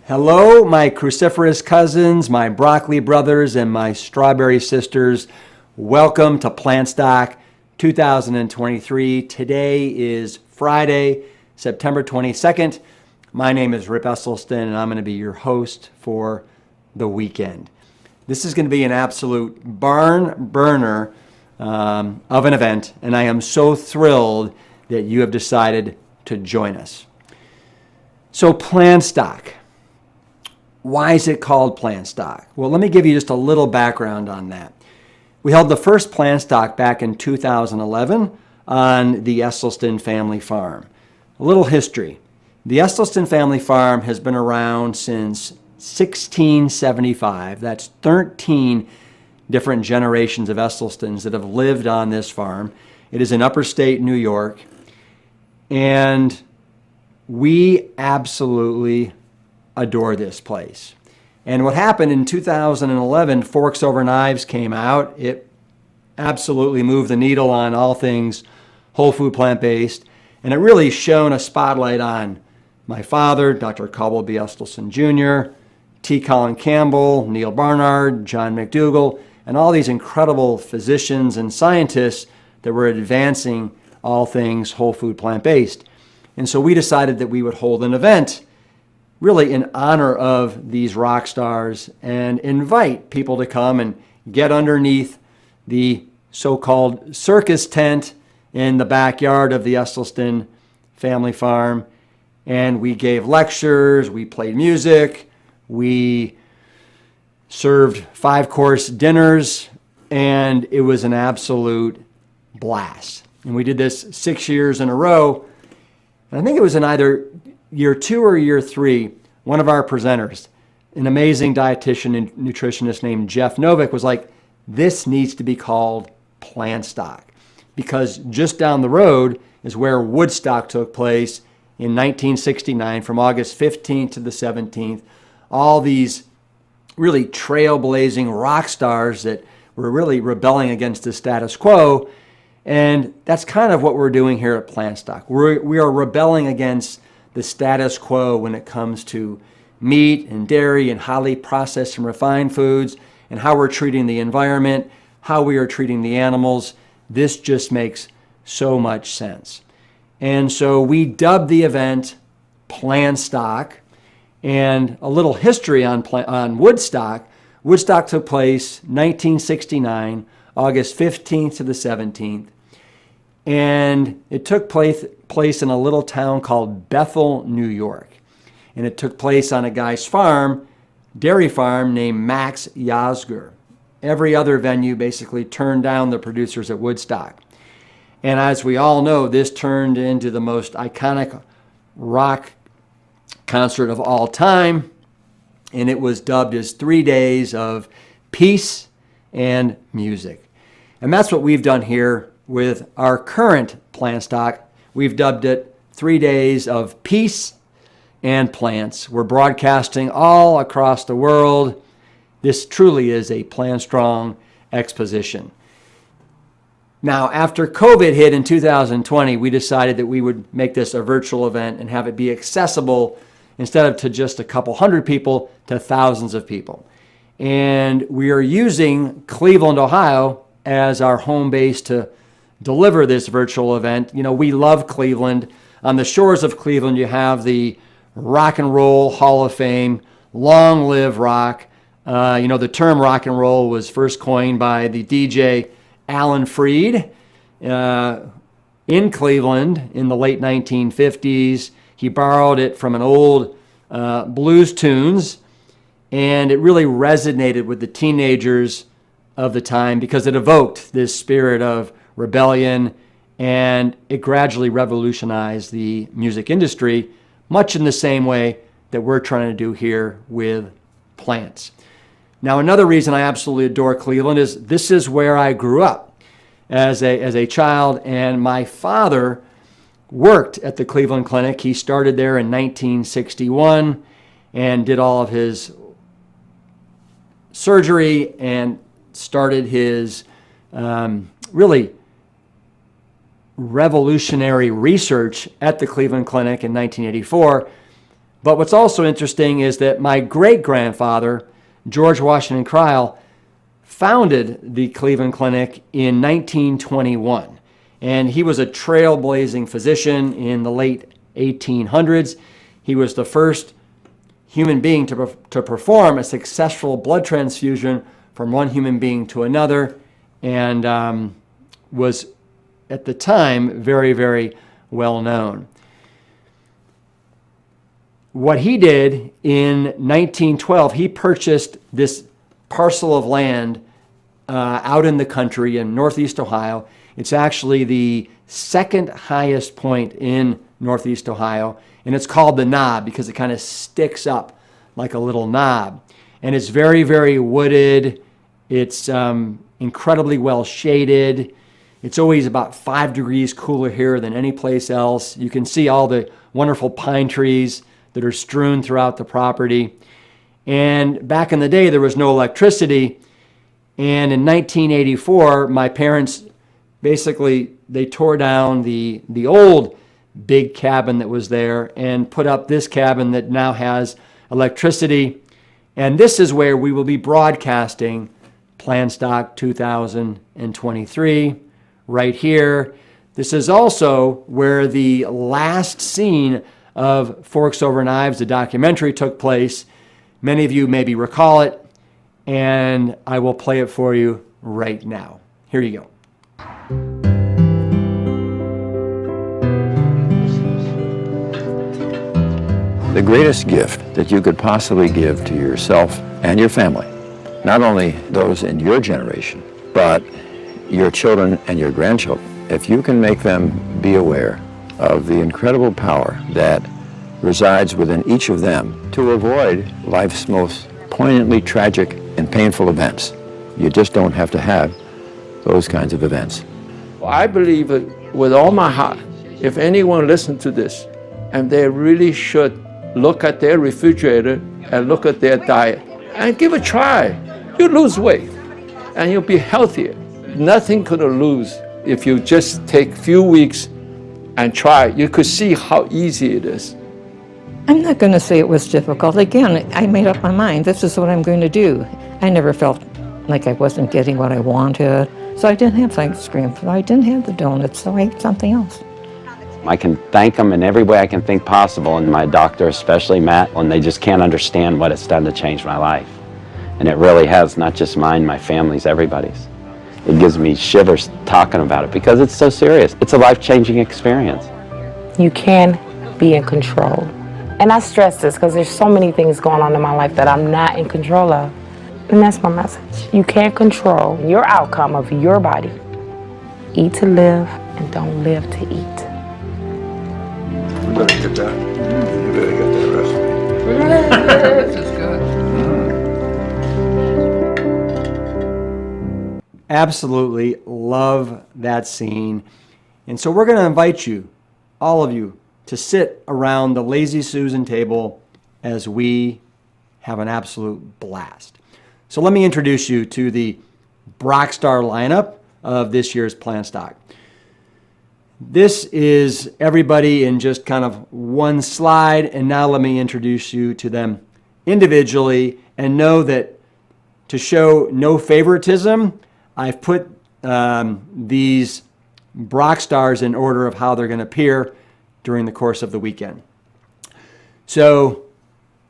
Hello, my cruciferous cousins, my broccoli brothers, and my strawberry sisters. Welcome to PlantStock 2023. Today is Friday, September 22nd. My name is Rip Esselstyn, and I'm going to be your host for the weekend. This is going to be an absolute barn burner of an event, and I am so thrilled that you have decided to join us. So, PlantStock. Why is it called PlantStock? Well, let me give you just a little background on that. We held the first PlantStock back in 2011 on the Esselstyn family farm. A little history. The Esselstyn family farm has been around since 1675. That's 13 different generations of Esselstyns that have lived on this farm. It is in upper state New York. And we absolutely adore this place. And what happened in 2011, Forks Over Knives came out. It absolutely moved the needle on all things whole food plant-based. And it really shone a spotlight on my father, Dr. Caldwell B. Esselstyn Jr., T. Colin Campbell, Neil Barnard, John McDougall, and all these incredible physicians and scientists that were advancing all things whole food plant-based. And so we decided that we would hold an event really in honor of these rock stars and invite people to come and get underneath the so-called circus tent in the backyard of the Esselstyn family farm. And we gave lectures, we played music, we served 5-course dinners, and it was an absolute blast. And we did this 6 years in a row. And I think it was in either year 2 or year 3, one of our presenters, an amazing dietitian and nutritionist named Jeff Novick, was like, this needs to be called PlantStock, because just down the road is where Woodstock took place in 1969 from August 15th to the 17th. All these really trailblazing rock stars that were really rebelling against the status quo. And that's kind of what we're doing here at PlantStock. We are rebelling against the status quo when it comes to meat and dairy and highly processed and refined foods and how we're treating the environment, how we are treating the animals. This just makes so much sense. And so we dubbed the event PlantStock. And a little history on Woodstock. Woodstock took place 1969, August 15th to the 17th. And it took place in a little town called Bethel, New York. And it took place on a guy's farm, dairy farm, named Max Yasgur. Every other venue basically turned down the producers at Woodstock. And as we all know, this turned into the most iconic rock concert of all time. And it was dubbed as 3 days of peace and music. And that's what we've done here with our current PlantStock. We've dubbed it 3 days of peace and plants. We're broadcasting all across the world. This truly is a PlantStrong exposition. Now, after COVID hit in 2020, we decided that we would make this a virtual event and have it be accessible instead of to just a couple hundred people to thousands of people. And we are using Cleveland, Ohio as our home base to deliver this virtual event. You know, we love Cleveland. On the shores of Cleveland, you have the Rock and Roll Hall of Fame. Long live rock. The term rock and roll was first coined by the DJ Alan Freed in Cleveland in the late 1950s. He borrowed it from an old blues tunes, and it really resonated with the teenagers of the time because it evoked this spirit of rebellion, and it gradually revolutionized the music industry, much in the same way that we're trying to do here with plants. Now, another reason I absolutely adore Cleveland is this is where I grew up as a child, and my father worked at the Cleveland Clinic. He started there in 1961 and did all of his surgery and started his really revolutionary research at the Cleveland Clinic in 1984. But what's also interesting is that my great-grandfather, George Washington Cryle, founded the Cleveland Clinic in 1921. And he was a trailblazing physician in the late 1800s. He was the first human being to perform a successful blood transfusion from one human being to another, and was at the time very, very well known. What he did in 1912, he purchased this parcel of land out in the country in northeast Ohio. It's actually the second highest point in northeast Ohio, and it's called the Knob because it kind of sticks up like a little knob. And it's very, very wooded. It's incredibly well shaded. It's always about 5 degrees cooler here than any place else. You can see all the wonderful pine trees that are strewn throughout the property. And back in the day, there was no electricity. And in 1984, my parents basically, they tore down the old big cabin that was there and put up this cabin that now has electricity. And this is where we will be broadcasting PLANTSTRONG 2023, right here. This is also where the last scene of Forks Over Knives, the documentary, took place. Many of you maybe recall it, and I will play it for you right now. Here you go. The greatest gift that you could possibly give to yourself and your family, not only those in your generation, but your children and your grandchildren, if you can make them be aware of the incredible power that resides within each of them to avoid life's most poignantly tragic and painful events. You just don't have to have those kinds of events. I believe with all my heart, if anyone listens to this, and they really should look at their refrigerator and look at their diet and give it a try. You lose weight and you'll be healthier. Nothing could lose if you just take a few weeks and try. You could see how easy it is. I'm not going to say it was difficult. Again, I made up my mind. This is what I'm going to do. I never felt like I wasn't getting what I wanted. So I didn't have ice cream. I didn't have the donuts, so I ate something else. I can thank them in every way I can think possible, and my doctor, especially Matt, when they just can't understand what it's done to change my life. And it really has, not just mine, my family's, everybody's. It gives me shivers talking about it because it's so serious. It's a life-changing experience. You can be in control. And I stress this because there's so many things going on in my life that I'm not in control of. And that's my message. You can't control your outcome of your body. Eat to live and don't live to eat. You better get that. You better get that recipe. This is good. Absolutely love that scene. And so we're going to invite you, all of you, to sit around the Lazy Susan table as we have an absolute blast. So let me introduce you to the Broc Star lineup of this year's PLANTSTRONG. This is everybody in just kind of one slide, and now let me introduce you to them individually, and know that to show no favoritism, I've put these Broc Stars in order of how they're going to appear during the course of the weekend. So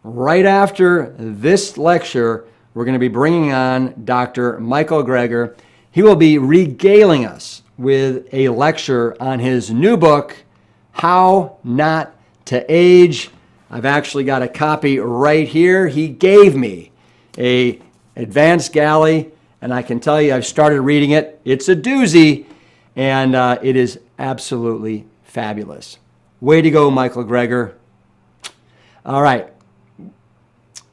right after this lecture, we're going to be bringing on Dr. Michael Greger. He will be regaling us with a lecture on his new book, How Not to Age. I've actually got a copy right here. He gave me an advanced galley, and I can tell you I've started reading it. It's a doozy, and it is absolutely fabulous. Way to go, Michael Greger. All right.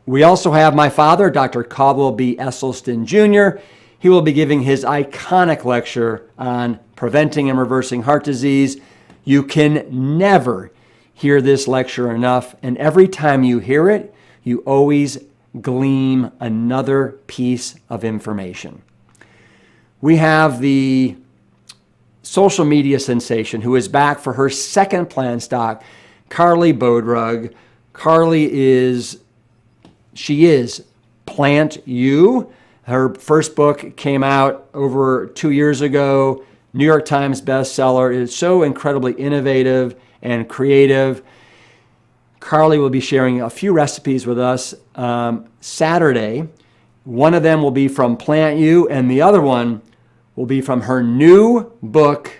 We also have my father, Dr. Caldwell B. Esselstyn Jr. He will be giving his iconic lecture on preventing and reversing heart disease. You can never hear this lecture enough, and every time you hear it, you always glean another piece of information. We have the social media sensation who is back for her second PLANTSTRONG, Carly Bodrug, Carly is Plant You. Her first book came out over 2 years ago. New York Times bestseller. It is so incredibly innovative and creative. Carly will be sharing a few recipes with us Saturday. One of them will be from Plant You, and the other one will be from her new book.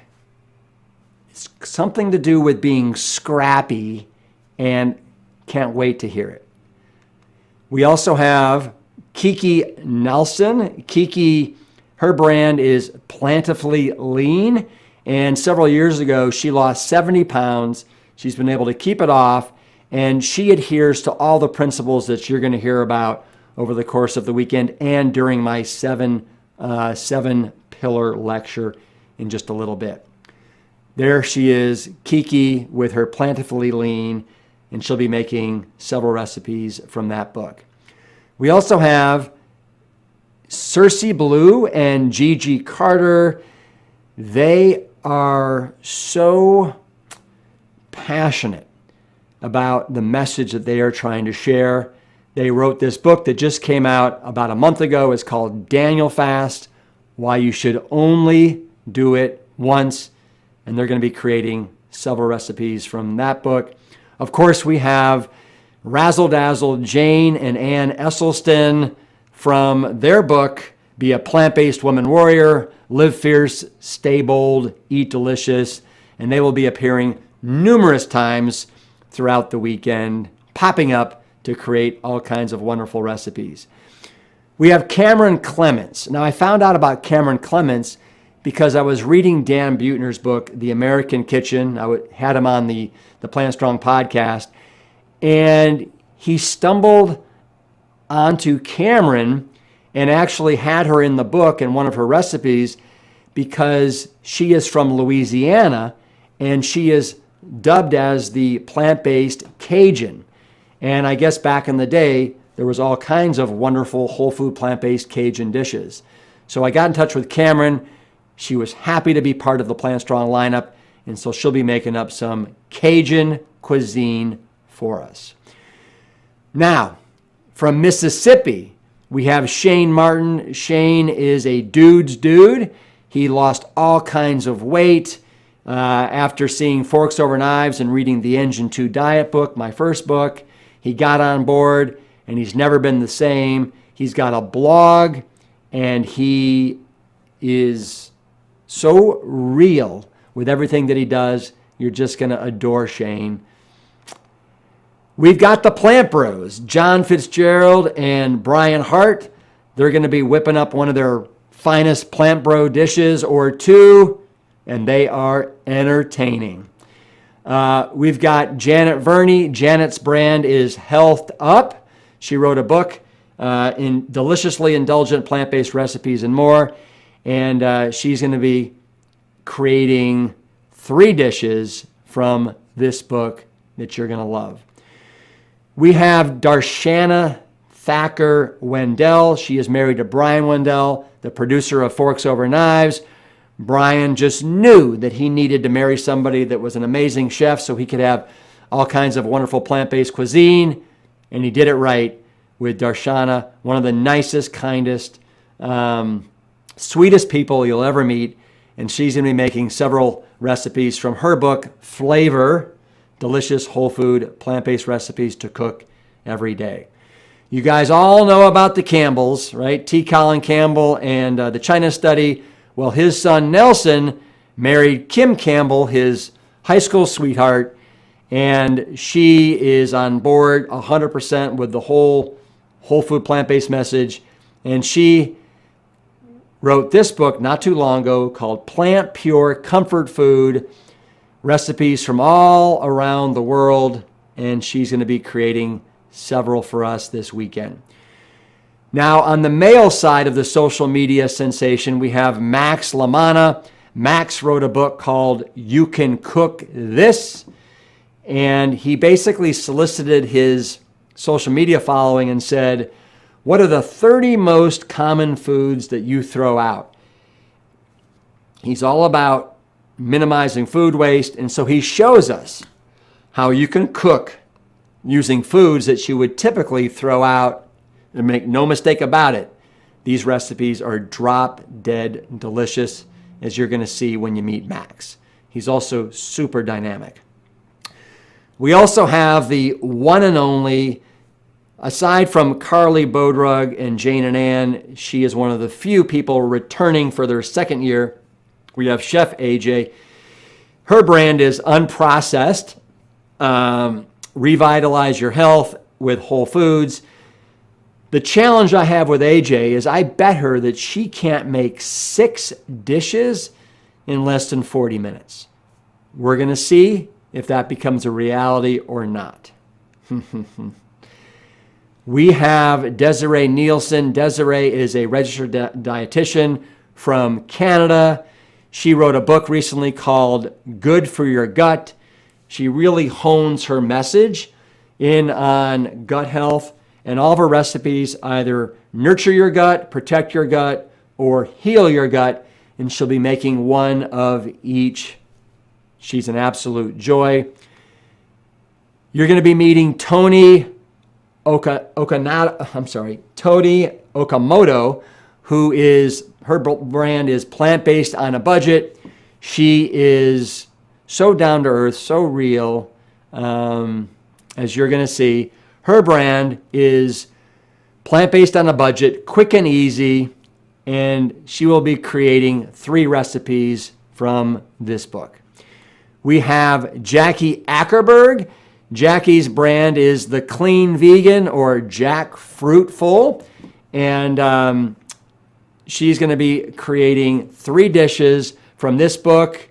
It's something to do with being scrappy, and can't wait to hear it. We also have Kiki Nelson. Kiki, her brand is Plentifully Lean, and several years ago she lost 70 pounds. She's been able to keep it off, and she adheres to all the principles that you're going to hear about over the course of the weekend and during my seven pillar lecture in just a little bit. There she is, Kiki, with her Plentifully Lean, and she'll be making several recipes from that book. We also have Cersei Blue and Gigi Carter. They are so passionate about the message that they are trying to share. They wrote this book that just came out about a month ago. It's called Daniel Fast, Why You Should Only Do It Once. And they're going to be creating several recipes from that book. Of course, we have Razzle Dazzle Jane and Ann Esselstyn from their book, Be a Plant-Based Woman Warrior, Live Fierce, Stay Bold, Eat Delicious. And they will be appearing numerous times throughout the weekend, popping up to create all kinds of wonderful recipes. We have Cameron Clements. Now, I found out about Cameron Clements because I was reading Dan Buettner's book, The American Kitchen. I had him on the Plant Strong podcast, and he stumbled onto Cameron and actually had her in the book in one of her recipes because she is from Louisiana, and she is dubbed as the plant-based Cajun. And I guess back in the day, there was all kinds of wonderful whole food plant-based Cajun dishes. So I got in touch with Cameron. She was happy to be part of the Plant Strong lineup, and so she'll be making up some Cajun cuisine for us. Now, from Mississippi, we have Shane Martin. Shane is a dude's dude. He lost all kinds of weight after seeing Forks Over Knives and reading the Engine 2 Diet book, my first book. He got on board, and he's never been the same. He's got a blog, and he is so real with everything that he does. You're just going to adore Shane. We've got the Plant Bros, John Fitzgerald and Brian Hart. They're going to be whipping up one of their finest Plant Bro dishes or two, and they are entertaining. We've got Janet Verney. Janet's brand is Healthed Up. She wrote a book in deliciously indulgent plant-based recipes and more. And she's going to be creating 3 dishes from this book that you're going to love. We have Darshana Thacker Wendell. She is married to Brian Wendell, the producer of Forks Over Knives. Brian just knew that he needed to marry somebody that was an amazing chef so he could have all kinds of wonderful plant-based cuisine. And he did it right with Darshana, one of the nicest, kindest, sweetest people you'll ever meet. And she's going to be making several recipes from her book, Flavor, delicious whole food plant-based recipes to cook every day. You guys all know about the Campbells, right? T. Colin Campbell and the China Study. Well, his son Nelson married Kim Campbell, his high school sweetheart, and she is on board 100% with the whole food plant-based message. And she wrote this book not too long ago called Plant Pure Comfort Food, recipes from all around the world, and she's going to be creating several for us this weekend. Now, on the male side of the social media sensation, we have Max Lamanna. Max wrote a book called You Can Cook This, and he basically solicited his social media following and said, what are the 30 most common foods that you throw out? He's all about minimizing food waste, and so he shows us how you can cook using foods that she would typically throw out. And make no mistake about it, these recipes are drop dead delicious, as you're going to see when you meet Max. He's also super dynamic. We also have the one and only, aside from Carly Bodrug and Jane and Ann, she is one of the few people returning for their second year. We have Chef AJ. Her brand is unprocessed. Revitalize your health with whole foods. The challenge I have with AJ is I bet her that she can't make 6 dishes in less than 40 minutes. We're going to see if that becomes a reality or not. We have Desiree Nielsen. Desiree is a registered dietitian from Canada. She wrote a book recently called Good for Your Gut. She really hones her message in on gut health, and all of her recipes either nurture your gut, protect your gut, or heal your gut, and she'll be making one of each. She's an absolute joy. You're going to be meeting Tony Okamoto, who is, her brand is plant-based on a budget. She is so down to earth, so real, as you're going to see. Her brand is plant-based on a budget, quick and easy, and she will be creating 3 recipes from this book. We have Jackie Ackerberg. Jackie's brand is The Clean Vegan, or Jack Fruitful, and she's going to be creating 3 dishes from this book,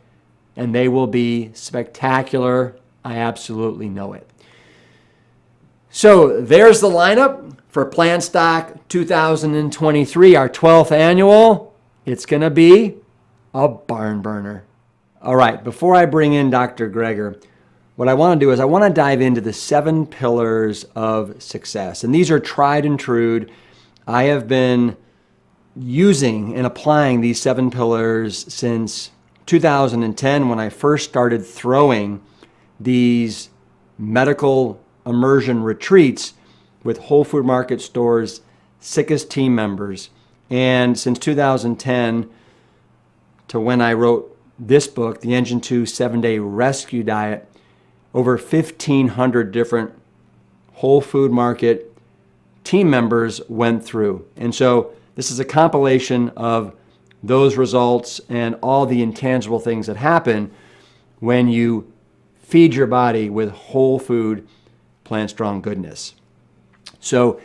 and they will be spectacular. I absolutely know it. So there's the lineup for Plant Stock 2023, our 12th annual. It's going to be a barn burner. All right, before I bring in Dr. Greger, what I want to do is I want to dive into the 7 pillars of success. And these are tried and true. I have been using and applying these 7 pillars since 2010, when I first started throwing these medical immersion retreats with Whole Food Market stores' sickest team members. And since 2010 to when I wrote this book, The Engine 2 7-Day Rescue Diet, over 1,500 different Whole Food Market team members went through. And so this is a compilation of those results and all the intangible things that happen when you feed your body with whole food, plant strong goodness. So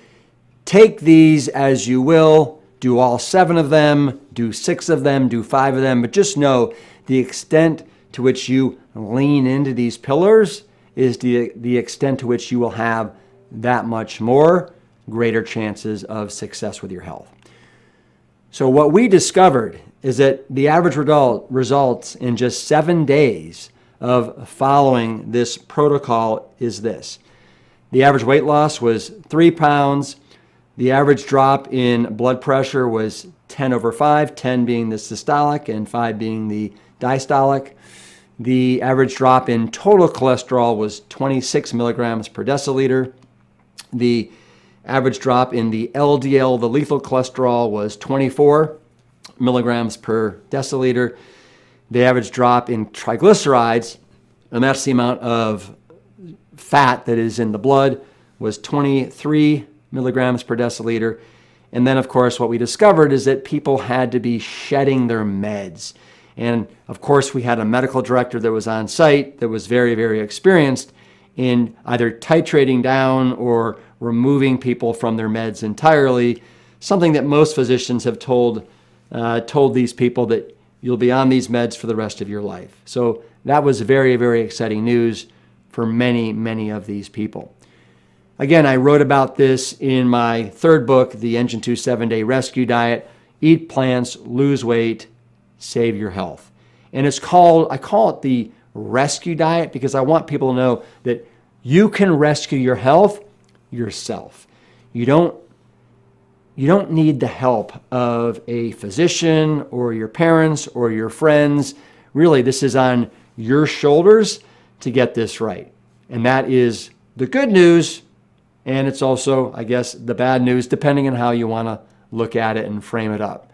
take these as you will. Do all 7 of them, do 6 of them, do 5 of them, but just know the extent to which you lean into these pillars is the extent to which you will have that much more greater chances of success with your health. So what we discovered is that the average results in just 7 days of following this protocol is this. The average weight loss was 3 pounds. The average drop in blood pressure was 10/5, 10 being the systolic and 5 being the diastolic. The average drop in total cholesterol was 26 milligrams per deciliter. The average drop in the LDL, the lethal cholesterol, was 24 milligrams per deciliter. The average drop in triglycerides, and that's the amount of fat that is in the blood, was 23 milligrams per deciliter. And then, of course, what we discovered is that people had to be shedding their meds. And, of course, we had a medical director that was on site that was very, very experienced in either titrating down or removing people from their meds entirely, something that most physicians have told these people that you'll be on these meds for the rest of your life. So that was very, very exciting news for many, many of these people. Again, I wrote about this in my 3rd book, The Engine 2 7-Day Rescue Diet, Eat Plants, Lose Weight, Save Your Health. And I call it the rescue diet because I want people to know that you can rescue your health yourself. You don't need the help of a physician or your parents or your friends. Really, this is on your shoulders to get this right. And that is the good news, and it's also, I guess, the bad news, depending on how you want to look at it and frame it up.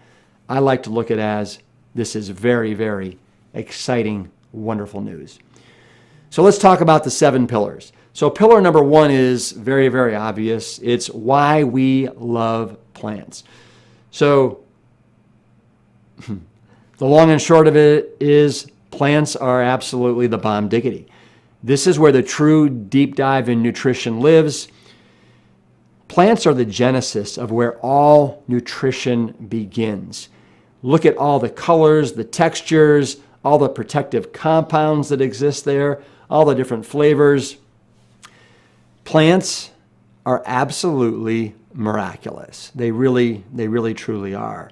I like to look at it as this is very, very exciting, wonderful news. So let's talk about the 7 pillars. So pillar number 1 is very, very obvious. It's why we love plants. So the long and short of it is plants are absolutely the bomb diggity. This is where the true deep dive in nutrition lives. Plants are the genesis of where all nutrition begins. Look at all the colors, the textures, all the protective compounds that exist there, all the different flavors. Plants are absolutely miraculous. They really truly are.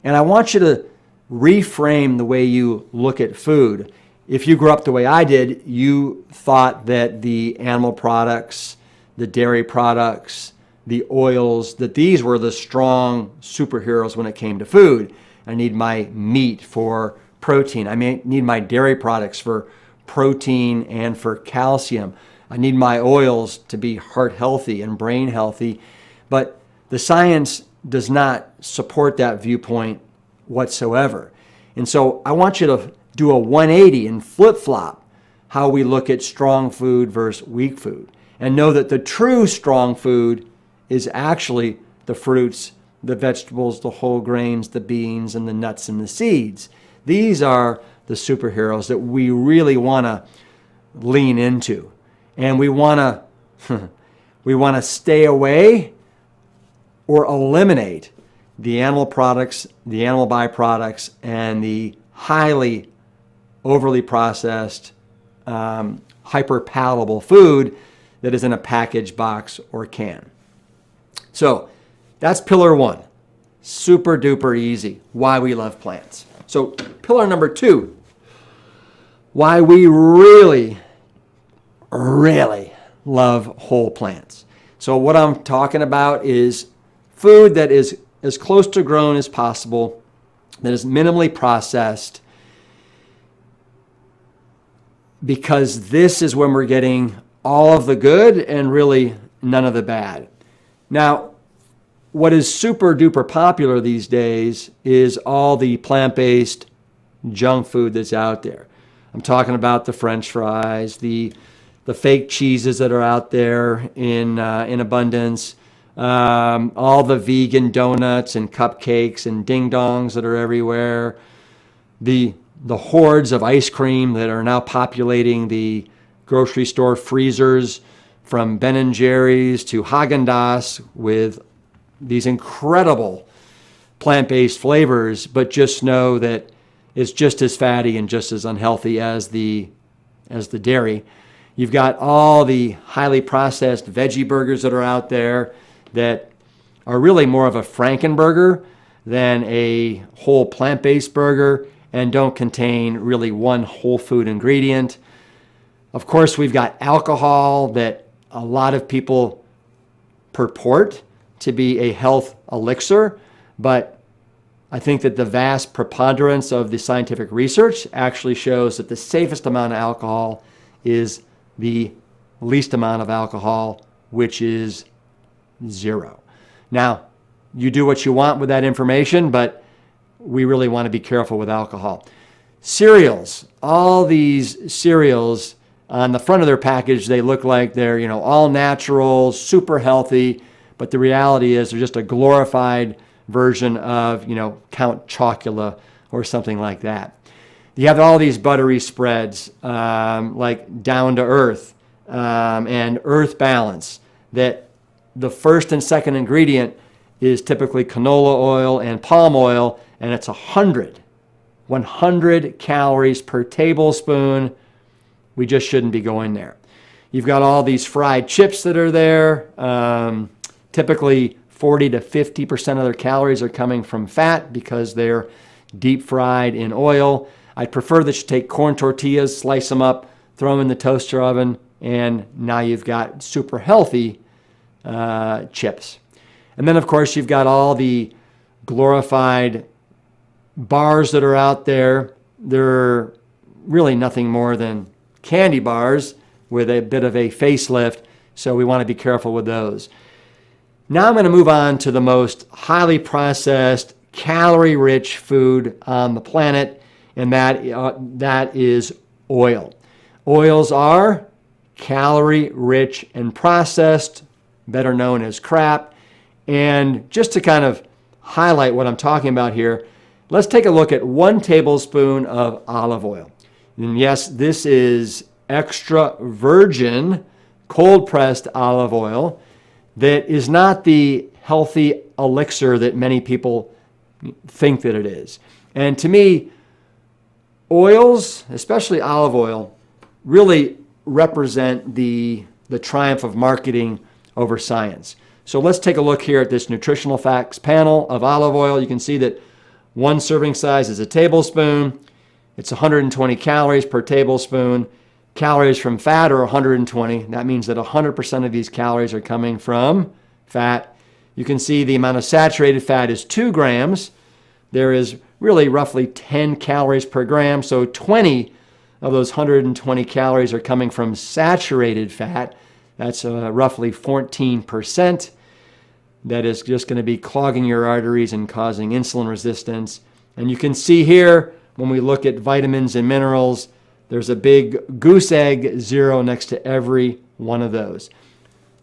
And I want you to reframe the way you look at food. If you grew up the way I did, you thought that the animal products, the dairy products, the oils, that these were the strong superheroes when it came to food. I need my meat for protein. I may need my dairy products for protein and for calcium. I need my oils to be heart healthy and brain healthy. But the science does not support that viewpoint whatsoever. And so I want you to do a 180 and flip-flop how we look at strong food versus weak food. And know that the true strong food is actually the fruits, the vegetables, the whole grains, the beans, and the nuts and the seeds. These are the superheroes that we really want to lean into. And we want to stay away or eliminate the animal products, the animal byproducts, and the highly overly processed, hyper-palatable food that is in a package, box, or can. So that's pillar 1. Super duper easy. Why we love plants. So pillar number 2. Why we really love whole plants. So what I'm talking about is food that is as close to grown as possible, that is minimally processed, because this is when we're getting all of the good and really none of the bad. Now, what is super duper popular these days is all the plant-based junk food that's out there. I'm talking about the French fries, the fake cheeses that are out there in abundance, all the vegan donuts and cupcakes and ding-dongs that are everywhere, the hordes of ice cream that are now populating the grocery store freezers, from Ben & Jerry's to Haagen-Dazs, with these incredible plant-based flavors, but just know that it's just as fatty and just as unhealthy as the dairy. You've got all the highly processed veggie burgers that are out there that are really more of a Frankenburger than a whole plant-based burger and don't contain really one whole food ingredient. Of course, we've got alcohol that a lot of people purport to be a health elixir, but I think that the vast preponderance of the scientific research actually shows that the safest amount of alcohol is the least amount of alcohol, which is 0. Now, you do what you want with that information, but we really want to be careful with alcohol. Cereals, all these cereals, on the front of their package, they look like they're, all natural, super healthy, but the reality is they're just a glorified version of, Count Chocula or something like that. You have all these buttery spreads, like Down to Earth and Earth Balance, that the first and second ingredient is typically canola oil and palm oil, and it's 100 calories per tablespoon. We just shouldn't be going there. You've got all these fried chips that are there. Typically 40 to 50% of their calories are coming from fat because they're deep fried in oil. I'd prefer that you take corn tortillas, slice them up, throw them in the toaster oven, and now you've got super healthy chips. And then, of course, you've got all the glorified bars that are out there. They're really nothing more than candy bars with a bit of a facelift So we want to be careful with those. Now I'm going to move on to the most highly processed, calorie-rich food on the planet, and that is oil. Oils are calorie-rich and processed, better known as crap. And just to kind of highlight what I'm talking about here, let's take a look at 1 tablespoon of olive oil. And yes, this is extra virgin cold-pressed olive oil that is not the healthy elixir that many people think that it is. And to me, oils, especially olive oil, really represent the triumph of marketing over science. So let's take a look here at this nutritional facts panel of olive oil. You can see that 1 serving size is a tablespoon. It's 120 calories per tablespoon. Calories from fat are 120. That means that 100% of these calories are coming from fat. You can see the amount of saturated fat is 2 grams. There is really roughly 10 calories per gram, so 20 of those 120 calories are coming from saturated fat. That's roughly 14%. That is just going to be clogging your arteries and causing insulin resistance. And you can see here, when we look at vitamins and minerals, there's a big goose egg 0 next to every one of those.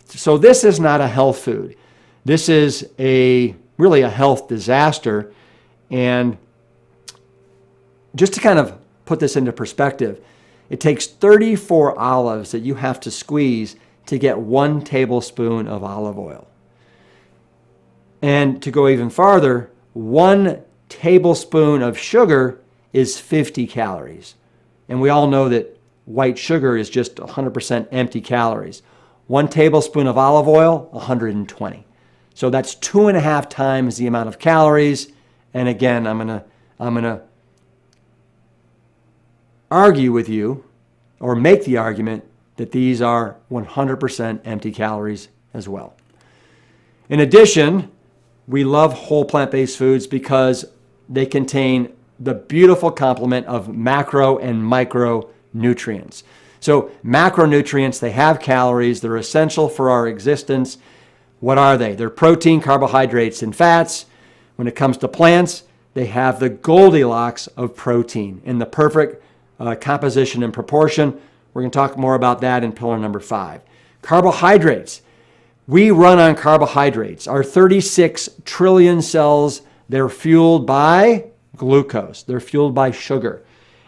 So this is not a health food. This is really a health disaster. And just to kind of put this into perspective, it takes 34 olives that you have to squeeze to get 1 tablespoon of olive oil. And to go even farther, 1 tablespoon of sugar is 50 calories. And we all know that white sugar is just 100% empty calories. 1 tablespoon of olive oil, 120. So that's 2.5 times the amount of calories. And again, I'm gonna argue with you, or make the argument, that these are 100% empty calories as well. In addition, we love whole plant-based foods because they contain the beautiful complement of macro and micronutrients. So macronutrients, they have calories, they're essential for our existence. What are they? They're protein, carbohydrates, and fats. When it comes to plants, they have the Goldilocks of protein in the perfect composition and proportion. We're going to talk more about that in pillar number 5. Carbohydrates. We run on carbohydrates. Our 36 trillion cells, they're fueled by glucose. They're fueled by sugar.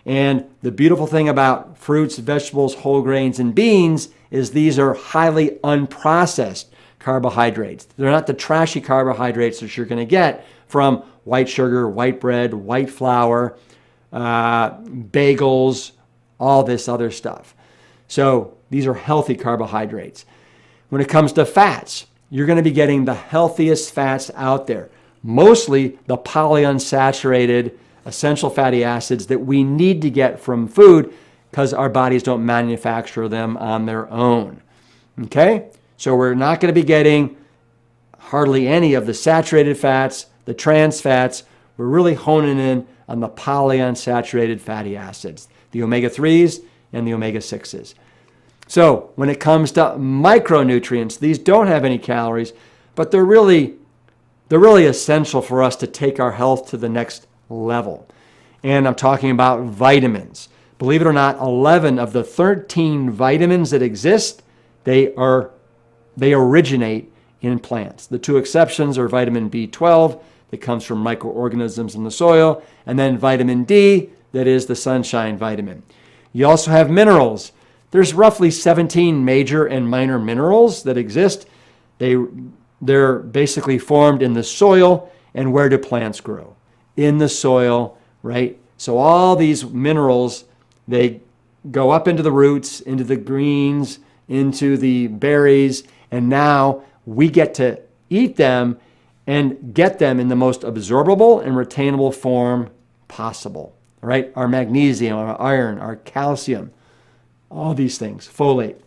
And the beautiful thing about fruits, vegetables, whole grains, and beans is these are highly unprocessed carbohydrates. They're not the trashy carbohydrates that you're going to get from white sugar, white bread, white flour, bagels, all this other stuff. So these are healthy carbohydrates. When it comes to fats, you're going to be getting the healthiest fats out there, mostly the polyunsaturated essential fatty acids that we need to get from food because our bodies don't manufacture them on their own. Okay? So we're not going to be getting hardly any of the saturated fats, the trans fats. We're really honing in on the polyunsaturated fatty acids, the omega-3s and the omega-6s. So when it comes to micronutrients, these don't have any calories, but they're really essential for us to take our health to the next level. And I'm talking about vitamins. Believe it or not, 11 of the 13 vitamins that exist, they originate in plants. The 2 exceptions are vitamin B12 that comes from microorganisms in the soil, and then vitamin D that is the sunshine vitamin. You also have minerals. There's roughly 17 major and minor minerals that exist. They're basically formed in the soil. And where do plants grow? In the soil, right? So all these minerals, they go up into the roots, into the greens, into the berries, and now we get to eat them and get them in the most absorbable and retainable form possible, right? Our magnesium, our iron, our calcium, all these things, folate.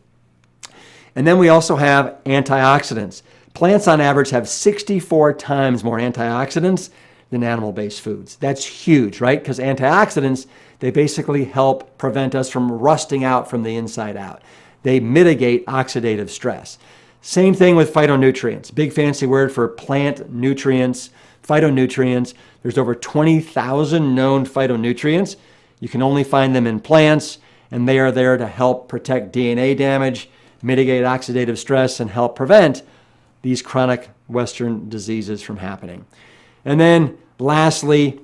And then we also have antioxidants. Plants on average have 64 times more antioxidants than animal-based foods. That's huge, right? Because antioxidants, they basically help prevent us from rusting out from the inside out. they mitigate oxidative stress. Same thing with phytonutrients. Big fancy word for plant nutrients, phytonutrients. There's over 20,000 known phytonutrients. You can only find them in plants, and they are there to help protect DNA damage, mitigate oxidative stress, and help prevent these chronic Western diseases from happening. And then lastly,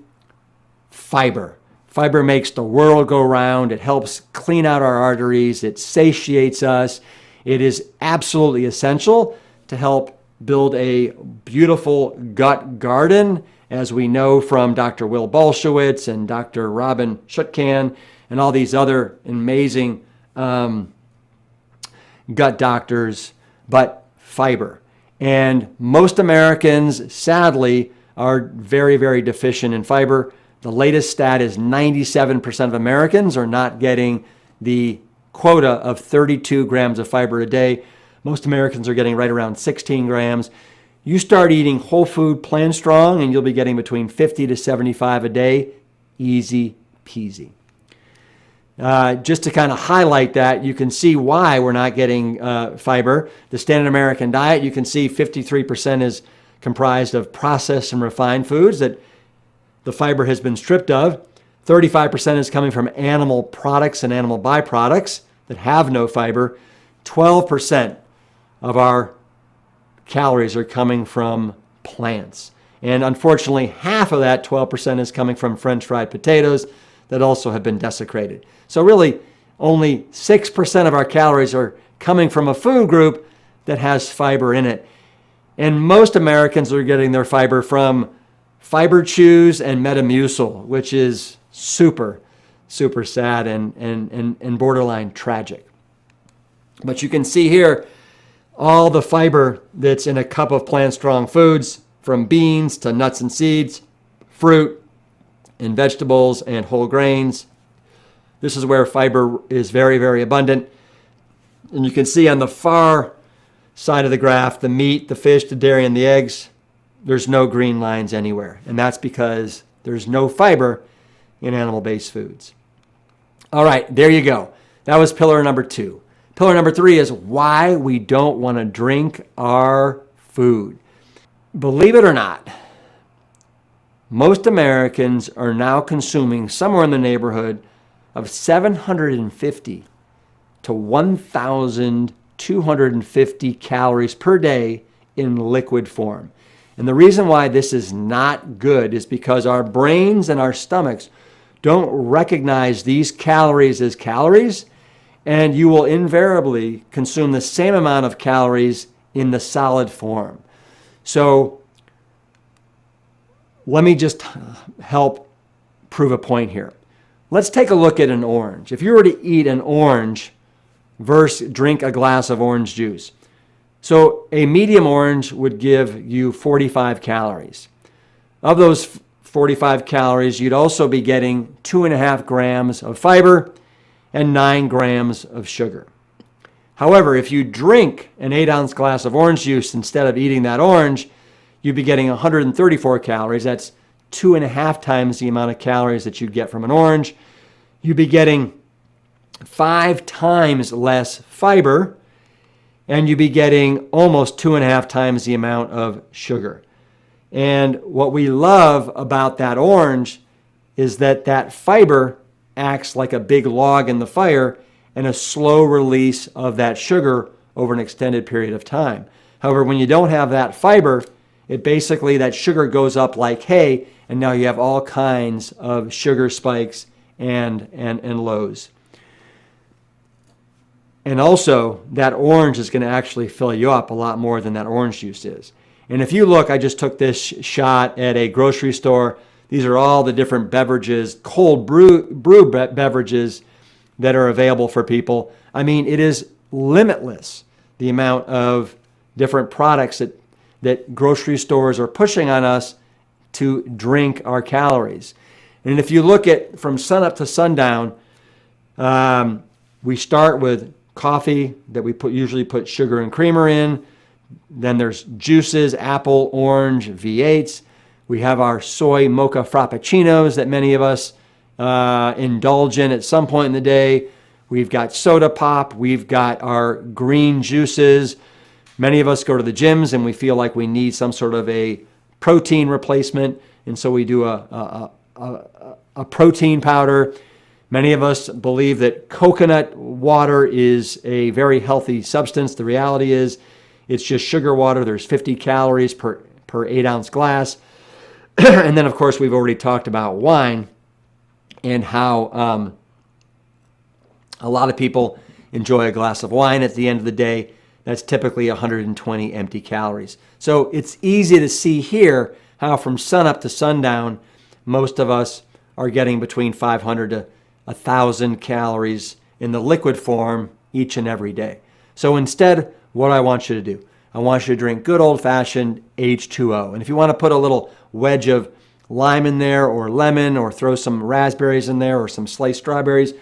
fiber. Fiber makes the world go round. It helps clean out our arteries. It satiates us. It is absolutely essential to help build a beautiful gut garden, as we know from Dr. Will Bolshewitz and Dr. Robin Schutkan and all these other amazing gut doctors, but fiber. And most Americans, sadly, are very, very deficient in fiber. The latest stat is 97% of Americans are not getting the quota of 32 grams of fiber a day. Most Americans are getting right around 16 grams. You start eating whole food, PLANTSTRONG, and you'll be getting between 50 to 75 a day. Easy peasy. Just to kind of highlight that, you can see why we're not getting fiber. The standard American diet, you can see 53% is comprised of processed and refined foods that the fiber has been stripped of. 35% is coming from animal products and animal byproducts that have no fiber. 12% of our calories are coming from plants. And unfortunately, half of that 12% is coming from French fried potatoes that also have been desecrated. So really, only 6% of our calories are coming from a food group that has fiber in it. And most Americans are getting their fiber from fiber chews and Metamucil, which is super, super sad and borderline tragic. But you can see here all the fiber that's in a cup of PLANTSTRONG foods, from beans to nuts and seeds, fruit and vegetables and whole grains. This is where fiber is very, very abundant. And you can see on the far side of the graph, the meat, the fish, the dairy, and the eggs, there's no green lines anywhere. And that's because there's no fiber in animal-based foods. All right, there you go. That was pillar number 2. Pillar number 3 is why we don't want to drink our food. Believe it or not, most Americans are now consuming somewhere in the neighborhood of 750 to 1,250 calories per day in liquid form. And the reason why this is not good is because our brains and our stomachs don't recognize these calories as calories, and you will invariably consume the same amount of calories in the solid form. So let me just help prove a point here. Let's take a look at an orange. If you were to eat an orange versus drink a glass of orange juice, so a medium orange would give you 45 calories. Of those 45 calories, you'd also be getting 2.5 grams of fiber and 9 grams of sugar. However, if you drink an 8-ounce glass of orange juice instead of eating that orange, you'd be getting 134 calories. That's 2.5 times the amount of calories that you'd get from an orange. You'd be getting 5 times less fiber, and you'd be getting almost 2.5 times the amount of sugar. And what we love about that orange is that that fiber acts like a big log in the fire and a slow release of that sugar over an extended period of time. However, when you don't have that fiber, it basically, that sugar goes up like hay, and now you have all kinds of sugar spikes and lows. And also, that orange is going to actually fill you up a lot more than that orange juice is. And if you look, I just took this shot at a grocery store. These are all the different beverages, cold brew beverages that are available for people. I mean, it is limitless, the amount of different products that grocery stores are pushing on us to drink our calories. And if you look at from sunup to sundown, we start with coffee that we usually put sugar and creamer in. Then there's juices, apple, orange, V8s. We have our soy mocha frappuccinos that many of us indulge in at some point in the day. we've got soda pop, we've got our green juices. Many of us go to the gyms and we feel like we need some sort of a protein replacement, and so we do a protein powder. Many of us believe that coconut water is a very healthy substance. The reality is it's just sugar water. There's 50 calories per 8-ounce glass. And then, of course, we've already talked about wine and how a lot of people enjoy a glass of wine at the end of the day. That's typically 120 empty calories. So it's easy to see here how from sunup to sundown, most of us are getting between 500 to 1,000 calories in the liquid form each and every day. So instead, what I want you to do, I want you to drink good old-fashioned H2O. And if you want to put a little wedge of lime in there or lemon or throw some raspberries in there or some sliced strawberries,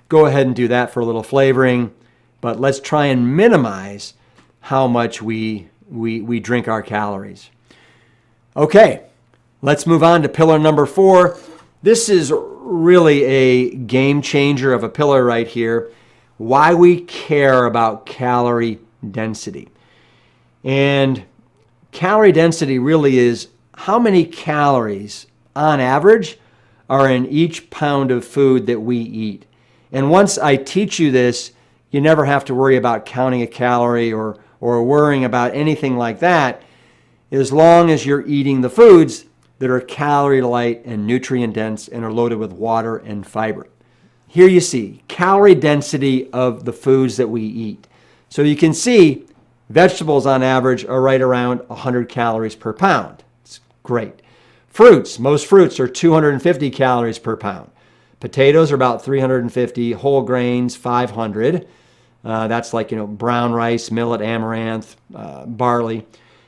go ahead and do that for a little flavoring. But let's try and minimize how much we drink our calories. Okay, let's move on to pillar number 4. This is really a game changer of a pillar right here. Why we care about calorie density. And calorie density really is how many calories on average are in each pound of food that we eat. And once I teach you this, you never have to worry about counting a calorie or worrying about anything like that, as long as you're eating the foods that are calorie light and nutrient dense and are loaded with water and fiber. Here you see calorie density of the foods that we eat. So you can see vegetables on average are right around 100 calories per pound. It's great. Fruits, most fruits are 250 calories per pound. Potatoes are about 350, whole grains 500. That's like, brown rice, millet, amaranth, barley.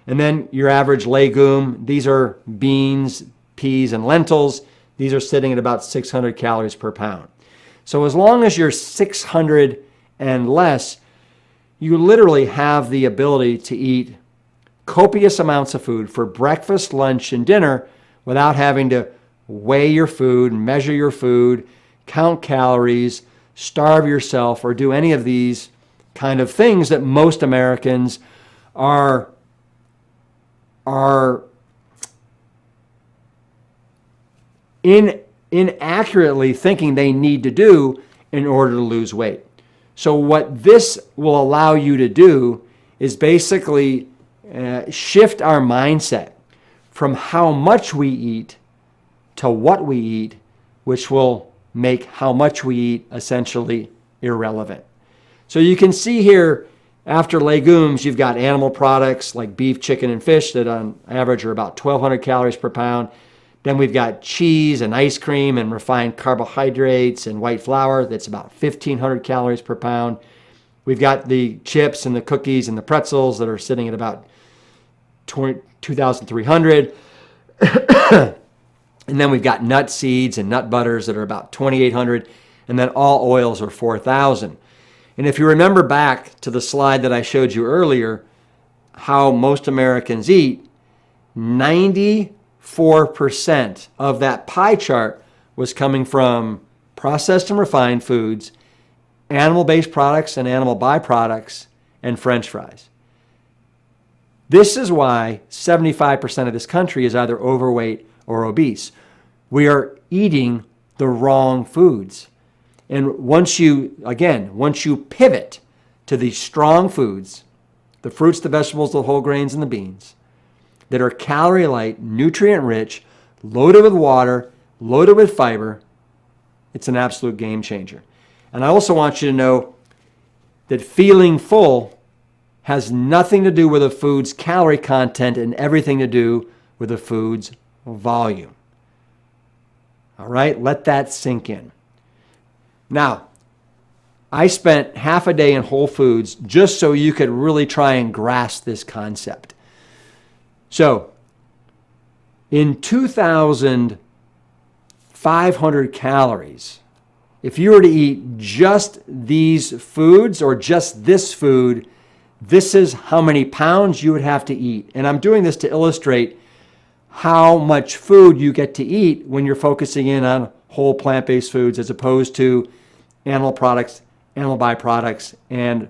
And then your average legume, these are beans, peas, and lentils. These are sitting at about 600 calories per pound. So as long as you're 600 and less, you literally have the ability to eat copious amounts of food for breakfast, lunch, and dinner without having to weigh your food, measure your food, count calories, starve yourself, or do any of these kind of things that most Americans are inaccurately thinking they need to do in order to lose weight. So what this will allow you to do is basically shift our mindset from how much we eat to what we eat, which will make how much we eat essentially irrelevant. So you can see here, after legumes, you've got animal products like beef, chicken, and fish that on average are about 1,200 calories per pound. Then we've got cheese and ice cream and refined carbohydrates and white flour that's about 1,500 calories per pound. We've got the chips and the cookies and the pretzels that are sitting at about 2,300. And then we've got nut seeds and nut butters that are about 2,800. And then all oils are 4,000. And if you remember back to the slide that I showed you earlier, how most Americans eat, 94% of that pie chart was coming from processed and refined foods, animal-based products and animal byproducts, and French fries. This is why 75% of this country is either overweight or obese. We are eating the wrong foods. And once you pivot to these strong foods, the fruits, the vegetables, the whole grains, and the beans, that are calorie light, nutrient rich, loaded with water, loaded with fiber, it's an absolute game changer. And I also want you to know that feeling full has nothing to do with a food's calorie content and everything to do with a food's volume. All right, let that sink in. Now, I spent half a day in Whole Foods just so you could really try and grasp this concept. So, in 2,500 calories, if you were to eat just these foods or just this food, this is how many pounds you would have to eat. And I'm doing this to illustrate how much food you get to eat when you're focusing in on whole plant-based foods as opposed to animal products animal byproducts, and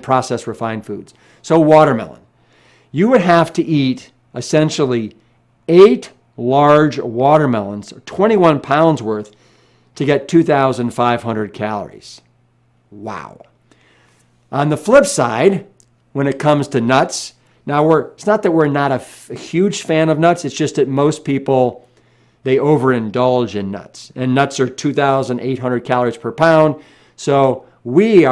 processed refined foods. So watermelon. You would have to eat essentially 8 large watermelons, 21 pounds worth, to get 2,500 calories. Wow. On the flip side, when it comes to nuts, now it's not that we're not a huge fan of nuts, it's just that most people, they overindulge in nuts. And nuts are 2,800 calories per pound. So we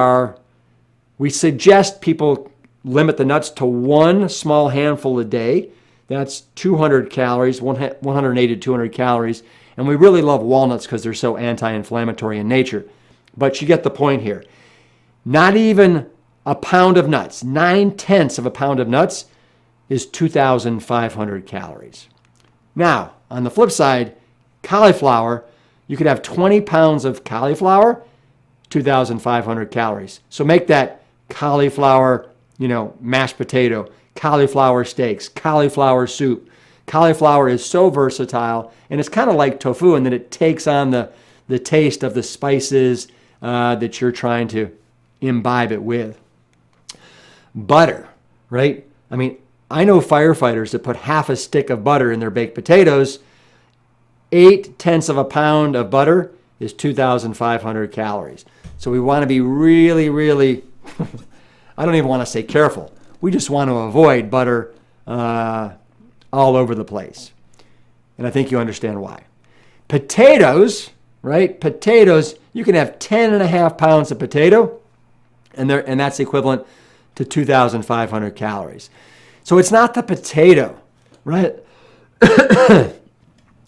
suggest people limit the nuts to 1 small handful a day. That's 200 calories, 180 to 200 calories. And we really love walnuts because they're so anti-inflammatory in nature. But you get the point here. Not even a pound of nuts, 9/10 of a pound of nuts is 2,500 calories. Now, on the flip side, cauliflower, you could have 20 pounds of cauliflower, 2,500 calories. So make that cauliflower, mashed potato, cauliflower steaks, cauliflower soup. Cauliflower is so versatile, and it's kind of like tofu in that it takes on the taste of the spices that you're trying to imbibe it with. Butter, right? I mean, I know firefighters that put half a stick of butter in their baked potatoes. 8/10 of a pound of butter is 2,500 calories. So we want to be really, really, I don't even want to say careful. We just want to avoid butter all over the place. And I think you understand why. Potatoes, right? Potatoes, you can have 10.5 pounds of potato, and that's equivalent to 2,500 calories. So it's not the potato, right?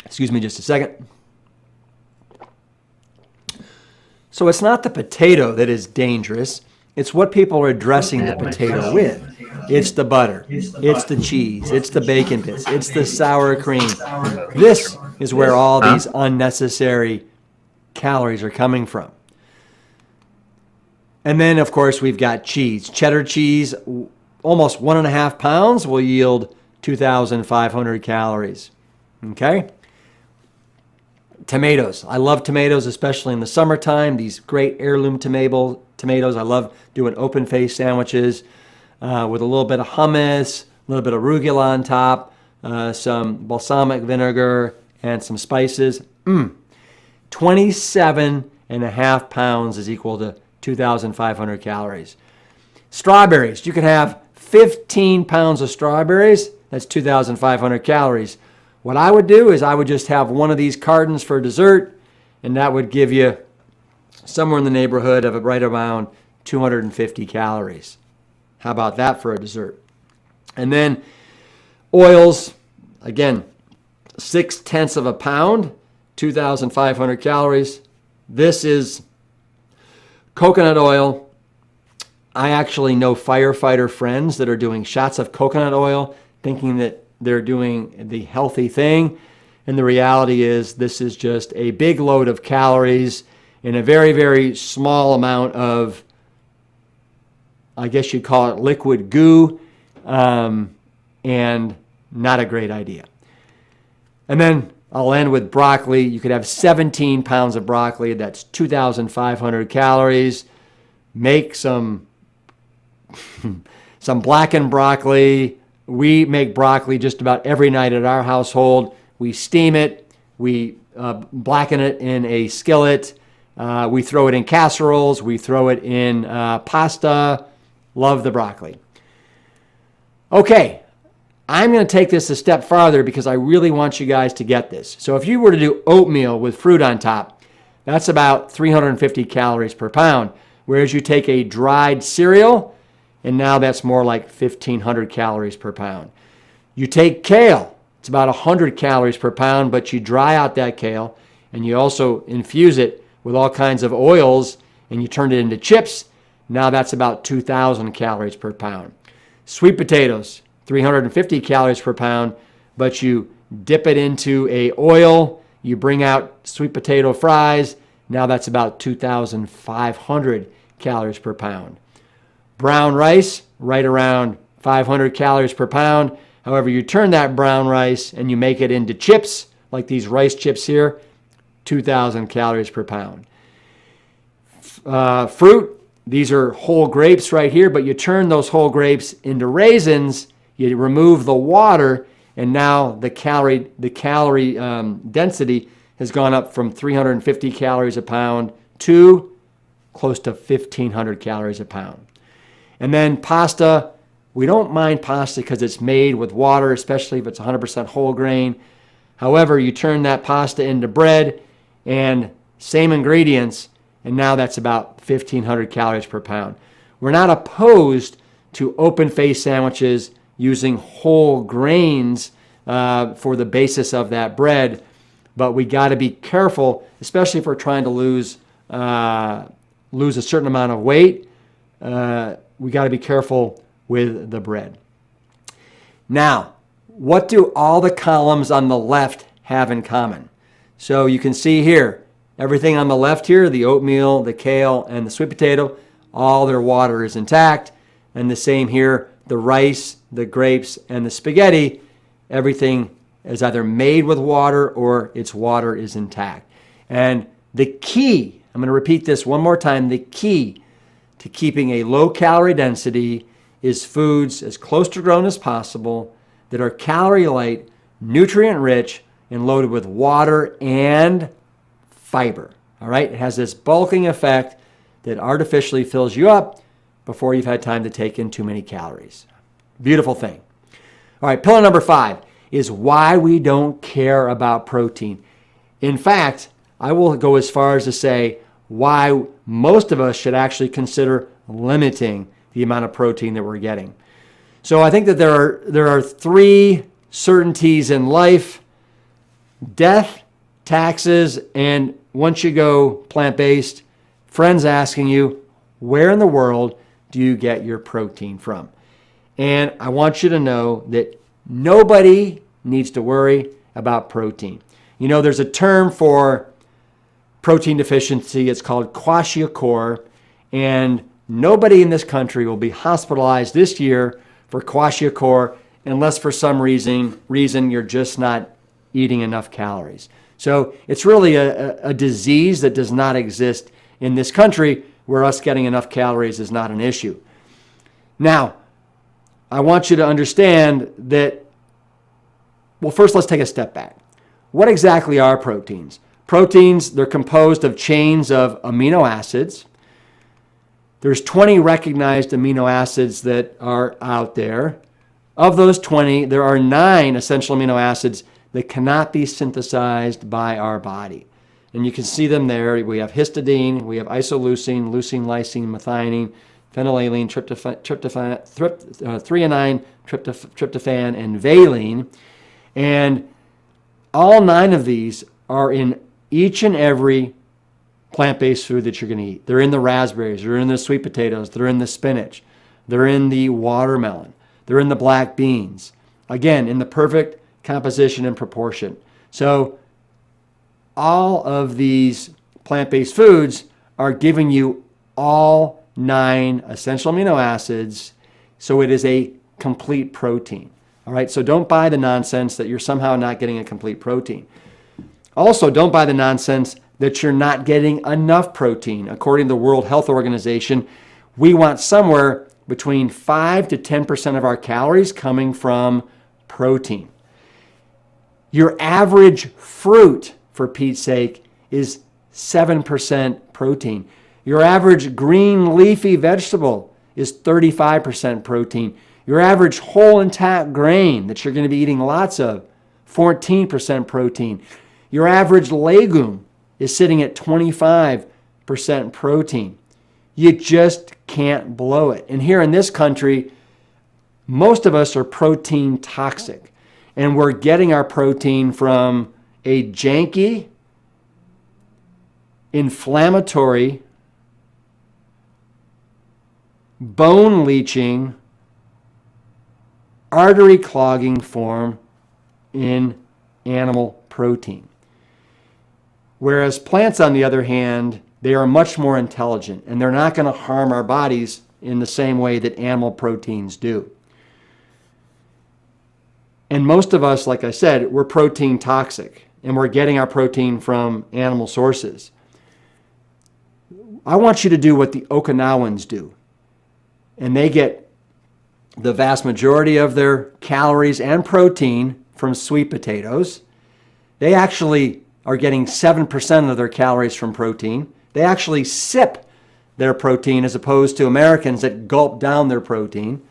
Excuse me just a second. So it's not the potato that is dangerous. It's what people are dressing the potato with. It's the butter. It's the cheese. It's the bacon bits. It's the sour cream. This is where all these unnecessary calories are coming from. And then, of course, we've got cheese. Cheddar cheese, almost 1.5 pounds will yield 2,500 calories. Okay? Tomatoes. I love tomatoes, especially in the summertime. These great heirloom tomatoes. I love doing open-faced sandwiches with a little bit of hummus, a little bit of arugula on top, some balsamic vinegar, and some spices. 27.5 pounds is equal to 2,500 calories. Strawberries. You can have 15 pounds of strawberries. That's 2,500 calories. What I would do is I would just have one of these cartons for dessert, and that would give you somewhere in the neighborhood of right around 250 calories. How about that for a dessert? And then oils, again, 6/10 of a pound, 2,500 calories. This is coconut oil. I actually know firefighter friends that are doing shots of coconut oil, thinking that they're doing the healthy thing. And the reality is this is just a big load of calories in a very, very small amount of, I guess you'd call it liquid goo, and not a great idea. And then I'll end with broccoli. You could have 17 pounds of broccoli. That's 2,500 calories. Make some blackened broccoli. We make broccoli just about every night at our household. We steam it. We blacken it in a skillet. We throw it in casseroles. We throw it in pasta. Love the broccoli. Okay, I'm going to take this a step farther because I really want you guys to get this. So if you were to do oatmeal with fruit on top, that's about 350 calories per pound. Whereas you take a dried cereal, and now that's more like 1,500 calories per pound. You take kale, it's about 100 calories per pound, but you dry out that kale, and you also infuse it with all kinds of oils, and you turn it into chips. Now that's about 2,000 calories per pound. Sweet potatoes, 350 calories per pound, but you dip it into a oil, you bring out sweet potato fries, now that's about 2,500 calories per pound. Brown rice, right around 500 calories per pound. However, you turn that brown rice and you make it into chips, like these rice chips here, 2,000 calories per pound. fruit. These are whole grapes right here, but you turn those whole grapes into raisins, you remove the water, and now the calorie density has gone up from 350 calories a pound to close to 1,500 calories a pound. And then pasta, we don't mind pasta because it's made with water, especially if it's 100% whole grain. However, you turn that pasta into bread and same ingredients, and now that's about 1,500 calories per pound. We're not opposed to open-faced sandwiches using whole grains for the basis of that bread, but we got to be careful, especially if we're trying to lose a certain amount of weight. We got to be careful with the bread. Now, what do all the columns on the left have in common? So you can see here, everything on the left here, the oatmeal, the kale, and the sweet potato, all their water is intact. And the same here, the rice, the grapes, and the spaghetti, everything is either made with water or its water is intact. And the key, I'm going to repeat this one more time, the key to keeping a low calorie density is foods as close to grown as possible that are calorie light, nutrient rich, and loaded with water and fiber. All right, it has this bulking effect that artificially fills you up before you've had time to take in too many calories. Beautiful thing. All right, pillar number 5 is why we don't care about protein. In fact, I will go as far as to say why most of us should actually consider limiting the amount of protein that we're getting. So I think that there are 3 certainties in life: death, taxes, and once you go plant-based, friends asking you, where in the world do you get your protein from? And I want you to know that nobody needs to worry about protein. You know, there's a term for protein deficiency. It's called kwashiorkor, and nobody in this country will be hospitalized this year for kwashiorkor unless for some reason you're just not eating enough calories. So it's really a disease that does not exist in this country, where us getting enough calories is not an issue. Now, I want you to understand that, well, first let's take a step back. What exactly are proteins? Proteins, they're composed of chains of amino acids. There's 20 recognized amino acids that are out there. Of those 20, there are 9 essential amino acids that cannot be synthesized by our body. And you can see them there. We have histidine, we have isoleucine, leucine, lysine, methionine, phenylalanine, threonine, tryptophan, and valine. And all 9 of these are in each and every plant-based food that you're going to eat. They're in the raspberries, they're in the sweet potatoes, they're in the spinach, they're in the watermelon, they're in the black beans. Again, in the perfect composition and proportion. So all of these plant-based foods are giving you all 9 essential amino acids, so it is a complete protein. All right, so don't buy the nonsense that you're somehow not getting a complete protein. Also, don't buy the nonsense that you're not getting enough protein. According to the World Health Organization, we want somewhere between 5 to 10% of our calories coming from protein. Your average fruit, for Pete's sake, is 7% protein. Your average green leafy vegetable is 35% protein. Your average whole intact grain that you're going to be eating lots of, 14% protein. Your average legume is sitting at 25% protein. You just can't blow it. And here in this country, most of us are protein toxic. And we're getting our protein from a janky, inflammatory, bone leaching, artery clogging form in animal protein. Whereas plants, on the other hand, they are much more intelligent, and they're not going to harm our bodies in the same way that animal proteins do. And most of us, like I said, we're protein toxic, and we're getting our protein from animal sources. I want you to do what the Okinawans do. And they get the vast majority of their calories and protein from sweet potatoes. They actually are getting 7% of their calories from protein. They actually sip their protein as opposed to Americans that gulp down their protein.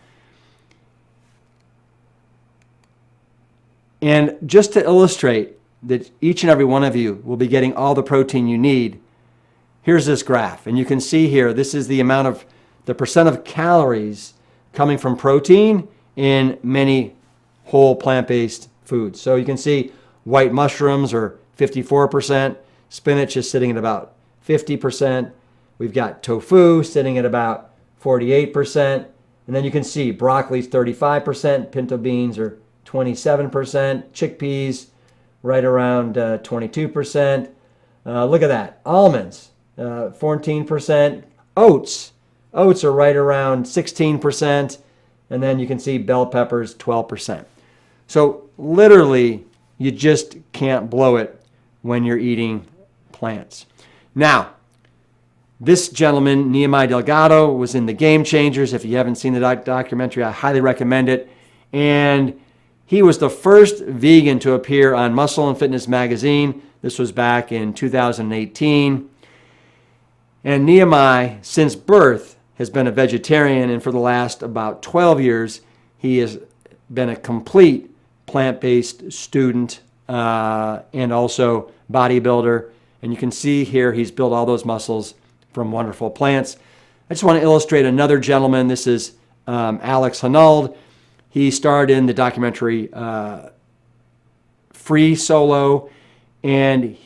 And just to illustrate that each and every one of you will be getting all the protein you need, here's this graph. And you can see here, this is the percent of calories coming from protein in many whole plant-based foods. So you can see white mushrooms are 54%, spinach is sitting at about 50%, we've got tofu sitting at about 48%, and then you can see broccoli's 35%, pinto beans are 27%, chickpeas right around 22%. Look at that, almonds, 14%, oats are right around 16%, and then you can see bell peppers, 12%. So literally, you just can't blow it when you're eating plants. Now, this gentleman, Nehemiah Delgado, was in The Game Changers. If you haven't seen the documentary, I highly recommend it. And he was the first vegan to appear on Muscle and Fitness magazine. This was back in 2018. And Nehemiah, since birth, has been a vegetarian, and for the last about 12 years, he has been a complete plant-based student and also bodybuilder. And you can see here he's built all those muscles from wonderful plants. I just want to illustrate another gentleman. This is Alex Honnold. He starred in the documentary Free Solo, and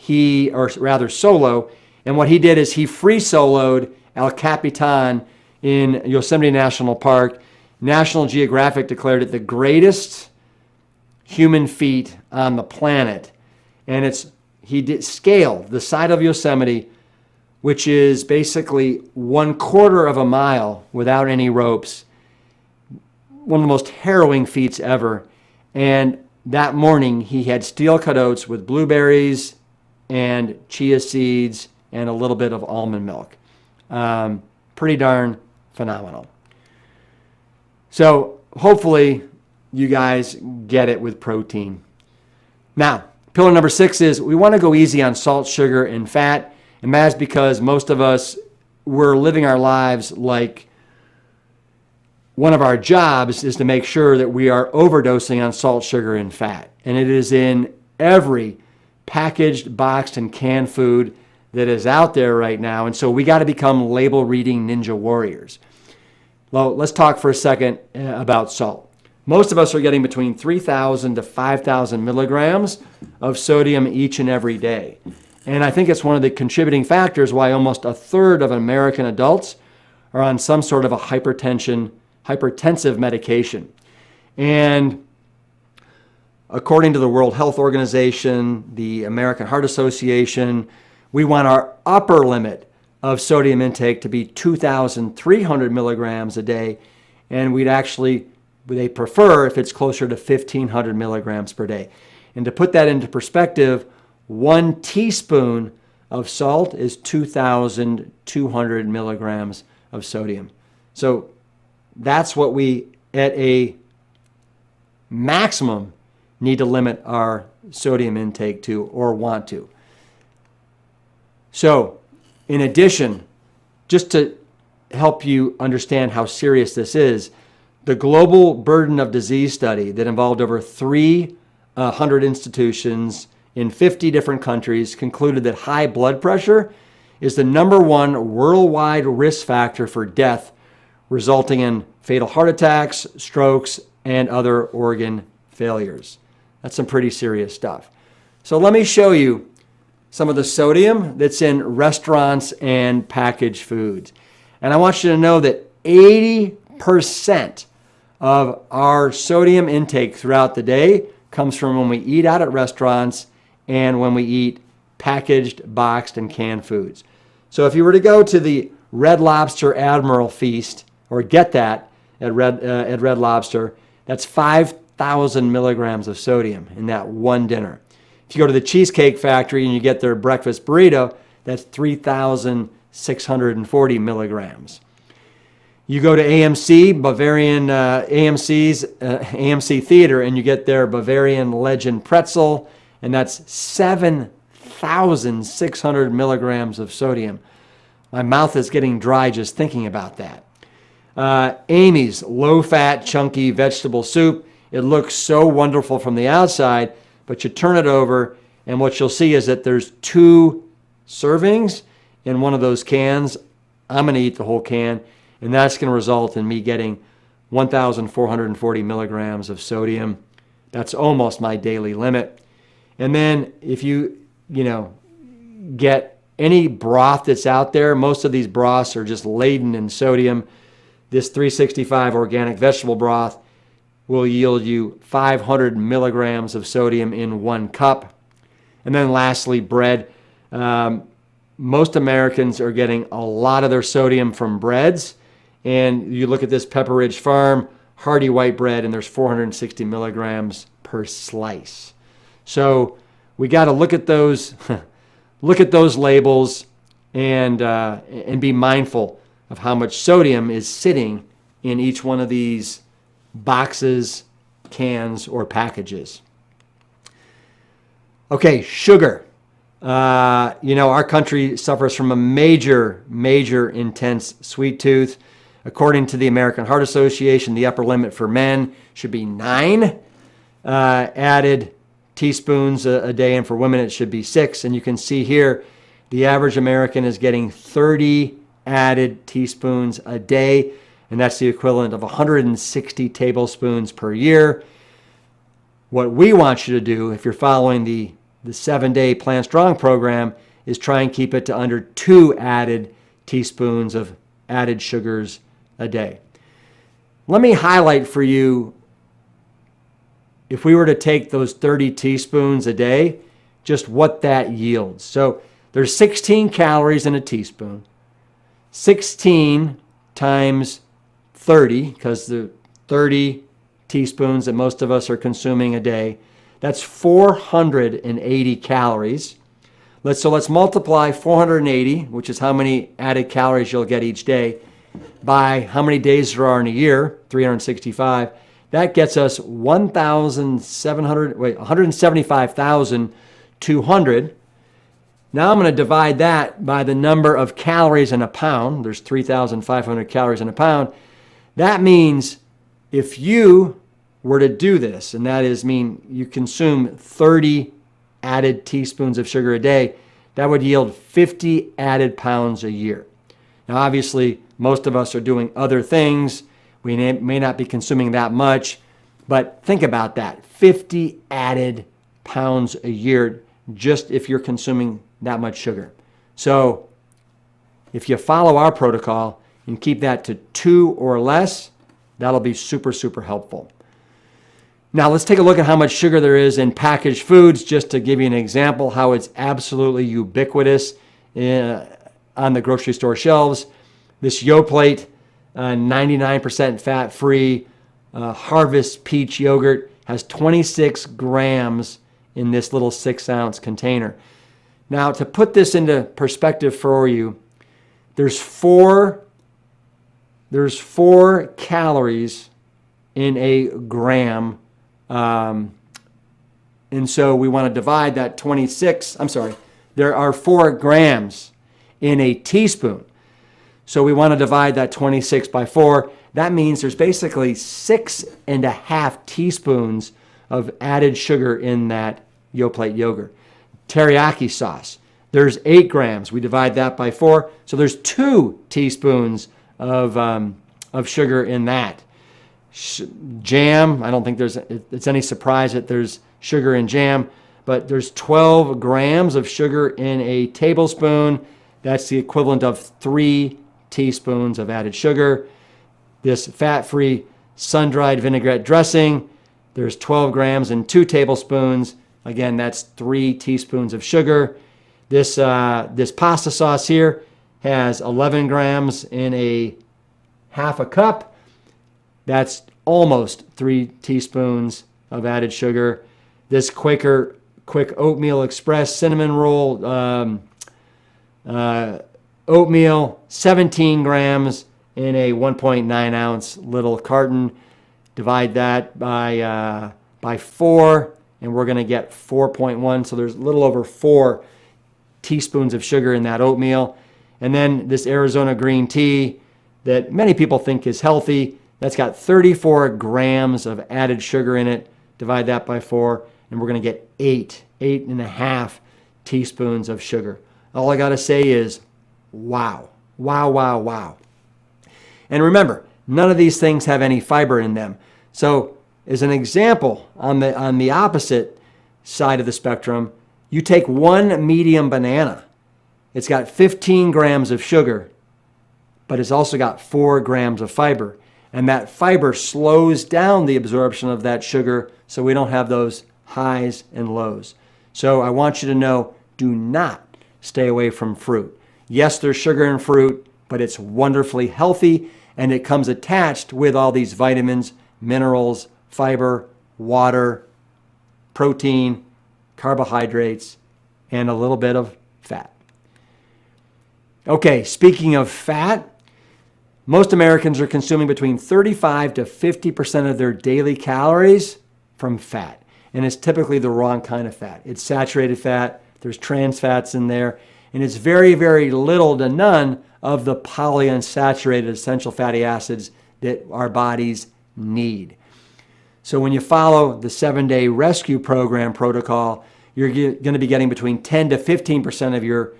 Solo. And what he did is he free soloed El Capitan in Yosemite National Park. National Geographic declared it the greatest human feat on the planet. And he did scale the side of Yosemite, which is basically 1/4 of a mile without any ropes. One of the most harrowing feats ever. And that morning he had steel-cut oats with blueberries and chia seeds and a little bit of almond milk. Pretty darn phenomenal. So hopefully you guys get it with protein. Now, pillar number 6 is we want to go easy on salt, sugar, and fat. And that's because most of us, we're living our lives like one of our jobs is to make sure that we are overdosing on salt, sugar, and fat. And it is in every packaged, boxed, and canned food that is out there right now. And so we got to become label-reading ninja warriors. Well, let's talk for a second about salt. Most of us are getting between 3,000 to 5,000 milligrams of sodium each and every day. And I think it's one of the contributing factors why almost 1/3 of American adults are on some sort of a hypertensive medication. And according to the World Health Organization, the American Heart Association, we want our upper limit of sodium intake to be 2,300 milligrams a day, and they prefer if it's closer to 1,500 milligrams per day. And to put that into perspective, 1 teaspoon of salt is 2,200 milligrams of sodium. So that's what we, at a maximum, need to limit our sodium intake to or want to. So, in addition, just to help you understand how serious this is, the Global Burden of Disease study that involved over 300 institutions in 50 different countries concluded that high blood pressure is the #1 worldwide risk factor for death, resulting in fatal heart attacks, strokes, and other organ failures. That's some pretty serious stuff. So let me show you some of the sodium that's in restaurants and packaged foods. And I want you to know that 80% of our sodium intake throughout the day comes from when we eat out at restaurants and when we eat packaged, boxed, and canned foods. So if you were to go to the Red Lobster Admiral Feast, or get that at Red Lobster, that's 5,000 milligrams of sodium in that one dinner. If you go to the Cheesecake Factory and you get their breakfast burrito, that's 3,000 640 milligrams. You go to AMC, AMC Theater, and you get their Bavarian Legend pretzel, and that's 7,600 milligrams of sodium. My mouth is getting dry just thinking about that. Amy's low-fat, chunky vegetable soup. It looks so wonderful from the outside, but you turn it over, and what you'll see is that there's 2 servings in one of those cans. I'm going to eat the whole can, and that's going to result in me getting 1,440 milligrams of sodium. That's almost my daily limit. And then if you get any broth that's out there, most of these broths are just laden in sodium. This 365 organic vegetable broth will yield you 500 milligrams of sodium in 1 cup. And then lastly, bread. Most Americans are getting a lot of their sodium from breads. And you look at this Pepper Ridge Farm hearty white bread, and there's 460 milligrams per slice. So we got to look at those, labels, and be mindful of how much sodium is sitting in each one of these boxes, cans, or packages. Okay, sugar. Our country suffers from a major intense sweet tooth. According to the American Heart Association, the upper limit for men should be 9 added teaspoons a day, and for women it should be 6. And you can see here, the average American is getting 30 added teaspoons a day, and that's the equivalent of 160 tablespoons per year. What we want you to do, if you're following the 7-day Plant Strong program, is try and keep it to under 2 added teaspoons of added sugars a day. Let me highlight for you, if we were to take those 30 teaspoons a day, just what that yields. So there's 16 calories in a teaspoon. 16 times 30, because the 30 teaspoons that most of us are consuming a day, that's 480 calories. Let's multiply 480, which is how many added calories you'll get each day, by how many days there are in a year, 365. That gets us 175,200. Now I'm going to divide that by the number of calories in a pound. There's 3,500 calories in a pound. That means if you were to do this, and that is mean you consume 30 added teaspoons of sugar a day, that would yield 50 added pounds a year. Now, obviously, most of us are doing other things. We may not be consuming that much, but think about that. 50 added pounds a year just if you're consuming that much sugar. So if you follow our protocol and keep that to 2 or less, that'll be super helpful. Now let's take a look at how much sugar there is in packaged foods, just to give you an example how it's absolutely ubiquitous on the grocery store shelves. This Yoplait, 99% fat-free Harvest Peach yogurt has 26 grams in this little 6-ounce container. Now, to put this into perspective for you, there's 4 calories in a gram. And so we want to divide that 26, there are 4 grams in a teaspoon. So we want to divide that 26 by 4. That means there's basically 6.5 teaspoons of added sugar in that Yoplait yogurt. Teriyaki sauce, there's 8 grams. We divide that by 4. So there's 2 teaspoons of sugar in that. Jam, I don't think it's any surprise that there's sugar in jam, but there's 12 grams of sugar in a tablespoon. That's the equivalent of 3 teaspoons of added sugar. This fat-free sun-dried vinaigrette dressing, there's 12 grams in 2 tablespoons. Again, that's 3 teaspoons of sugar. This pasta sauce here has 11 grams in a half a cup. That's almost 3 teaspoons of added sugar. This Quaker Quick Oatmeal Express cinnamon roll Oatmeal, 17 grams in a 1.9 ounce little carton. Divide that by 4, and we're going to get 4.1. So there's a little over 4 teaspoons of sugar in that oatmeal. And then this Arizona green tea that many people think is healthy, that's got 34 grams of added sugar in it. Divide that by 4, and we're going to get 8.5 teaspoons of sugar. All I got to say is, wow, wow, wow, wow. And remember, none of these things have any fiber in them. So as an example, on the opposite side of the spectrum, you take one medium banana. It's got 15 grams of sugar, but it's also got 4 grams of fiber. And that fiber slows down the absorption of that sugar so we don't have those highs and lows. So I want you to know, do not stay away from fruit. Yes, there's sugar in fruit, but it's wonderfully healthy, and it comes attached with all these vitamins, minerals, fiber, water, protein, carbohydrates, and a little bit of fat. Okay, speaking of fat, most Americans are consuming between 35 to 50% of their daily calories from fat. And it's typically the wrong kind of fat. It's saturated fat, there's trans fats in there, and it's very, very little to none of the polyunsaturated essential fatty acids that our bodies need. So when you follow the 7-day rescue program protocol, you're going to be getting between 10 to 15% of your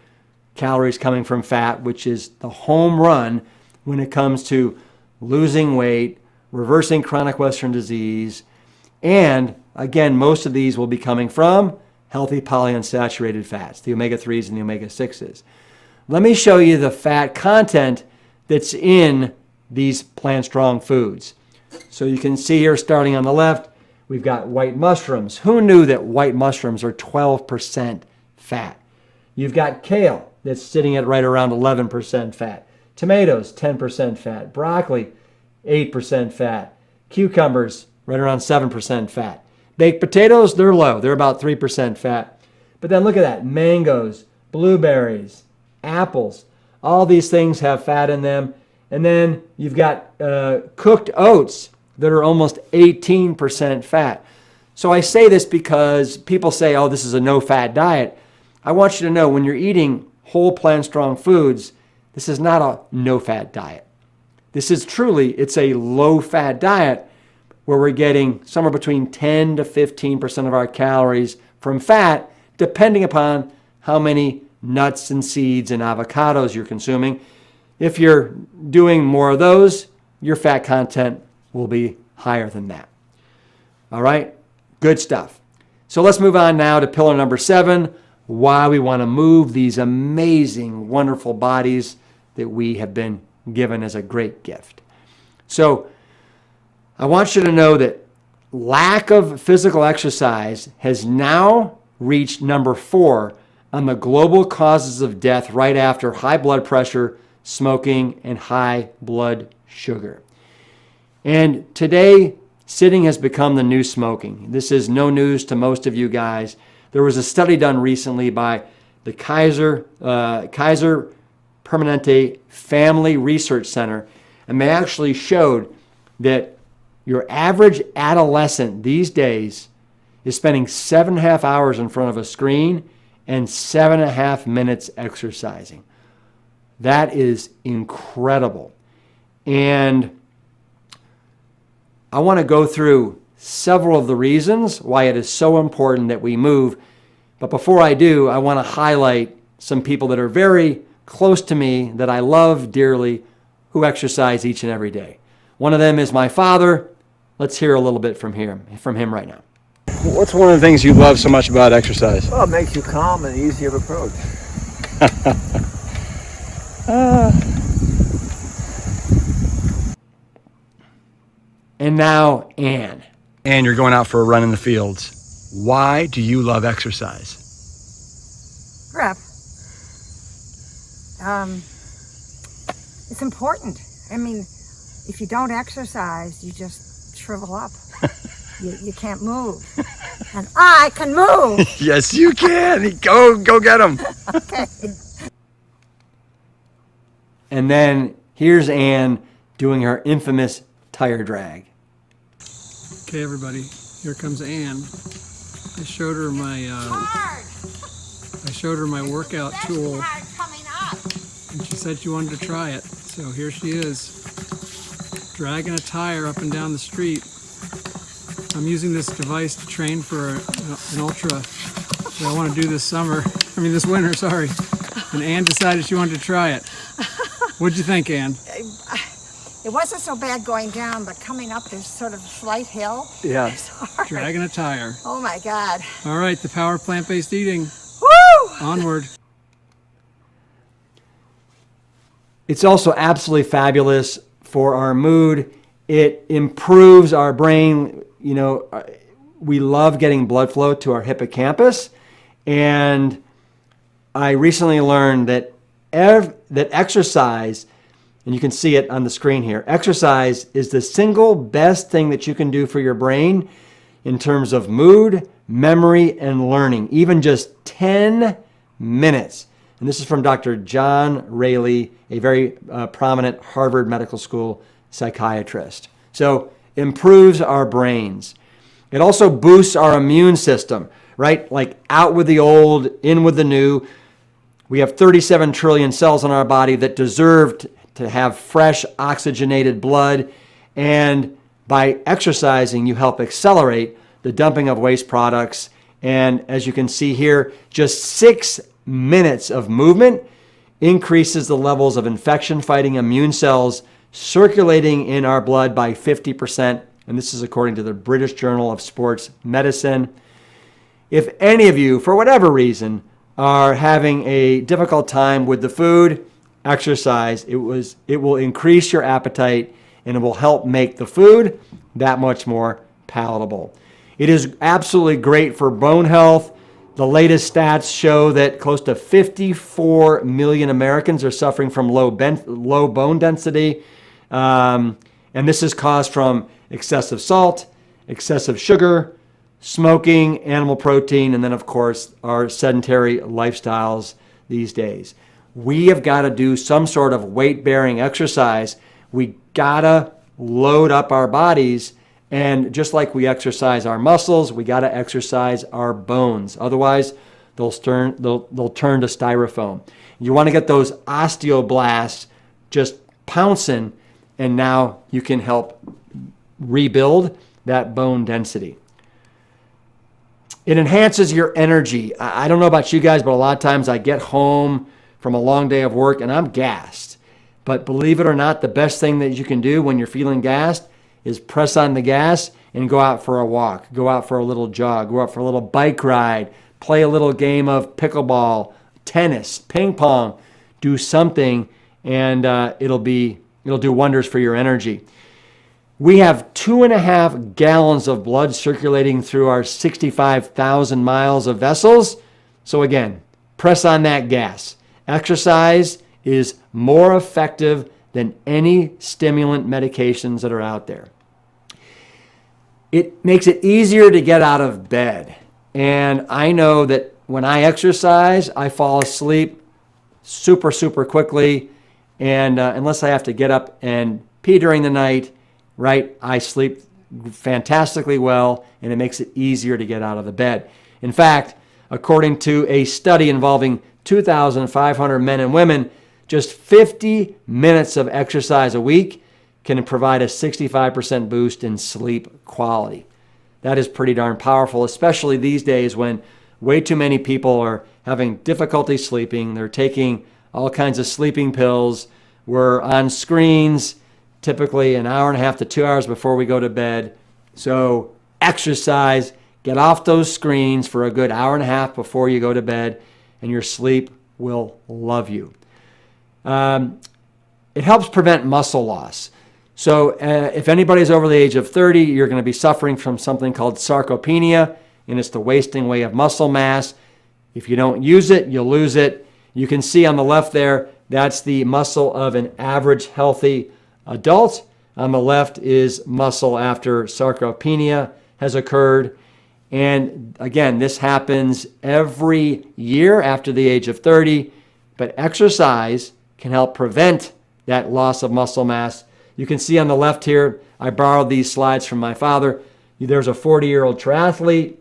calories coming from fat, which is the home run when it comes to losing weight, reversing chronic Western disease, and again, most of these will be coming from healthy polyunsaturated fats, the omega-3s and the omega-6s. Let me show you the fat content that's in these plant-strong foods. So you can see here, starting on the left, we've got white mushrooms. Who knew that white mushrooms are 12% fat? You've got kale that's sitting at right around 11% fat. Tomatoes, 10% fat. Broccoli, 8% fat. Cucumbers, right around 7% fat. Baked potatoes, they're low. They're about 3% fat. But then look at that. Mangoes, blueberries, apples. All these things have fat in them. And then you've got cooked oats that are almost 18% fat. So I say this because people say, oh, this is a no-fat diet. I want you to know when you're eating whole plant-strong foods, this is not a no-fat diet. This is truly, it's a low-fat diet where we're getting somewhere between 10 to 15% of our calories from fat, depending upon how many nuts and seeds and avocados you're consuming. If you're doing more of those, your fat content will be higher than that. All right, good stuff. So let's move on now to pillar number 7, why we want to move these amazing, wonderful bodies that we have been given as a great gift. So I want you to know that lack of physical exercise has now reached number 4 on the global causes of death right after high blood pressure, smoking, and high blood sugar. And today, sitting has become the new smoking. This is no news to most of you guys. There was a study done recently by the Kaiser Permanente Family Research Center, and they actually showed that your average adolescent these days is spending 7.5 hours in front of a screen and 7.5 minutes exercising. That is incredible. And I want to go through several of the reasons why it is so important that we move. But before I do, I want to highlight some people that are very close to me that I love dearly who exercise each and every day. One of them is my father. Let's hear a little bit from him right now. What's one of the things you love so much about exercise? Well, it makes you calm and easy of approach. And now, Ann. And you're going out for a run in the fields. Why do you love exercise? Rep. It's important. I mean, if you don't exercise, you just shrivel up. You can't move. And I can move. Yes, you can. Go get them. Okay. And then here's Ann doing her infamous tire drag. Okay, everybody, here comes Ann. I showed her my workout tool, and she said she wanted to try it. So here she is, dragging a tire up and down the street. I'm using this device to train for an ultra that I want to do this winter, sorry. And Ann decided she wanted to try it. What'd you think, Ann? It wasn't so bad going down, but coming up, there's sort of a slight hill. Yeah. It's hard. Dragging a tire. Oh my God. All right, the power of plant-based eating. Woo! Onward. It's also absolutely fabulous for our mood. It improves our brain. You know, we love getting blood flow to our hippocampus. And I recently learned that that exercise, and you can see it on the screen here, exercise is the single best thing that you can do for your brain in terms of mood, memory, and learning. Even just 10 minutes. And this is from Dr. John Rayleigh, a very prominent Harvard Medical School psychiatrist. So improves our brains. It also boosts our immune system, right? Like out with the old, in with the new. We have 37 trillion cells in our body that deserve to have fresh oxygenated blood. And by exercising, you help accelerate the dumping of waste products. And as you can see here, just 6 minutes of movement increases the levels of infection-fighting immune cells circulating in our blood by 50%. And this is according to the British Journal of Sports Medicine. If any of you, for whatever reason, are having a difficult time with the food, exercise. It will increase your appetite, and it will help make the food that much more palatable. It is absolutely great for bone health. The latest stats show that close to 54 million Americans are suffering from low bone density. And this is caused from excessive salt, excessive sugar, smoking, animal protein, and then, of course, our sedentary lifestyles these days. We have got to do some sort of weight-bearing exercise. We got to load up our bodies. And just like we exercise our muscles, we got to exercise our bones. Otherwise, they'll turn to styrofoam. You want to get those osteoblasts just pouncing, and now you can help rebuild that bone density. It enhances your energy. I don't know about you guys, but a lot of times I get home from a long day of work and I'm gassed. But believe it or not, the best thing that you can do when you're feeling gassed is press on the gas and go out for a walk, go out for a little jog, go out for a little bike ride, play a little game of pickleball, tennis, ping pong, do something, and it'll do wonders for your energy. We have 2.5 gallons of blood circulating through our 65,000 miles of vessels. So again, press on that gas. Exercise is more effective than any stimulant medications that are out there. It makes it easier to get out of bed. And I know that when I exercise, I fall asleep super, super quickly. And unless I have to get up and pee during the night, right, I sleep fantastically well, and it makes it easier to get out of the bed. In fact, according to a study involving 2,500 men and women, just 50 minutes of exercise a week can provide a 65% boost in sleep quality. That is pretty darn powerful, especially these days when way too many people are having difficulty sleeping. They're taking all kinds of sleeping pills. We're on screens typically an hour and a half to 2 hours before we go to bed. So exercise, get off those screens for a good hour and a half before you go to bed, and your sleep will love you. It helps prevent muscle loss. So if anybody's over the age of 30, you're going to be suffering from something called sarcopenia, and it's the wasting away of muscle mass. If you don't use it, you'll lose it. You can see on the left there, that's the muscle of an average healthy adult. On the left is muscle after sarcopenia has occurred. And again, this happens every year after the age of 30, but exercise can help prevent that loss of muscle mass. You can see on the left here, I borrowed these slides from my father. There's a 40-year-old triathlete,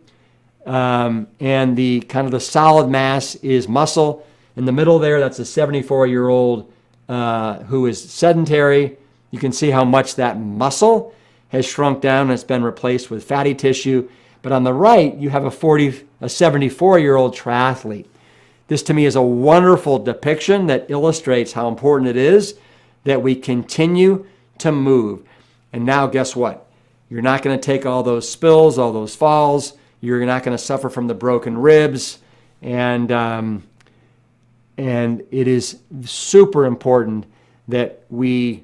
and the kind of the solid mass is muscle. In the middle there, that's a 74-year-old who is sedentary. You can see how much that muscle has shrunk down and it's been replaced with fatty tissue. But on the right, you have a 74-year-old triathlete. This to me is a wonderful depiction that illustrates how important it is that we continue to move. And now guess what? You're not going to take all those spills, all those falls. You're not going to suffer from the broken ribs. And it is super important that we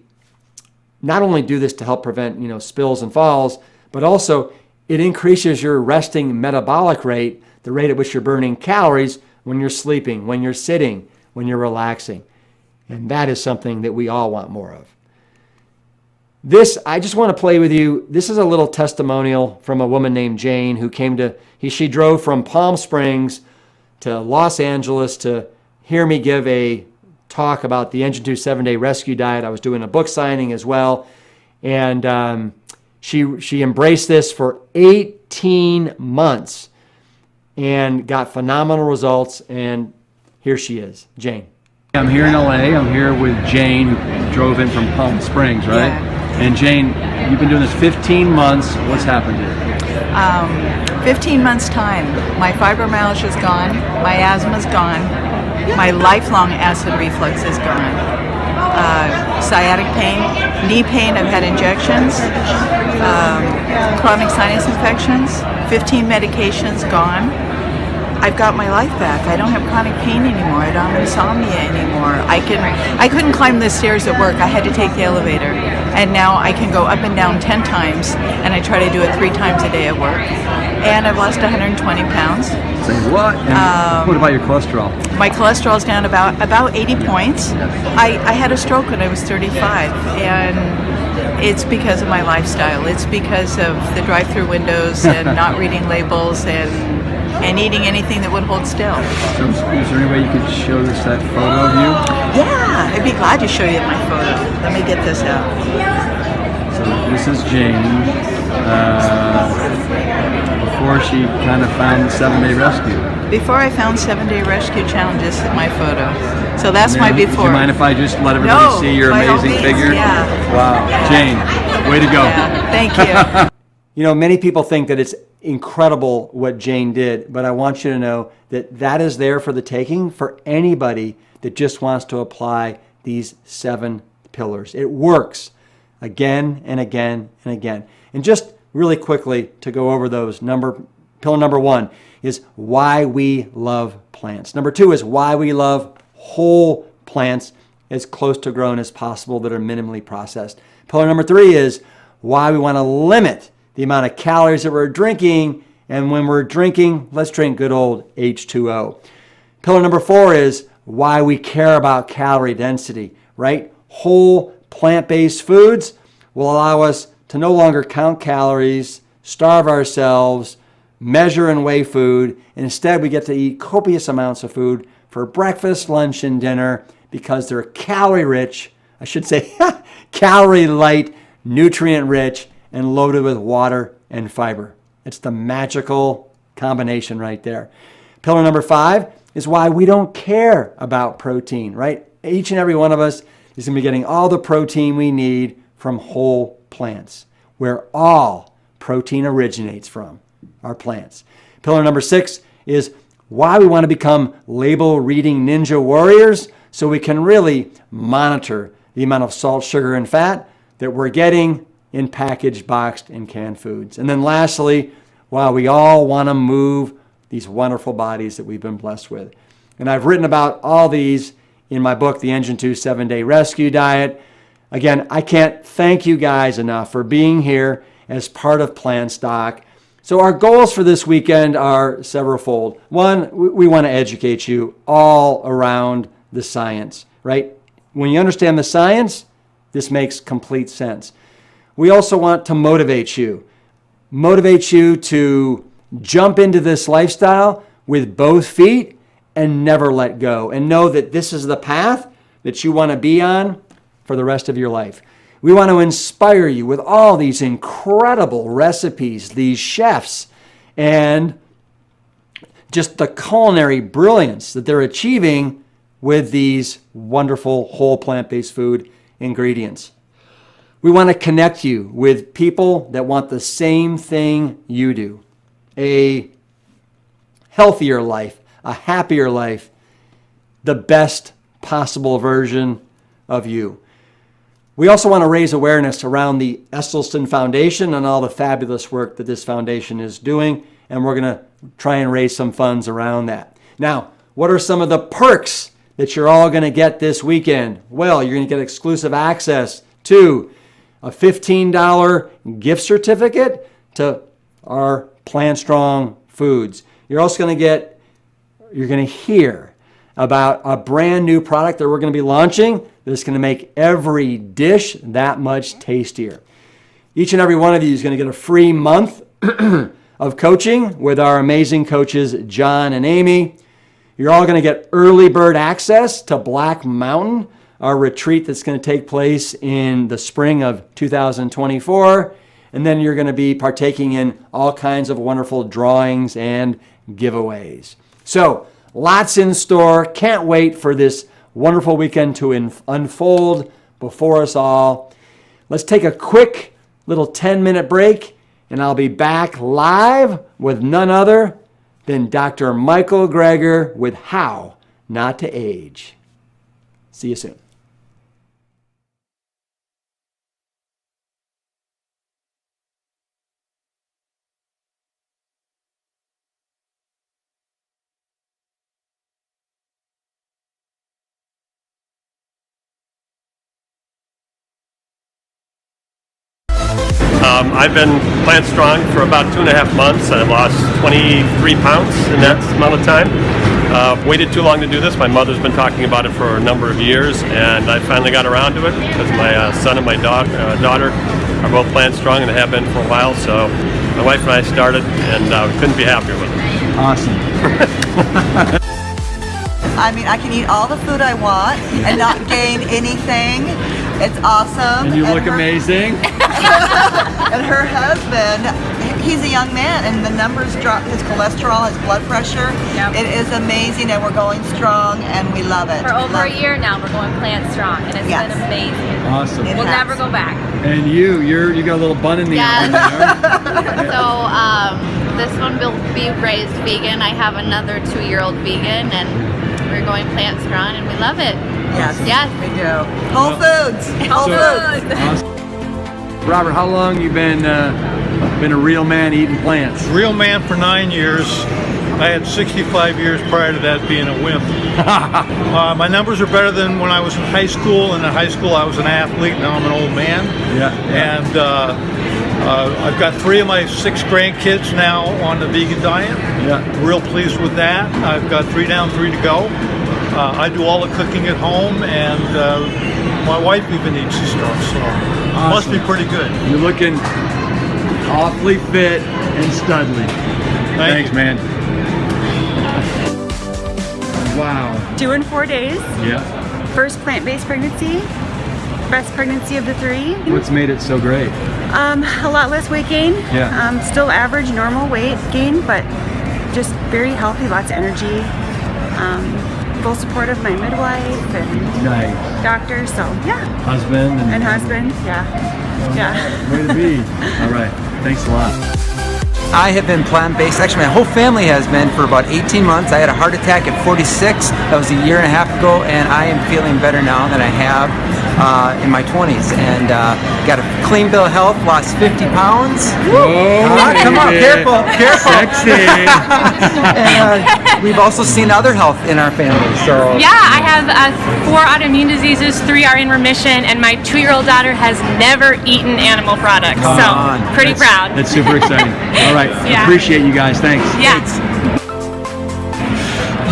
not only do this to help prevent, spills and falls, but also it increases your resting metabolic rate, the rate at which you're burning calories when you're sleeping, when you're sitting, when you're relaxing. And that is something that we all want more of. This, I just want to play with you. This is a little testimonial from a woman named Jane who she drove from Palm Springs to Los Angeles to hear me give a talk about the Engine 2 7-Day Rescue Diet. I was doing a book signing as well. And she embraced this for 18 months and got phenomenal results. And here she is, Jane. I'm here in LA. I'm here with Jane, who drove in from Palm Springs, right? Yeah. And Jane, you've been doing this 15 months. What's happened here? 15 months time. My fibromyalgia's gone. My asthma's gone. My lifelong acid reflux is gone. Sciatic pain, knee pain, I've had injections. Chronic sinus infections, 15 medications gone. I've got my life back. I don't have chronic pain anymore. I don't have insomnia anymore. I couldn't climb the stairs at work. I had to take the elevator. And now I can go up and down 10 times, and I try to do it 3 times a day at work. And I've lost 120 pounds. Say what? And what about your cholesterol? My cholesterol's down about 80 points. I had a stroke when I was 35, and it's because of my lifestyle. It's because of the drive-through windows and not reading labels and eating anything that would hold still. So is there any way you could show us that photo of you? Yeah, I'd be glad to show you my photo. Let me get this out. So this is Jane before she kind of found the 7-Day Rescue. Before I found 7-Day Rescue Challenge, this is my photo. So that's my before. Do you mind if I just let everybody see your amazing figure? Yeah. Wow. Yeah. Jane, way to go. Yeah, thank you. Many people think that it's incredible what Jane did, but I want you to know that that is there for the taking for anybody that just wants to apply these 7 pillars. It works again and again and again. And just really quickly to go over those, pillar number 1 is why we love plants. Number 2 is why we love whole plants as close to grown as possible that are minimally processed. Pillar number 3 is why we want to limit the amount of calories that we're drinking, and when we're drinking, let's drink good old H2O. Pillar number 4 is why we care about calorie density, right? Whole plant-based foods will allow us to no longer count calories, starve ourselves, measure and weigh food. Instead, we get to eat copious amounts of food for breakfast, lunch, and dinner because they're calorie-rich, I should say calorie-light, nutrient-rich, and loaded with water and fiber. It's the magical combination right there. Pillar number 5 is why we don't care about protein, right? Each and every one of us is going to be getting all the protein we need from whole plants, where all protein originates from, our plants. Pillar number 6 is why we want to become label-reading ninja warriors so we can really monitor the amount of salt, sugar, and fat that we're getting in packaged, boxed, and canned foods. And then lastly, while we all want to move these wonderful bodies that we've been blessed with. And I've written about all these in my book, The Engine 2 7-Day Rescue Diet. Again, I can't thank you guys enough for being here as part of PLANTSTRONG. So our goals for this weekend are severalfold. 1, we want to educate you all around the science, right? When you understand the science, this makes complete sense. We also want to motivate you to jump into this lifestyle with both feet and never let go. And know that this is the path that you want to be on for the rest of your life. We want to inspire you with all these incredible recipes, these chefs, and just the culinary brilliance that they're achieving with these wonderful whole plant-based food ingredients. We want to connect you with people that want the same thing you do. A healthier life, a happier life, the best possible version of you. We also want to raise awareness around the Esselstyn Foundation and all the fabulous work that this foundation is doing, and we're going to try and raise some funds around that. Now, what are some of the perks that you're all going to get this weekend? Well, you're going to get exclusive access to a $15 gift certificate to our PLANTSTRONG foods. You're also going to hear about a brand new product that we're going to be launching that's going to make every dish that much tastier. Each and every one of you is going to get a free month of coaching with our amazing coaches, John and Amy. You're all going to get early bird access to Black Mountain, our retreat that's going to take place in the spring of 2024. And then you're going to be partaking in all kinds of wonderful drawings and giveaways. So, lots in store. Can't wait for this wonderful weekend to unfold before us all. Let's take a quick little 10-minute break, and I'll be back live with none other than Dr. Michael Greger with How Not to Age. See you soon. I've been PLANTSTRONG for about 2.5 months. I've lost 23 pounds in that amount of time. Waited too long to do this. My mother's been talking about it for a number of years, and I finally got around to it because my son and my daughter are both PLANTSTRONG, and they have been for a while. So my wife and I started, and couldn't be happier with it. Awesome. I mean, I can eat all the food I want and not gain anything. It's awesome. And you look amazing. And her husband, he's a young man, and the numbers drop, his cholesterol, his blood pressure. Yep. It is amazing, and we're going strong, and we love it. For over a year now, we're going PLANTSTRONG, and it's been amazing. Awesome. We'll never go back. And you got a little bun in the oven there. So this one will be raised vegan. I have another 2-year-old vegan, and we're going PLANTSTRONG, and we love it. Yes, yes, we do. Whole Foods. Whole Foods. Awesome. Robert, how long you been a real man eating plants? Real man for 9 years. I had 65 years prior to that being a wimp. My numbers are better than when I was in high school. And in high school I was an athlete. Now I'm an old man. Yeah. And I've got 3 of my 6 grandkids now on the vegan diet. Yeah. Real pleased with that. I've got 3 down, 3 to go. I do all the cooking at home, and my wife even eats the stuff, so awesome. Must be pretty good. You're looking awfully fit and studly. Thanks, man. Wow. Due in 4 days. Yeah. First plant-based pregnancy. Best pregnancy of the 3. What's made it so great? A lot less weight gain. Yeah. Still average normal weight gain, but just very healthy, lots of energy. Full support of my midwife and doctor, so yeah. Husband and husband, yeah. Way to be. All right, thanks a lot. I have been plant-based, actually my whole family has been for about 18 months. I had a heart attack at 46, that was a 1.5 years ago, and I am feeling better now than I have in my 20s, and got a clean bill of health, lost 50 pounds. Come on, careful. Sexy. And we've also seen other health in our family. So yeah, I have 4 autoimmune diseases, 3 are in remission, and my 2-year-old daughter has never eaten animal products. Pretty proud. That's super exciting. All right, Yeah. Appreciate you guys. Thanks. Yeah.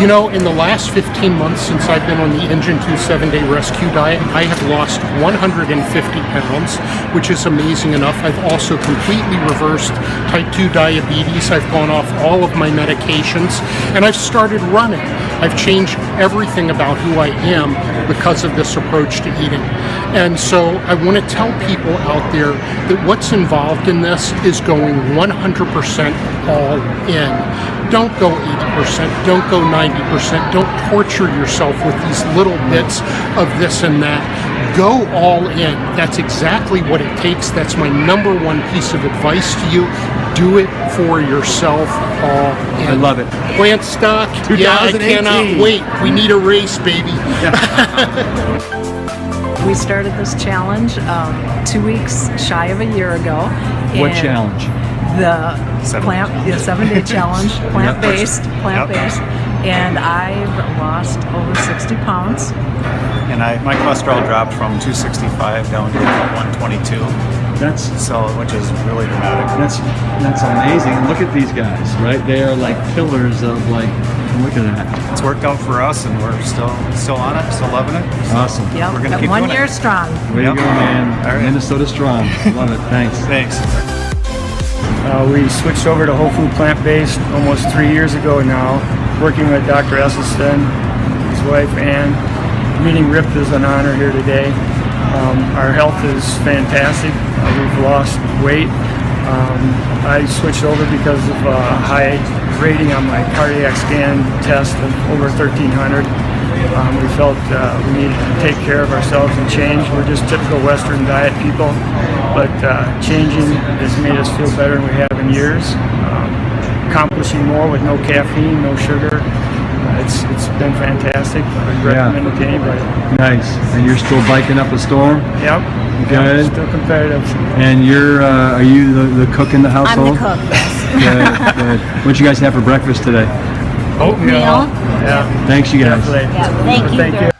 You know, in the last 15 months since I've been on the Engine 2 7-day rescue diet, I have lost 150 pounds, which is amazing enough. I've also completely reversed type 2 diabetes. I've gone off all of my medications, and I've started running. I've changed everything about who I am because of this approach to eating. And so I want to tell people out there that what's involved in this is going 100% all in. Don't go 80%, don't go 90%, don't torture yourself with these little bits of this and that. Go all in. That's exactly what it takes. That's my number one piece of advice to you. Do it for yourself all in. I love it. Plant stock. Yeah, I cannot wait. We need a race, baby. We started this challenge 2 weeks shy of a year ago. What and challenge? The 7-day challenge, plant-based, and I've lost over 60 pounds. And my cholesterol dropped from 265 down to 122. Which is really dramatic. That's amazing. And look at these guys, right? They are like pillars of like. Look at that. It's worked out for us, and we're still on it, still loving it. So Awesome. Yep. We're gonna keep 1 doing year it. strong. Way to go, man. All right. Minnesota strong. Love it. Thanks. Thanks. We switched over to whole food plant-based almost 3 years ago now, working with Dr. Esselstyn, his wife Ann. Meeting Rip is an honor here today. Our health is fantastic. We've lost weight. I switched over because of a high rating on my cardiac scan test of over 1,300. We felt we needed to take care of ourselves and change. We're just typical Western diet people, but changing has made us feel better than we have in years. Accomplishing more with no caffeine, no sugar. It's been fantastic. I recommend it to anybody. Nice. And you're still biking up a storm? Yep. Good. Still competitive. And you're are you the cook in the household? I'm the cook, yes. Good, good. What'd you guys have for breakfast today? Oatmeal. Yeah. Thanks, you guys. Definitely. Yeah, thank you.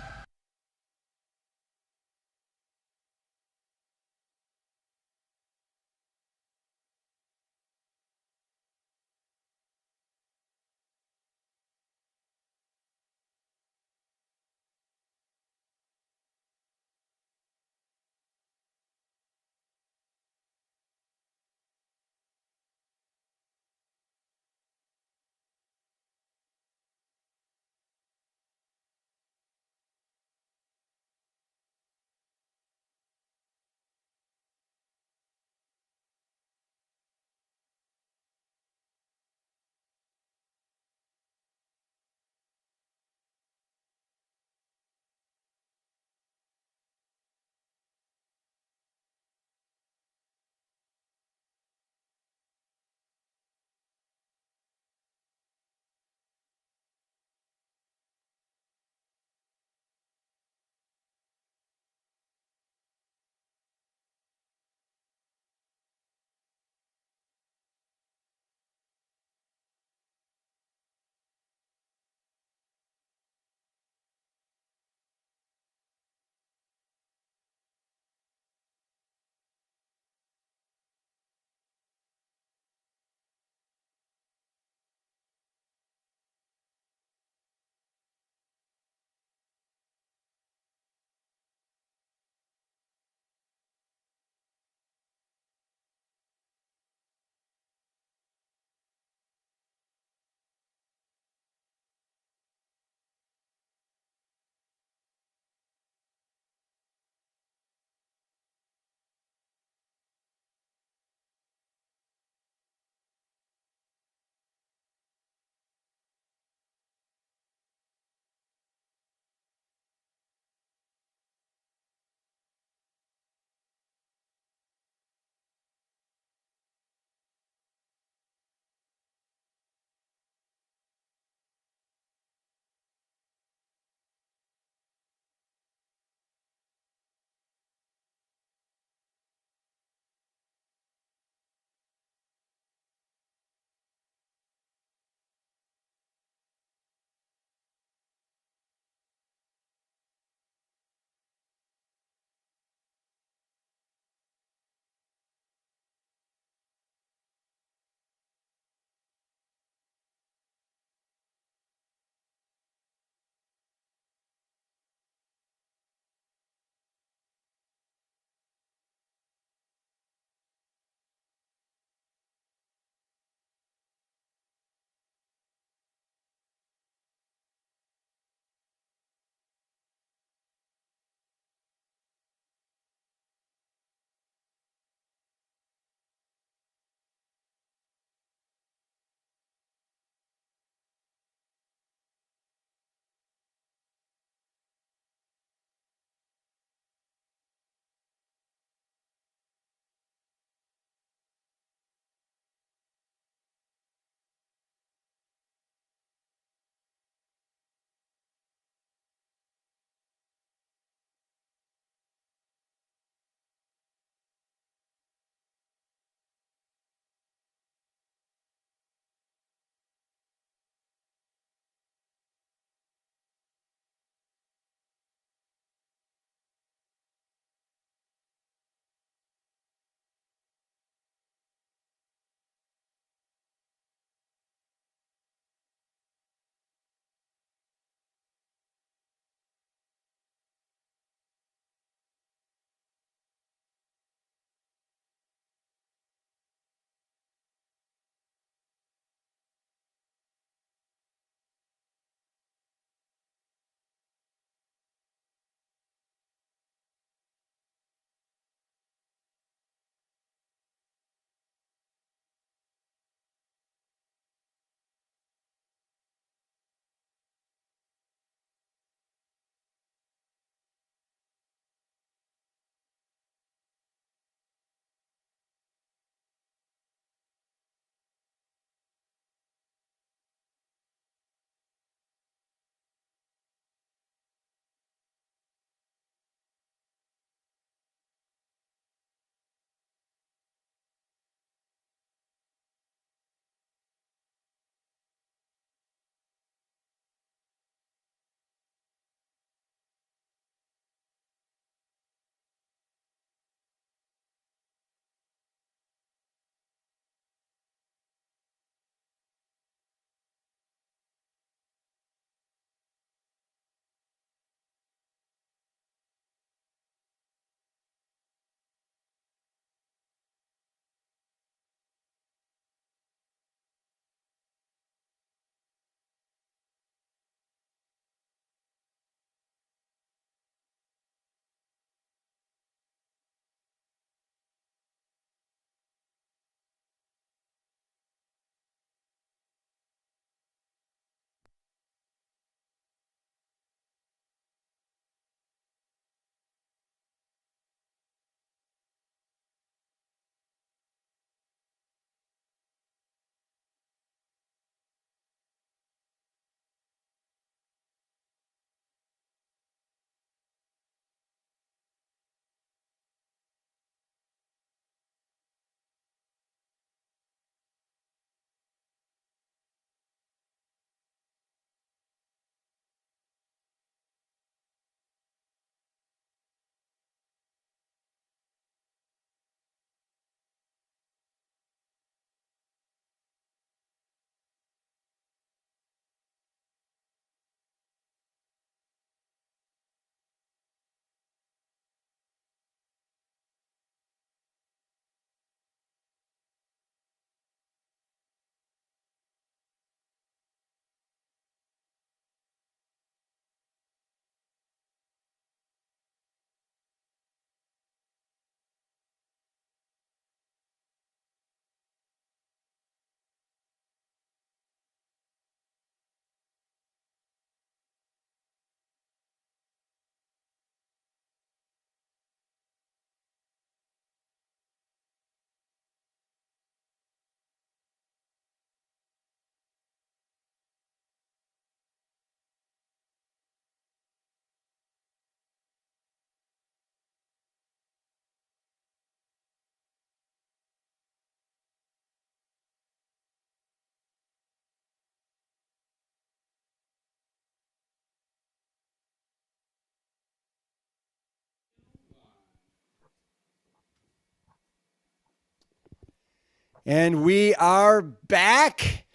And we are back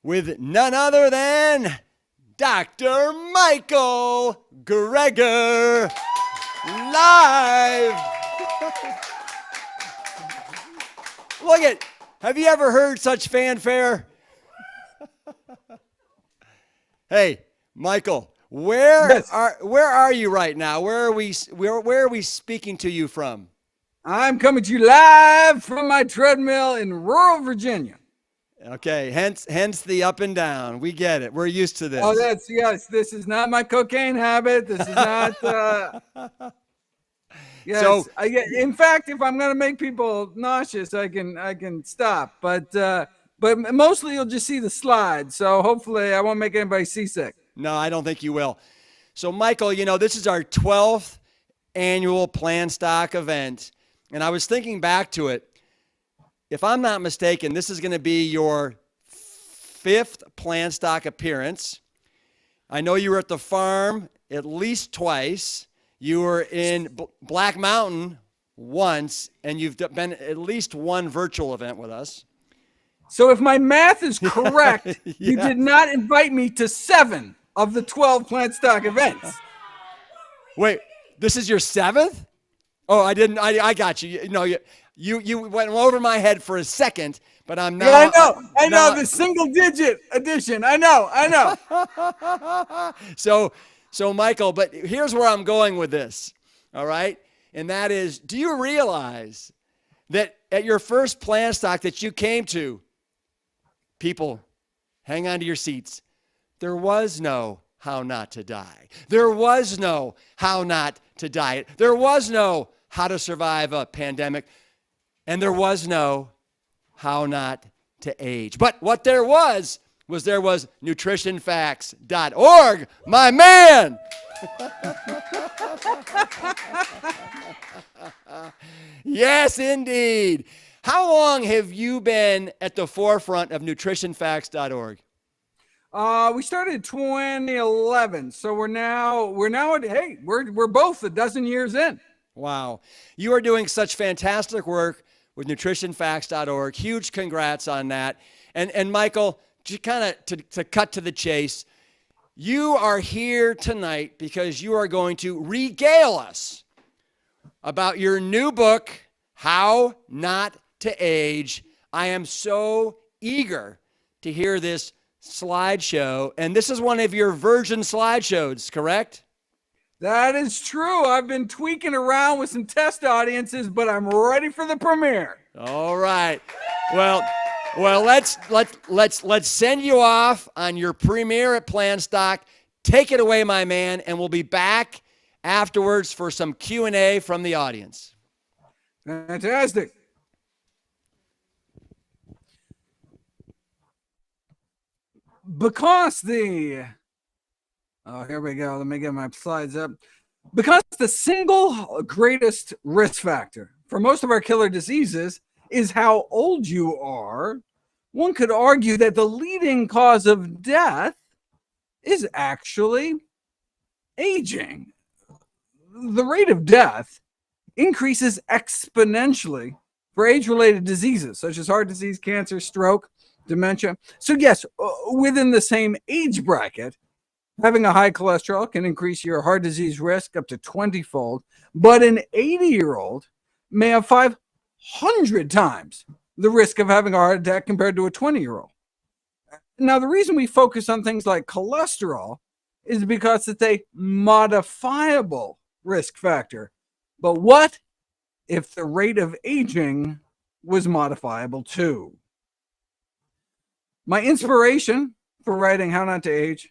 with none other than Dr. Michael Greger live. Look at, have you ever heard such fanfare? Hey, Michael, where are you right now? Where are we speaking to you from? I'm coming to you live from my treadmill in rural Virginia. Okay, hence the up and down. We get it. We're used to this. Oh, yes. This is not my cocaine habit. This is not. Yes. So, in fact, if I'm going to make people nauseous, I can stop. But mostly you'll just see the slide. So hopefully I won't make anybody seasick. No, I don't think you will. So, Michael, this is our 12th annual PLANTSTRONG event. And I was thinking back to it. If I'm not mistaken, this is going to be your 5th PLANTSTRONG appearance. I know you were at the farm at least twice. You were in Black Mountain once, and you've been at least one virtual event with us. So if my math is correct, yes. You did not invite me to 7 of the 12 PLANTSTRONG events. Wait, this is your 7th? Oh, I didn't. I got you. You went over my head for a second, but I'm now. Yeah, I know. The single digit edition. I know. So Michael, but here's where I'm going with this. All right. And that is, do you realize that at your first PLANTSTRONG that you came to, people, hang on to your seats. There was no how not to die. There was no how not to diet. There was no how to survive a pandemic. And there was no how not to age. But what there was nutritionfacts.org, my man. Yes, indeed. How long have you been at the forefront of nutritionfacts.org? We started in 2011, so we're both a dozen years in. Wow. You are doing such fantastic work with nutritionfacts.org. Huge congrats on that. And Michael, just kind of to cut to the chase, you are here tonight because you are going to regale us about your new book, How Not to Age. I am so eager to hear this slideshow. And this is one of your virgin slideshows, correct? That is true. I've been tweaking around with some test audiences, but I'm ready for the premiere. All right. Well, let's send you off on your premiere at PLANTSTRONG. Take it away, my man, and we'll be back afterwards for some Q&A from the audience. Fantastic. Here we go. Let me get my slides up. Because the single greatest risk factor for most of our killer diseases is how old you are, one could argue that the leading cause of death is actually aging. The rate of death increases exponentially for age-related diseases such as heart disease, cancer, stroke, dementia. So yes, within the same age bracket, having a high cholesterol can increase your heart disease risk up to 20-fold, but an 80-year-old may have 500 times the risk of having a heart attack compared to a 20-year-old. Now, the reason we focus on things like cholesterol is because it's a modifiable risk factor. But what if the rate of aging was modifiable too? My inspiration for writing How Not to Age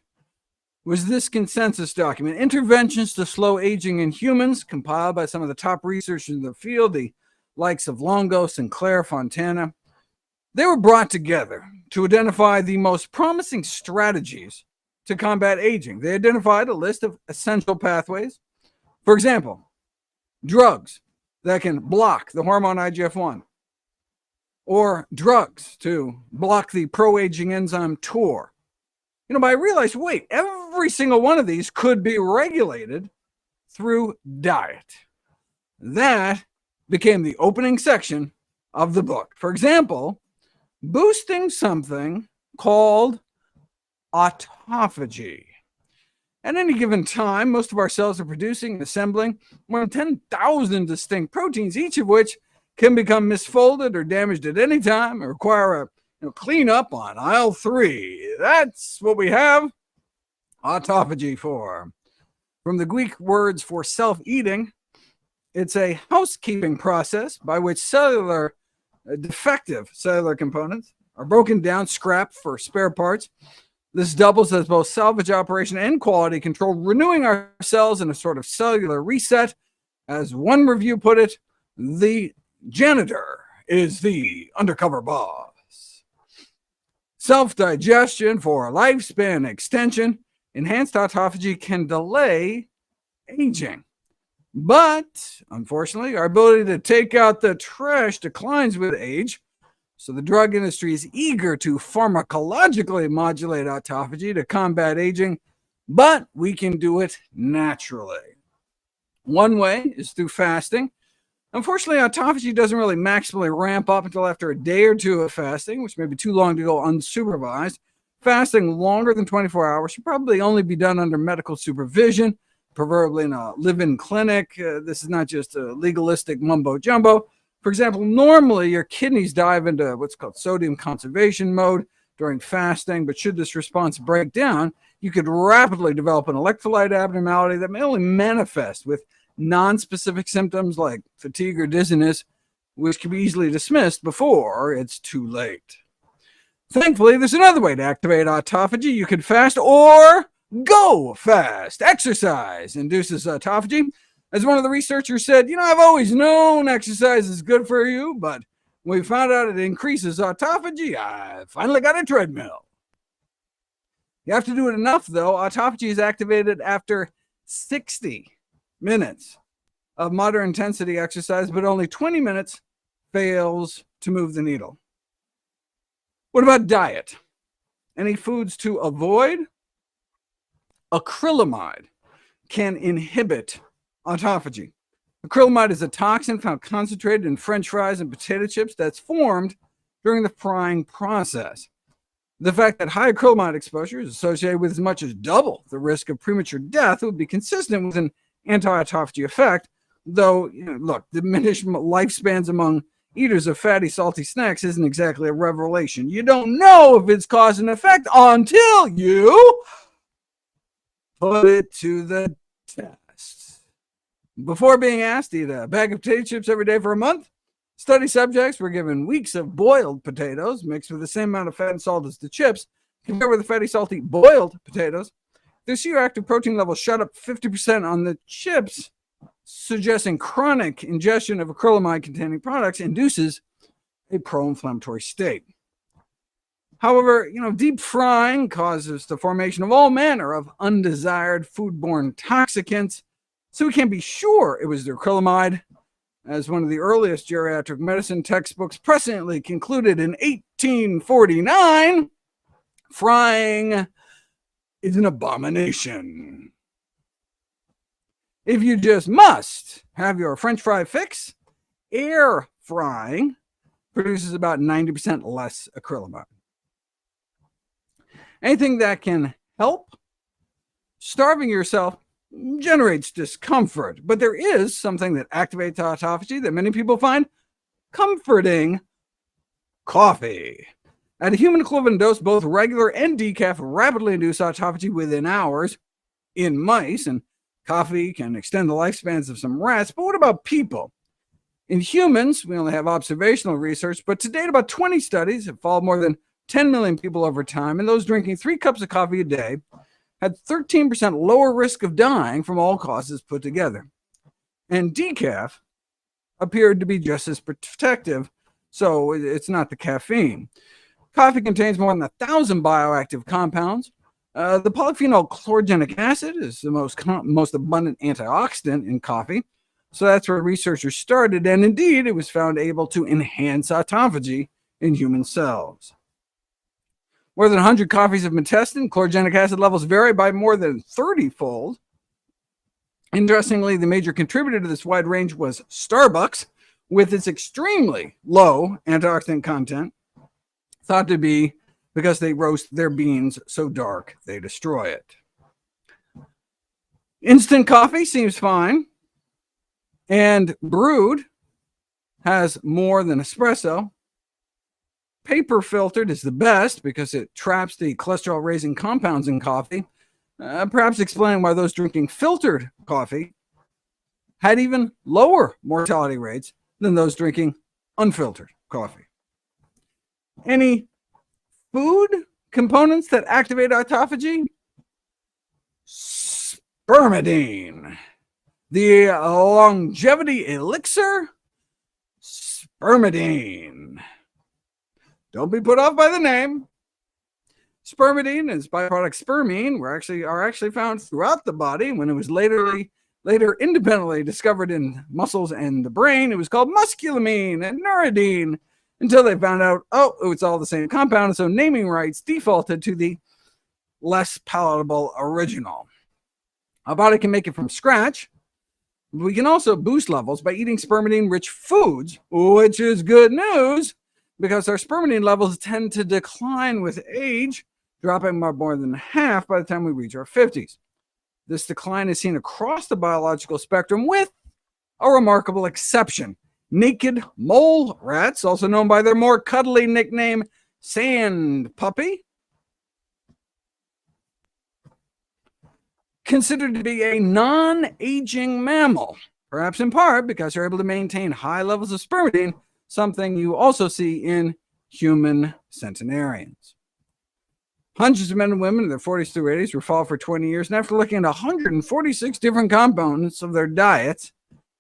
was this consensus document, Interventions to Slow Aging in Humans, compiled by some of the top researchers in the field, the likes of Longo, Sinclair, Fontana. They were brought together to identify the most promising strategies to combat aging. They identified a list of essential pathways. For example, drugs that can block the hormone IGF-1, or drugs to block the pro-aging enzyme TOR. But I realized, wait, every single one of these could be regulated through diet. That became the opening section of the book. For example, boosting something called autophagy. At any given time, most of our cells are producing and assembling more than 10,000 distinct proteins, each of which can become misfolded or damaged at any time and require a cleanup on aisle 3. That's what we have autophagy for. From the Greek words for self-eating, it's a housekeeping process by which defective cellular components are broken down, scrapped for spare parts. This doubles as both salvage operation and quality control, renewing our cells in a sort of cellular reset. As one review put it, the janitor is the undercover boss. Self-digestion for lifespan extension. Enhanced autophagy can delay aging. But, unfortunately, our ability to take out the trash declines with age. So the drug industry is eager to pharmacologically modulate autophagy to combat aging, but we can do it naturally. One way is through fasting. Unfortunately, autophagy doesn't really maximally ramp up until after a day or two of fasting, which may be too long to go unsupervised. Fasting longer than 24 hours should probably only be done under medical supervision, preferably in a live-in clinic. This is not just a legalistic mumbo-jumbo. For example, normally your kidneys dive into what's called sodium conservation mode during fasting, but should this response break down, you could rapidly develop an electrolyte abnormality that may only manifest with non-specific symptoms like fatigue or dizziness, which can be easily dismissed before it's too late. Thankfully, there's another way to activate autophagy. You can fast or go fast. Exercise induces autophagy. As one of the researchers said, I've always known exercise is good for you, but when we found out it increases autophagy, I finally got a treadmill. You have to do it enough, though. Autophagy is activated after 60 minutes of moderate intensity exercise, but only 20 minutes fails to move the needle. What about diet? Any foods to avoid? Acrylamide can inhibit autophagy. Acrylamide is a toxin found concentrated in French fries and potato chips that's formed during the frying process. The fact that high acrylamide exposure is associated with as much as double the risk of premature death would be consistent with an anti-autophagy effect, though, diminished lifespans among eaters of fatty, salty snacks isn't exactly a revelation. You don't know if it's cause and effect until you put it to the test. Before being asked to eat a bag of potato chips every day for a month, study subjects were given weeks of boiled potatoes mixed with the same amount of fat and salt as the chips, compared with the fatty, salty boiled potatoes. Their C-reactive protein levels shot up 50% on the chips, suggesting chronic ingestion of acrylamide-containing products induces a pro-inflammatory state. However, deep frying causes the formation of all manner of undesired foodborne toxicants, so we can't be sure it was the acrylamide. As one of the earliest geriatric medicine textbooks presciently concluded in 1849, frying is an abomination. If you just must have your French fry fix, air frying produces about 90% less acrylamide. Anything that can help? Starving yourself generates discomfort, but there is something that activates autophagy that many people find comforting: coffee. At a human equivalent dose, both regular and decaf rapidly induce autophagy within hours in mice, and coffee can extend the lifespans of some rats. But what about people? In humans, we only have observational research, but to date, about 20 studies have followed more than 10 million people over time, and those drinking 3 cups of coffee a day had 13% lower risk of dying from all causes put together. And decaf appeared to be just as protective, so it's not the caffeine. Coffee contains more than 1,000 bioactive compounds. The polyphenol chlorogenic acid is the most abundant antioxidant in coffee, so that's where researchers started, and indeed it was found able to enhance autophagy in human cells. More than 100 coffees have been tested, and chlorogenic acid levels vary by more than 30-fold. Interestingly, the major contributor to this wide range was Starbucks, with its extremely low antioxidant content. thought to be because they roast their beans so dark they destroy it. Instant coffee seems fine, and brewed has more than espresso. Paper filtered is the best because it traps the cholesterol-raising compounds in coffee, perhaps explaining why those drinking filtered coffee had even lower mortality rates than those drinking unfiltered coffee. Any food components that activate autophagy? Spermidine. The longevity elixir? Spermidine. Don't be put off by the name. Spermidine and its byproduct spermine are actually found throughout the body. When it was later independently discovered in muscles and the brain, it was called musculamine and neurodine until they found out, it's all the same compound, and so naming rights defaulted to the less palatable original. Our body can make it from scratch. We can also boost levels by eating spermidine-rich foods, which is good news because our spermidine levels tend to decline with age, dropping by more than half by the time we reach our 50s. This decline is seen across the biological spectrum with a remarkable exception. Naked mole rats, also known by their more cuddly nickname, sand puppy, considered to be a non-aging mammal, perhaps in part because they're able to maintain high levels of spermidine, something you also see in human centenarians. Hundreds of men and women in their 40s through 80s were followed for 20 years, and after looking at 146 different components of their diets,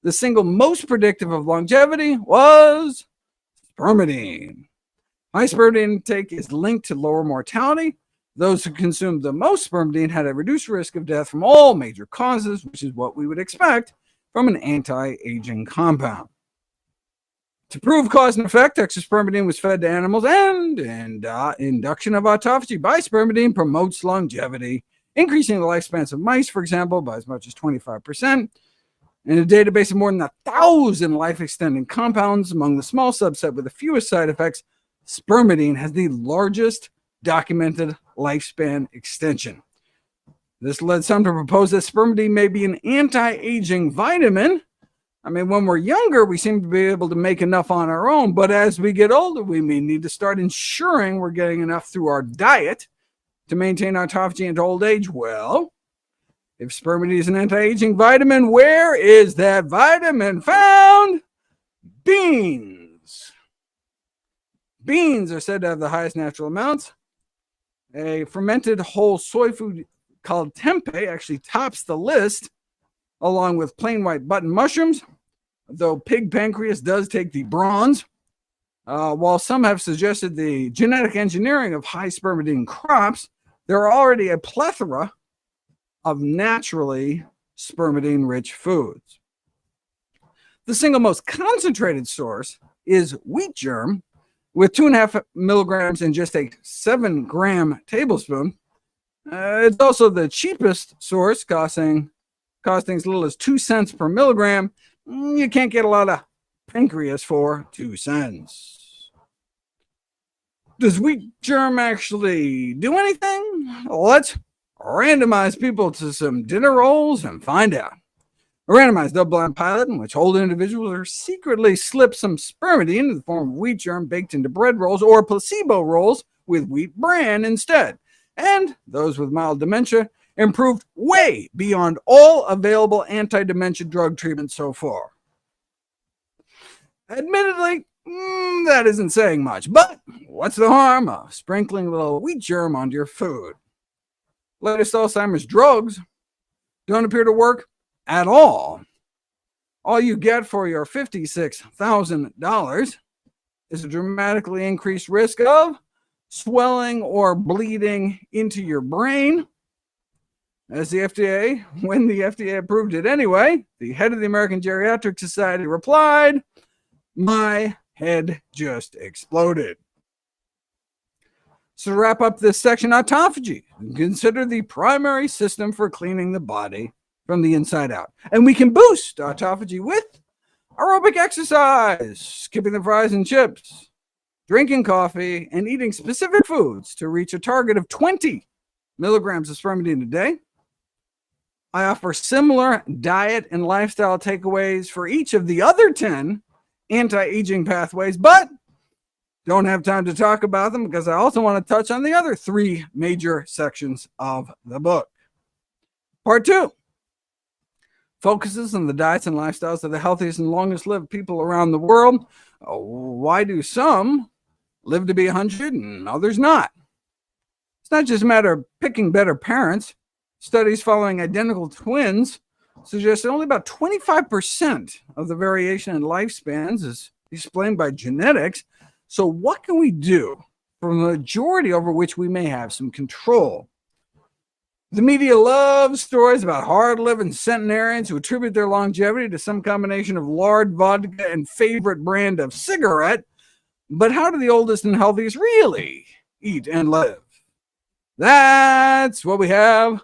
the single most predictive of longevity was spermidine. High spermidine intake is linked to lower mortality. Those who consumed the most spermidine had a reduced risk of death from all major causes, which is what we would expect from an anti-aging compound. To prove cause and effect, extra spermidine was fed to animals, and induction of autophagy by spermidine promotes longevity, increasing the lifespans of mice, for example, by as much as 25%. In a database of more than 1,000 life-extending compounds among the small subset with the fewest side effects, spermidine has the largest documented lifespan extension. This led some to propose that spermidine may be an anti-aging vitamin. I mean, when we're younger, we seem to be able to make enough on our own, but as we get older, we may need to start ensuring we're getting enough through our diet to maintain autophagy into old age. Well, if spermidine is an anti-aging vitamin, where is that vitamin found? Beans. Beans are said to have the highest natural amounts. A fermented whole soy food called tempeh actually tops the list, along with plain white button mushrooms, though pig pancreas does take the bronze. While some have suggested the genetic engineering of high spermidine crops, there are already a plethora of naturally spermidine-rich foods. The single most concentrated source is wheat germ, with 2.5 milligrams in just a 7-gram tablespoon. It's also the cheapest source, costing as little as 2 cents per milligram. You can't get a lot of pancreas for 2 cents. Does wheat germ actually do anything? Let's randomize people to some dinner rolls and find out. A randomized double-blind pilot in which older individuals are secretly slip some spermidine in the form of wheat germ baked into bread rolls or placebo rolls with wheat bran instead. And those with mild dementia improved way beyond all available anti-dementia drug treatments so far. Admittedly, that isn't saying much, but what's the harm of sprinkling a little wheat germ onto your food? Latest Alzheimer's drugs don't appear to work at all. All you get for your $56,000 is a dramatically increased risk of swelling or bleeding into your brain. When the FDA approved it anyway, the head of the American Geriatric Society replied, "My head just exploded." So to wrap up this section, autophagy, consider the primary system for cleaning the body from the inside out. And we can boost autophagy with aerobic exercise, skipping the fries and chips, drinking coffee, and eating specific foods to reach a target of 20 milligrams of spermidine a day. I offer similar diet and lifestyle takeaways for each of the other 10 anti-aging pathways, but don't have time to talk about them because I also want to touch on the other 3 major sections of the book. Part 2 focuses on the diets and lifestyles of the healthiest and longest lived people around the world. Why do some live to be 100 and others not? It's not just a matter of picking better parents. Studies following identical twins suggest that only about 25% of the variation in lifespans is explained by genetics. So what can we do for a majority over which we may have some control? The media loves stories about hard-living centenarians who attribute their longevity to some combination of lard, vodka, and favorite brand of cigarette. But how do the oldest and healthiest really eat and live? That's what we have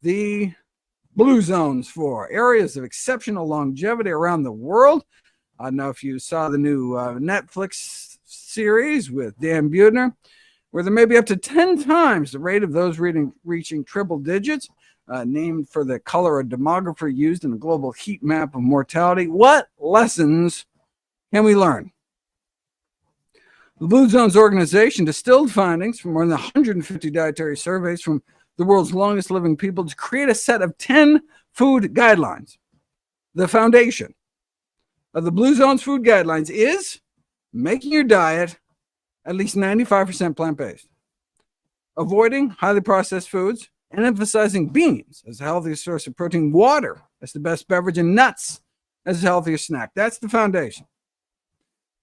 the blue zones for, areas of exceptional longevity around the world. I don't know if you saw the new Netflix series with Dan Buettner, where there may be up to 10 times the rate of those reaching triple digits, named for the color of demography used in the global heat map of mortality. What lessons can we learn? The Blue Zones organization distilled findings from more than 150 dietary surveys from the world's longest living people to create a set of 10 food guidelines. The foundation of the Blue Zones food guidelines is making your diet at least 95% plant-based, avoiding highly processed foods, and emphasizing beans as the healthiest source of protein, water as the best beverage, and nuts as the healthiest snack. That's the foundation.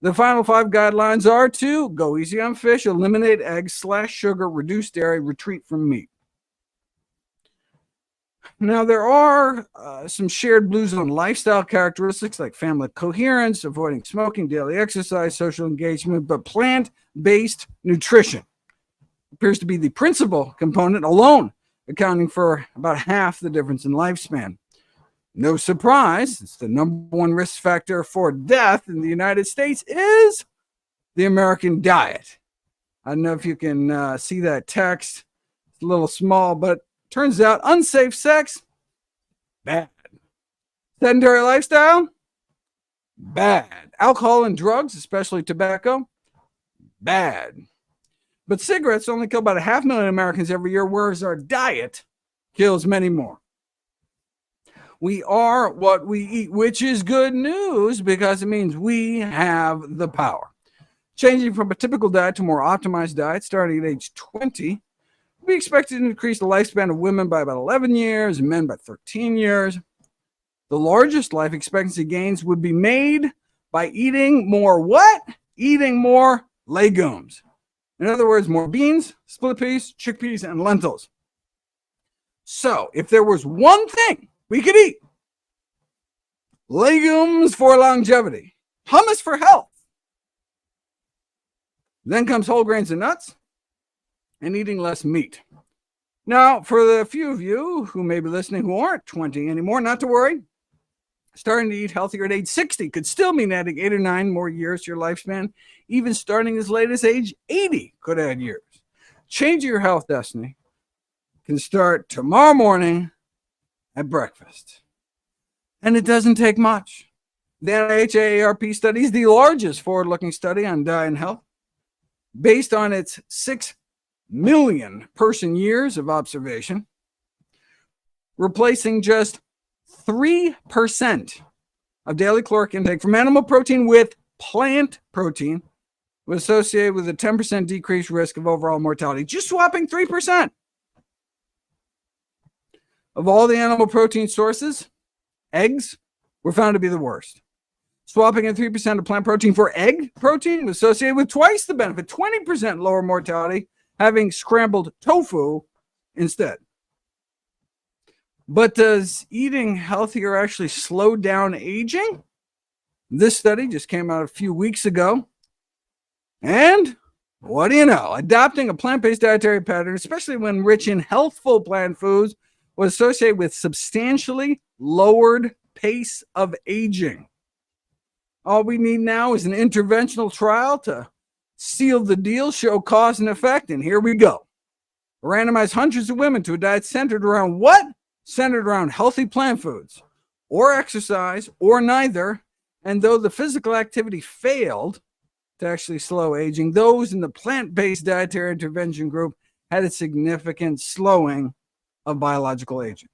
The final 5 guidelines are to go easy on fish, eliminate eggs, slash sugar, reduce dairy, retreat from meat. Now, there are some shared Blue Zone lifestyle characteristics like family coherence, avoiding smoking, daily exercise, social engagement, but plant-based nutrition appears to be the principal component, alone accounting for about half the difference in lifespan. No surprise, it's the number 1 risk factor for death in the United States is the American diet. I don't know if you can see that text. It's a little small, but turns out unsafe sex, bad. Sedentary lifestyle, bad. Alcohol and drugs, especially tobacco, bad. But cigarettes only kill about 500,000 Americans every year, whereas our diet kills many more. We are what we eat, which is good news because it means we have the power. Changing from a typical diet to a more optimized diet starting at age 20, we expected to increase the lifespan of women by about 11 years and men by 13 years. The largest life expectancy gains would be made by eating more what? Eating more legumes. In other words, more beans, split peas, chickpeas, and lentils. So, if there was one thing we could eat, legumes for longevity, hummus for health. Then comes whole grains and nuts, and eating less meat. Now, for the few of you who may be listening who aren't 20 anymore, not to worry. Starting to eat healthier at age 60 could still mean adding 8 or 9 more years to your lifespan. Even starting as late as age 80 could add years. Change your health destiny can start tomorrow morning at breakfast. And it doesn't take much. The NIH-AARP study is the largest forward-looking study on diet and health, based on its 6 million person years of observation, replacing just 3% of daily caloric intake from animal protein with plant protein was associated with a 10% decreased risk of overall mortality. Just swapping 3%. Of all the animal protein sources, eggs were found to be the worst. Swapping in 3% of plant protein for egg protein was associated with twice the benefit, 20% lower mortality, having scrambled tofu instead. But does eating healthier actually slow down aging? This study just came out a few weeks ago. And what do you know? Adopting a plant-based dietary pattern, especially when rich in healthful plant foods, was associated with substantially lowered pace of aging. All we need now is an interventional trial to Seal the deal, show cause and effect, and here we go. Randomize hundreds of women to a diet centered around what? Centered around healthy plant foods, or exercise, or neither. And though the physical activity failed to actually slow aging, those in the plant-based dietary intervention group had a significant slowing of biological aging.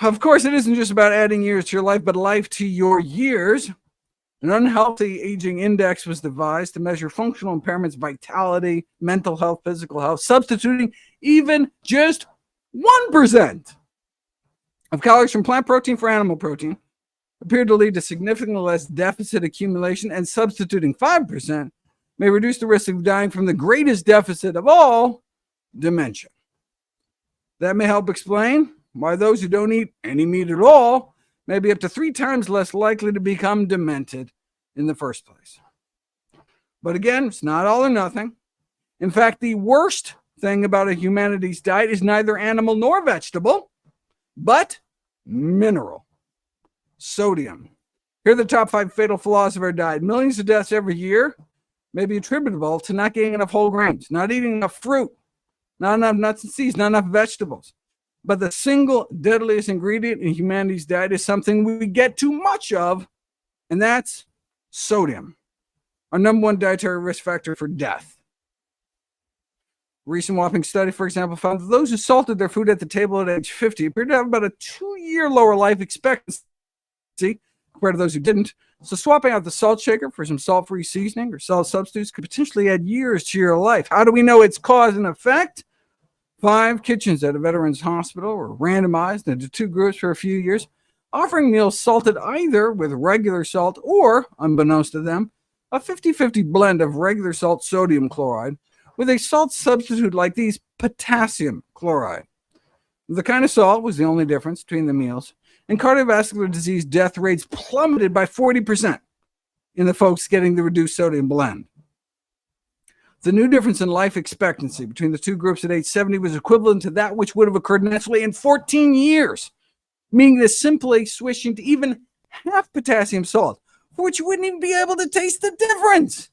Of course, it isn't just about adding years to your life, but life to your years. An unhealthy aging index was devised to measure functional impairments, vitality, mental health, physical health, substituting even just 1% of calories from plant protein for animal protein appeared to lead to significantly less deficit accumulation, and substituting 5% may reduce the risk of dying from the greatest deficit of all, dementia. That may help explain why those who don't eat any meat at all may be up to 3 times less likely to become demented in the first place. But again, it's not all or nothing. In fact, the worst thing about a humanity's diet is neither animal nor vegetable, but mineral. Sodium. Here are the top 5 fatal flaws of our diet. Millions of deaths every year may be attributable to not getting enough whole grains, not eating enough fruit, not enough nuts and seeds, not enough vegetables. But the single deadliest ingredient in humanity's diet is something we get too much of, and that's sodium, our number 1 dietary risk factor for death. A recent whopping study, for example, found that those who salted their food at the table at age 50 appeared to have about a 2-year lower life expectancy compared to those who didn't. So swapping out the salt shaker for some salt-free seasoning or salt substitutes could potentially add years to your life. How do we know it's cause and effect? 5 kitchens at a veterans hospital were randomized into 2 groups for a few years, offering meals salted either with regular salt or, unbeknownst to them, a 50-50 blend of regular salt sodium chloride with a salt substitute like these, potassium chloride. The kind of salt was the only difference between the meals, and cardiovascular disease death rates plummeted by 40% in the folks getting the reduced sodium blend. The new difference in life expectancy between the 2 groups at age 70 was equivalent to that which would have occurred naturally in 14 years, meaning that simply switching to even half potassium salt, for which you wouldn't even be able to taste the difference,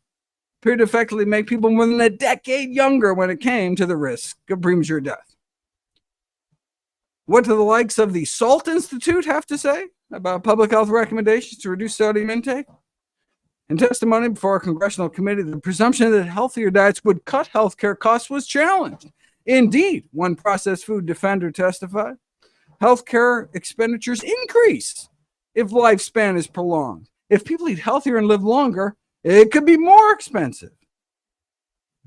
appeared to effectively make people more than a decade younger when it came to the risk of premature death. What do the likes of the Salt Institute have to say about public health recommendations to reduce sodium intake? In testimony before a congressional committee, the presumption that healthier diets would cut healthcare costs was challenged. Indeed, one processed food defender testified, healthcare expenditures increase if lifespan is prolonged. If people eat healthier and live longer, it could be more expensive.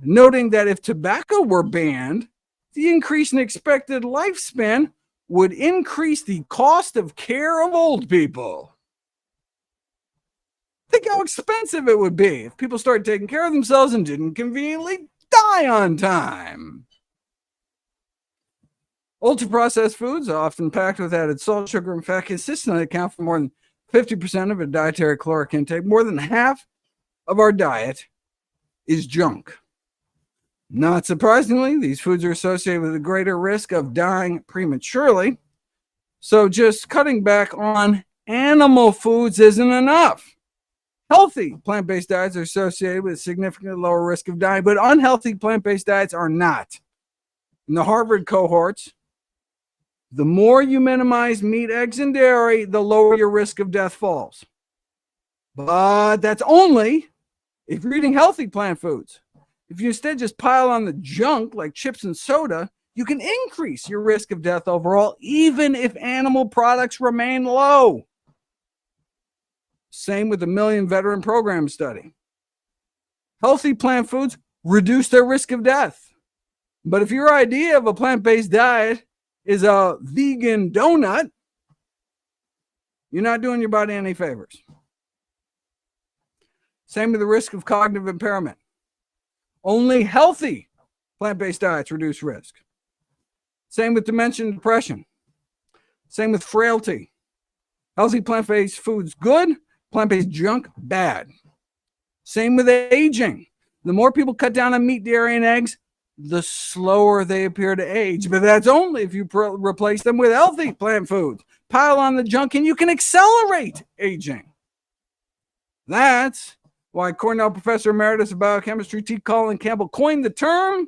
Noting that if tobacco were banned, the increase in expected lifespan would increase the cost of care of old people. Think how expensive it would be if people started taking care of themselves and didn't conveniently die on time. Ultra-processed foods, often packed with added salt, sugar, and fat, consistently account for more than 50% of a dietary caloric intake. More than half of our diet is junk. Not surprisingly, these foods are associated with a greater risk of dying prematurely. So just cutting back on animal foods isn't enough. Healthy plant-based diets are associated with a significantly lower risk of dying, but unhealthy plant-based diets are not. In the Harvard cohorts, the more you minimize meat, eggs, and dairy, the lower your risk of death falls. But that's only if you're eating healthy plant foods. If you instead just pile on the junk like chips and soda, you can increase your risk of death overall, even if animal products remain low. Same with the Million Veteran Program study. Healthy plant foods reduce their risk of death. But if your idea of a plant-based diet is a vegan donut, you're not doing your body any favors. Same with the risk of cognitive impairment. Only healthy plant-based diets reduce risk. Same with dementia and depression. Same with frailty. Healthy plant-based foods, good. Plant-based junk, bad. Same with aging. The more people cut down on meat, dairy, and eggs, the slower they appear to age. But that's only if you replace them with healthy plant foods. Pile on the junk and you can accelerate aging. That's why Cornell Professor Emeritus of Biochemistry T. Colin Campbell coined the term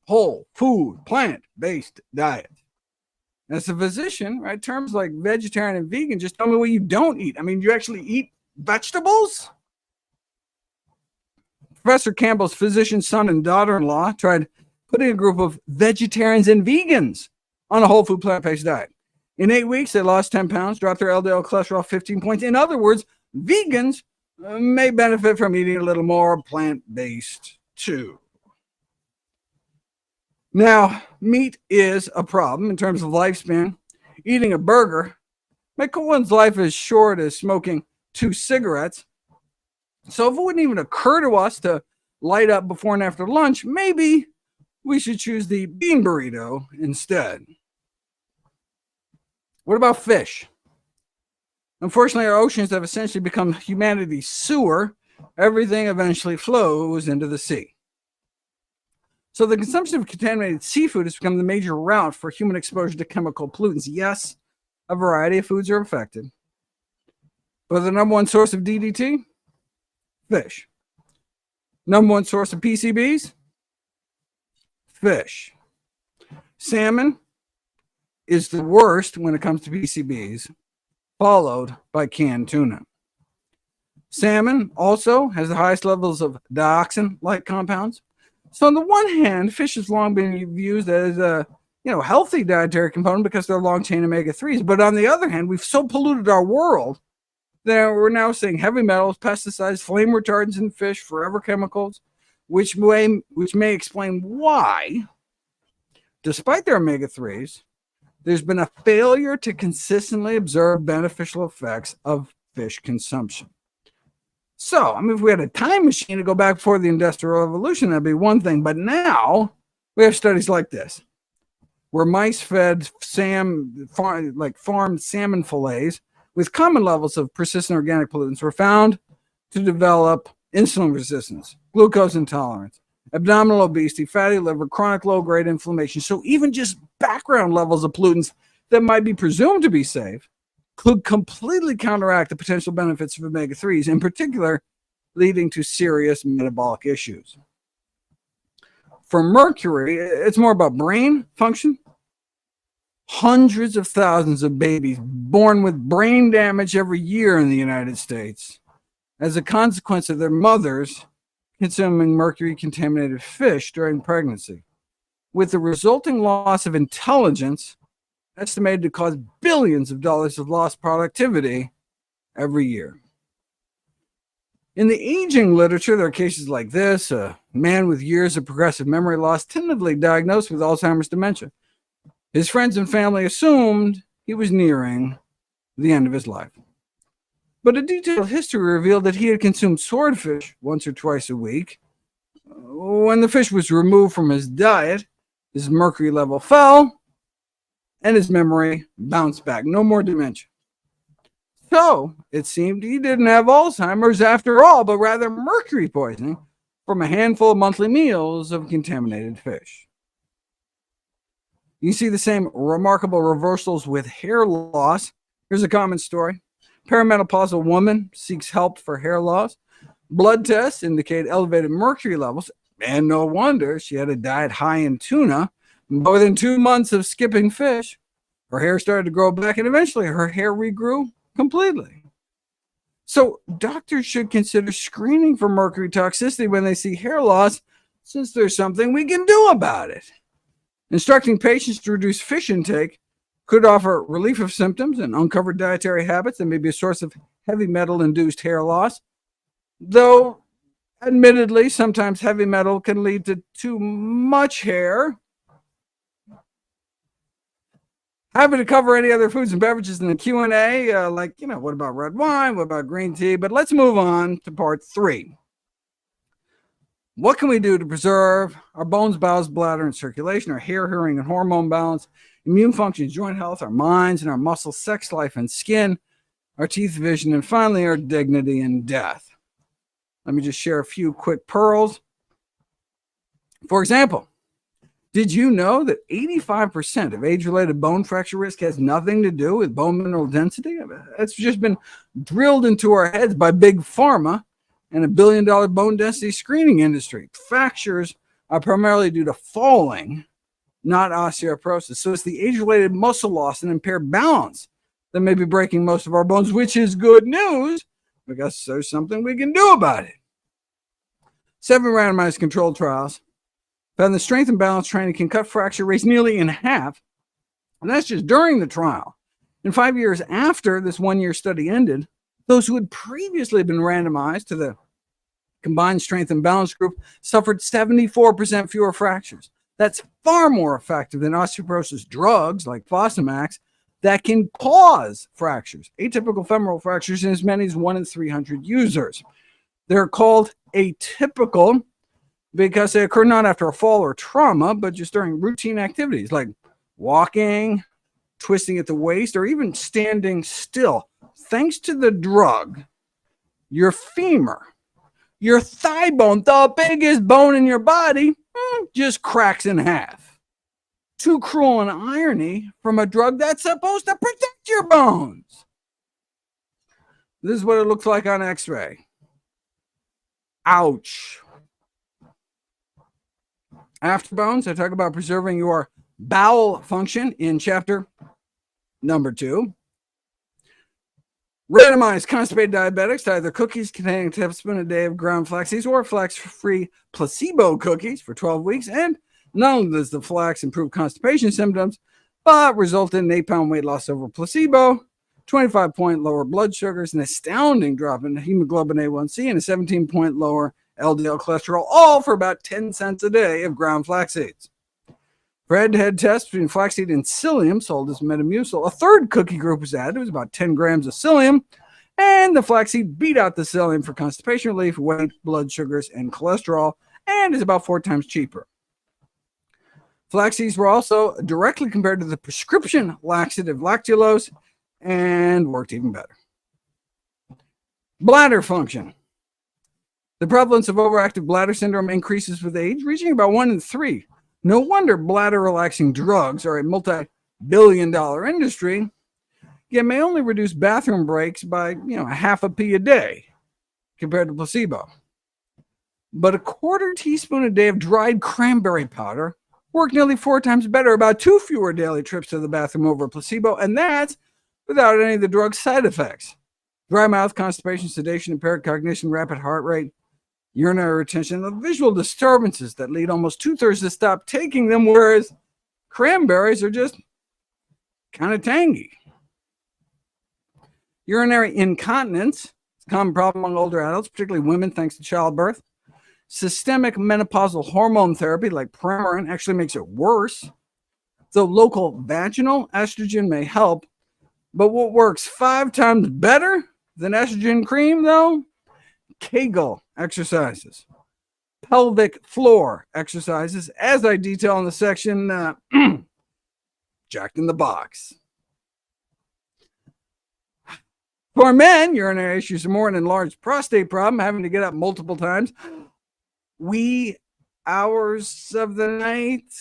whole food, plant-based diet. As a physician, right, terms like vegetarian and vegan just tell me what you don't eat. I mean, you actually eat vegetables? Professor Campbell's physician son and daughter-in-law tried putting a group of vegetarians and vegans on a whole food plant-based diet. In 8 weeks, they lost 10 pounds, dropped their LDL cholesterol 15 points. In other words, vegans may benefit from eating a little more plant-based too. Now, meat is a problem in terms of lifespan. Eating a burger may cut one's life as short as smoking 2 cigarettes. So if it wouldn't even occur to us to light up before and after lunch, maybe we should choose the bean burrito instead. What about fish? Unfortunately, our oceans have essentially become humanity's sewer. Everything eventually flows into the sea. So the consumption of contaminated seafood has become the major route for human exposure to chemical pollutants. Yes, a variety of foods are affected. But the number one source of DDT? Fish. Number one source of PCBs? Fish. Salmon is the worst when it comes to PCBs, followed by canned tuna. Salmon also has the highest levels of dioxin-like compounds. So on the one hand, fish has long been used as a healthy dietary component because they're long-chain omega-3s. But on the other hand, we've so polluted our world that we're now seeing heavy metals, pesticides, flame retardants in fish, forever chemicals, which may explain why, despite their omega-3s, there's been a failure to consistently observe beneficial effects of fish consumption. So, I mean, if we had a time machine to go back before the Industrial Revolution, that'd be one thing. But now we have studies like this, where mice fed farmed salmon fillets with common levels of persistent organic pollutants were found to develop insulin resistance, glucose intolerance, abdominal obesity, fatty liver, chronic low-grade inflammation. So even just background levels of pollutants that might be presumed to be safe could completely counteract the potential benefits of omega-3s, in particular, leading to serious metabolic issues. For mercury, it's more about brain function. Hundreds of thousands of babies born with brain damage every year in the United States as a consequence of their mothers consuming mercury-contaminated fish during pregnancy, with the resulting loss of intelligence estimated to cause billions of dollars of lost productivity every year. In the aging literature, there are cases like this: a man with years of progressive memory loss, tentatively diagnosed with Alzheimer's dementia. His friends and family assumed he was nearing the end of his life. But a detailed history revealed that he had consumed swordfish once or twice a week. When the fish was removed from his diet, his mercury level fell, and his memory bounced back. No more dementia. So it seemed he didn't have Alzheimer's after all, but rather mercury poisoning from a handful of monthly meals of contaminated fish. You see the same remarkable reversals with hair loss. Here's a common story. Perimenopausal woman seeks help for hair loss. Blood tests indicate elevated mercury levels, and no wonder she had a diet high in tuna. But within 2 months of skipping fish, her hair started to grow back, and eventually her hair regrew completely. So doctors should consider screening for mercury toxicity when they see hair loss, since there's something we can do about it. Instructing patients to reduce fish intake could offer relief of symptoms and uncover dietary habits that may be a source of heavy metal-induced hair loss, though admittedly, sometimes heavy metal can lead to too much hair. Happy to cover any other foods and beverages in the Q&A, what about red wine? What about green tea? But let's move on to part 3. What can we do to preserve our bones, bowels, bladder, and circulation, our hair, hearing, and hormone balance, immune function, joint health, our minds and our muscles, sex life and skin, our teeth, vision, and finally our dignity and death? Let me just share a few quick pearls. For example, did you know that 85% of age-related bone fracture risk has nothing to do with bone mineral density? It's just been drilled into our heads by big pharma and a billion-dollar bone density screening industry. Fractures are primarily due to falling, not osteoporosis. So it's the age-related muscle loss and impaired balance that may be breaking most of our bones, which is good news because there's something we can do about it. 7 randomized controlled trials found that strength and balance training can cut fracture rates nearly in half, and that's just during the trial. And 5 years after this 1-year study ended, those who had previously been randomized to the combined strength and balance group suffered 74% fewer fractures. That's far more effective than osteoporosis drugs like Fosamax that can cause fractures, atypical femoral fractures in as many as 1 in 300 users. They're called atypical because they occur not after a fall or trauma, but just during routine activities like walking, twisting at the waist, or even standing still. Thanks to the drug, your femur, your thigh bone, the biggest bone in your body, just cracks in half. Too cruel an irony from a drug that's supposed to protect your bones. This is what it looks like on X-ray. Ouch. After bones, I talk about preserving your bowel function in chapter number 2. Randomized constipated diabetics to either cookies containing a tablespoon a day of ground flax seeds or flax-free placebo cookies for 12 weeks. And not only does the flax improve constipation symptoms, but result in an 8-pound weight loss over placebo, 25-point lower blood sugars, an astounding drop in hemoglobin A1C, and a 17-point lower LDL cholesterol, all for about 10 cents a day of ground flax seeds. For head-to-head tests between flaxseed and psyllium, sold as Metamucil, a third cookie group was added. It was about 10 grams of psyllium, and the flaxseed beat out the psyllium for constipation relief, weight, blood sugars, and cholesterol, and is about 4 times cheaper. Flax seeds were also directly compared to the prescription laxative lactulose and worked even better. Bladder function. The prevalence of overactive bladder syndrome increases with age, reaching about 1 in 3. No wonder bladder-relaxing drugs are a multi-billion-dollar industry, yet may only reduce bathroom breaks by, half a pee a day compared to placebo. But a quarter teaspoon a day of dried cranberry powder worked nearly 4 times better, about 2 fewer daily trips to the bathroom over placebo, and that's without any of the drug's side effects. Dry mouth, constipation, sedation, impaired cognition, rapid heart rate, urinary retention, the visual disturbances that lead almost 2/3 to stop taking them, whereas cranberries are just kind of tangy. Urinary incontinence is a common problem among older adults, particularly women, thanks to childbirth. Systemic menopausal hormone therapy like Premarin actually makes it worse. Though local vaginal estrogen may help, but what works 5 times better than estrogen cream, though? Kegel exercises, pelvic floor exercises, as I detail in the section Jacked in the Box. For men, urinary issues are more an enlarged prostate problem, having to get up multiple times. Wee hours of the night.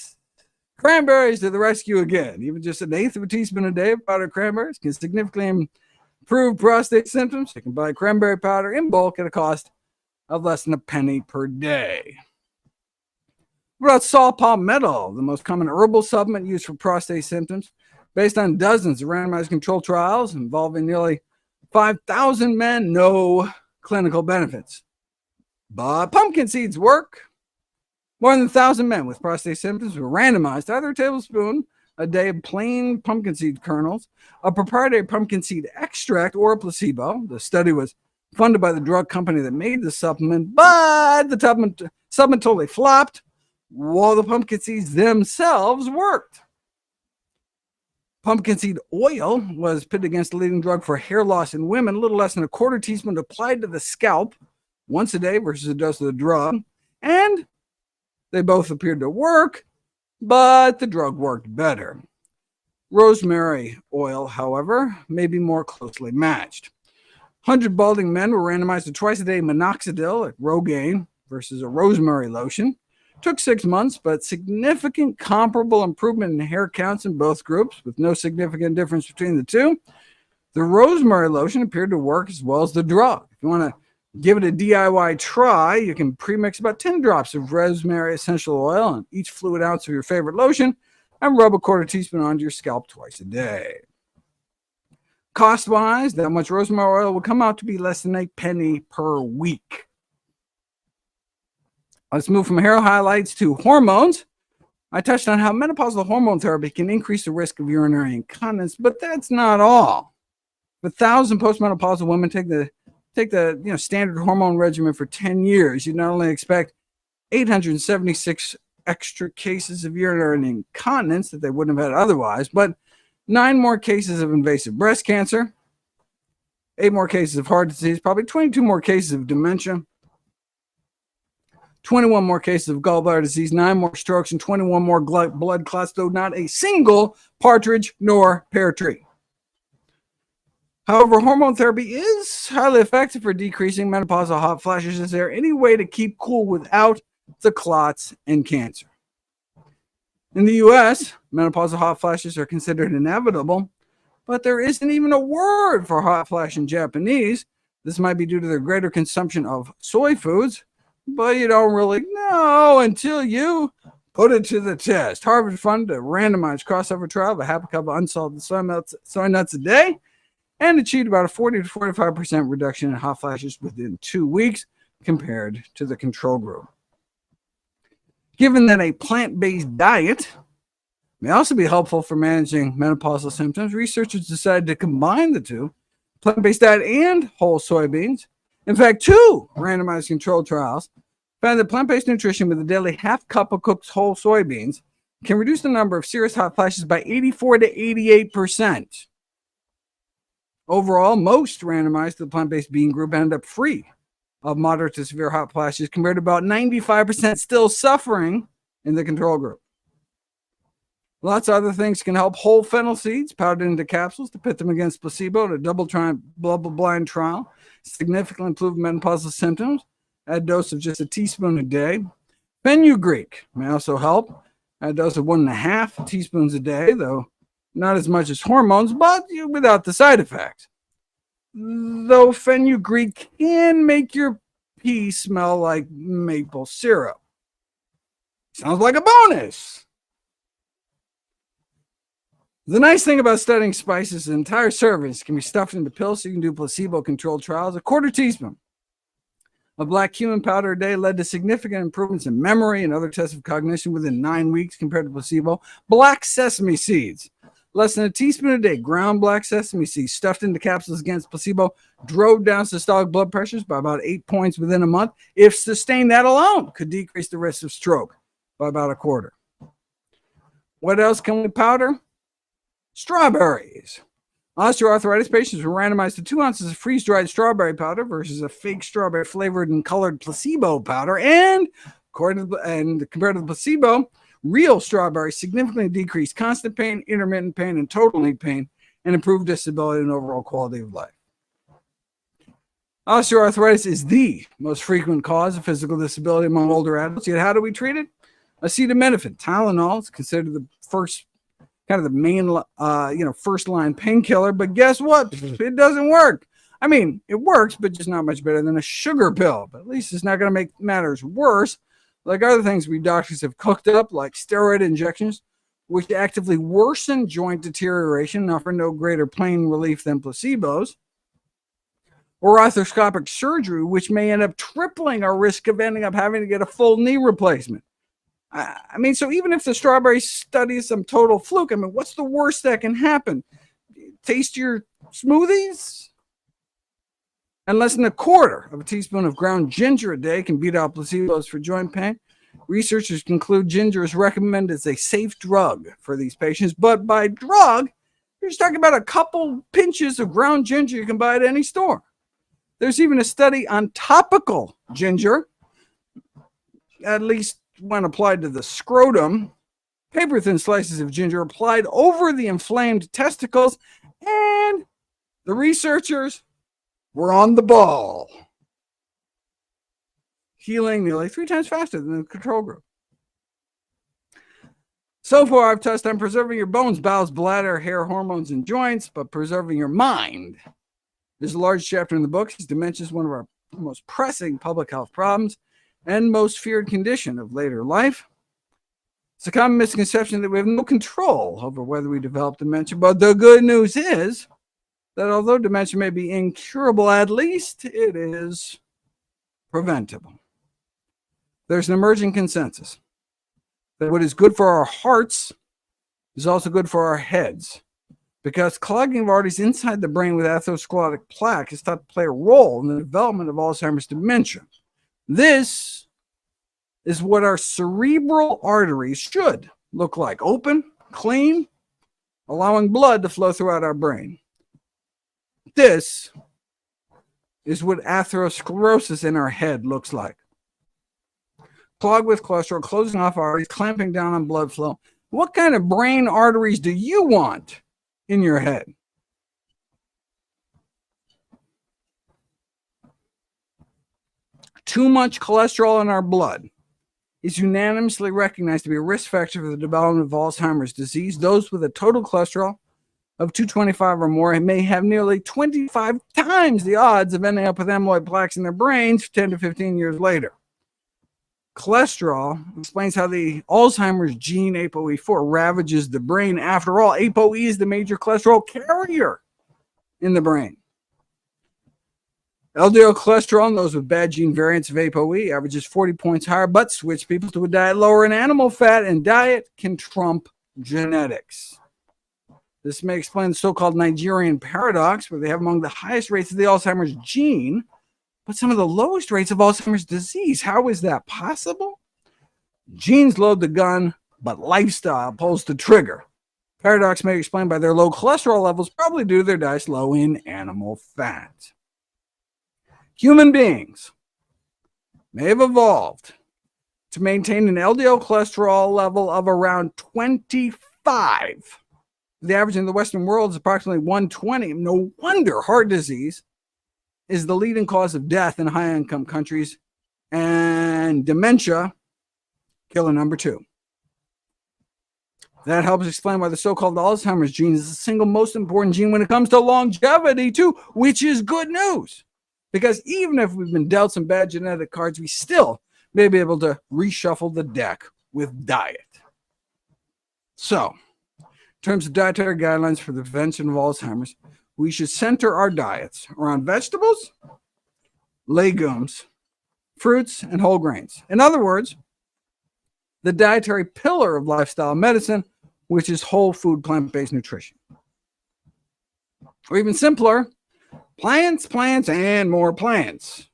Cranberries to the rescue again. Even just 1/8 of a teaspoon a day of powdered cranberries can significantly improve prostate symptoms. You can buy cranberry powder in bulk at a cost of less than a penny per day. What about saw palmetto, the most common herbal supplement used for prostate symptoms? Based on dozens of randomized controlled trials involving nearly 5,000 men, no clinical benefits. But pumpkin seeds work. More than 1,000 men with prostate symptoms were randomized to either a tablespoon a day of plain pumpkin seed kernels, a proprietary pumpkin seed extract, or a placebo. The study was funded by the drug company that made the supplement, but the supplement totally flopped, while the pumpkin seeds themselves worked. Pumpkin seed oil was pitted against the leading drug for hair loss in women, a little less than a quarter teaspoon applied to the scalp once a day versus a dose of the drug, and they both appeared to work, but the drug worked better. Rosemary oil, however, may be more closely matched. 100 balding men were randomized to twice-a-day minoxidil, like Rogaine, versus a rosemary lotion. Took 6 months, but significant comparable improvement in hair counts in both groups, with no significant difference between the two. The rosemary lotion appeared to work as well as the drug. If you want to Give it a DIY try. You can premix about 10 drops of rosemary essential oil in each fluid ounce of your favorite lotion and rub a quarter teaspoon onto your scalp twice a day. Cost-wise, that much rosemary oil will come out to be less than a penny per week. Let's move from hair highlights to hormones. I touched on how menopausal hormone therapy can increase the risk of urinary incontinence, but that's not all. If 1,000 postmenopausal women take the standard hormone regimen for 10 years, you not only expect 876 extra cases of urinary incontinence that they wouldn't have had otherwise, but 9 more cases of invasive breast cancer, 8 more cases of heart disease, probably 22 more cases of dementia, 21 more cases of gallbladder disease, 9 more strokes, and 21 more blood clots, though not a single partridge nor pear tree. However, hormone therapy is highly effective for decreasing menopausal hot flashes. Is there any way to keep cool without the clots and cancer? In the U.S., menopausal hot flashes are considered inevitable, but there isn't even a word for hot flash in Japanese. This might be due to their greater consumption of soy foods, but you don't really know until you put it to the test. Harvard funded a randomized crossover trial of a half a cup of unsalted soy nuts a day and achieved about a 40 to 45% reduction in hot flashes within 2 weeks compared to the control group. Given that a plant-based diet may also be helpful for managing menopausal symptoms, researchers decided to combine the two, plant-based diet and whole soybeans. In fact, 2 randomized controlled trials found that plant-based nutrition with a daily half cup of cooked whole soybeans can reduce the number of serious hot flashes by 84 to 88%. Overall, most randomized to the plant-based bean group ended up free of moderate to severe hot flashes, compared to about 95% still suffering in the control group. Lots of other things can help. Whole fennel seeds powdered into capsules to pit them against placebo in a double-blind trial significantly improved menopausal symptoms at a dose of just a teaspoon a day. Fenugreek may also help at a dose of 1.5 teaspoons a day, though not as much as hormones, but without the side effects. Though fenugreek can make your pee smell like maple syrup. Sounds like a bonus. The nice thing about studying spices is the entire servings can be stuffed into pills so you can do placebo-controlled trials. A quarter teaspoon of black cumin powder a day led to significant improvements in memory and other tests of cognition within 9 weeks compared to placebo. Black sesame seeds, less than a teaspoon a day, ground black sesame seeds stuffed into capsules against placebo, drove down systolic blood pressures by about 8 points within a month. If sustained, that alone could decrease the risk of stroke by about a quarter. What else can we powder? Strawberries. Osteoarthritis patients were randomized to 2 ounces of freeze-dried strawberry powder versus a fake strawberry flavored and colored placebo powder. And compared to the placebo, real strawberries significantly decreased constant pain, intermittent pain, and total knee pain, and improved disability and overall quality of life. Osteoarthritis is the most frequent cause of physical disability among older adults. Yet how do we treat it? Acetaminophen, Tylenol is considered the main first line painkiller, but guess what? It doesn't work. I mean, it works, but just not much better than a sugar pill. But at least it's not going to make matters worse. Like other things we doctors have cooked up, like steroid injections, which actively worsen joint deterioration and offer no greater pain relief than placebos, or arthroscopic surgery, which may end up tripling our risk of ending up having to get a full knee replacement. I mean, so even if the strawberry study is some total fluke, I mean, what's the worst that can happen? Taste your smoothies? And less than a quarter of a teaspoon of ground ginger a day can beat out placebos for joint pain. Researchers conclude ginger is recommended as a safe drug for these patients. But by drug, you're just talking about a couple pinches of ground ginger you can buy at any store. There's even a study on topical ginger, at least when applied to the scrotum. Paper-thin slices of ginger applied over the inflamed testicles, and the researchers were on the ball, healing nearly 3 times faster than the control group. So far, I've touched on preserving your bones, bowels, bladder, hair, hormones, and joints, but preserving your mind. There's a large chapter in the book. Dementia is one of our the most pressing public health problems and most feared condition of later life. It's a common misconception that we have no control over whether we develop dementia, but the good news is that although dementia may be incurable, at least it is preventable. There's an emerging consensus that what is good for our hearts is also good for our heads, because clogging of arteries inside the brain with atherosclerotic plaque is thought to play a role in the development of Alzheimer's dementia. This is what our cerebral arteries should look like: open, clean, allowing blood to flow throughout our brain. This is what atherosclerosis in our head looks like. Clogged with cholesterol, closing off arteries, clamping down on blood flow. What kind of brain arteries do you want in your head? Too much cholesterol in our blood is unanimously recognized to be a risk factor for the development of Alzheimer's disease. Those with a total cholesterol of 225 or more may have nearly 25 times the odds of ending up with amyloid plaques in their brains 10 to 15 years later. Cholesterol explains how the Alzheimer's gene ApoE4 ravages the brain. After all, ApoE is the major cholesterol carrier in the brain. LDL cholesterol in those with bad gene variants of ApoE averages 40 points higher, but switch people to a diet lower in animal fat, and diet can trump genetics. This may explain the so-called Nigerian paradox, where they have among the highest rates of the Alzheimer's gene, but some of the lowest rates of Alzheimer's disease. How is that possible? Genes load the gun, but lifestyle pulls the trigger. Paradox may be explained by their low cholesterol levels, probably due to their diets low in animal fat. Human beings may have evolved to maintain an LDL cholesterol level of around 25. The average in the Western world is approximately 120. No wonder heart disease is the leading cause of death in high-income countries, and dementia, killer number 2. That helps explain why the so-called Alzheimer's gene is the single most important gene when it comes to longevity, too, which is good news. Because even if we've been dealt some bad genetic cards, we still may be able to reshuffle the deck with diet. So, in terms of dietary guidelines for the prevention of Alzheimer's, we should center our diets around vegetables, legumes, fruits, and whole grains. In other words, the dietary pillar of lifestyle medicine, which is whole food, plant-based nutrition. Or even simpler, plants, plants, and more plants.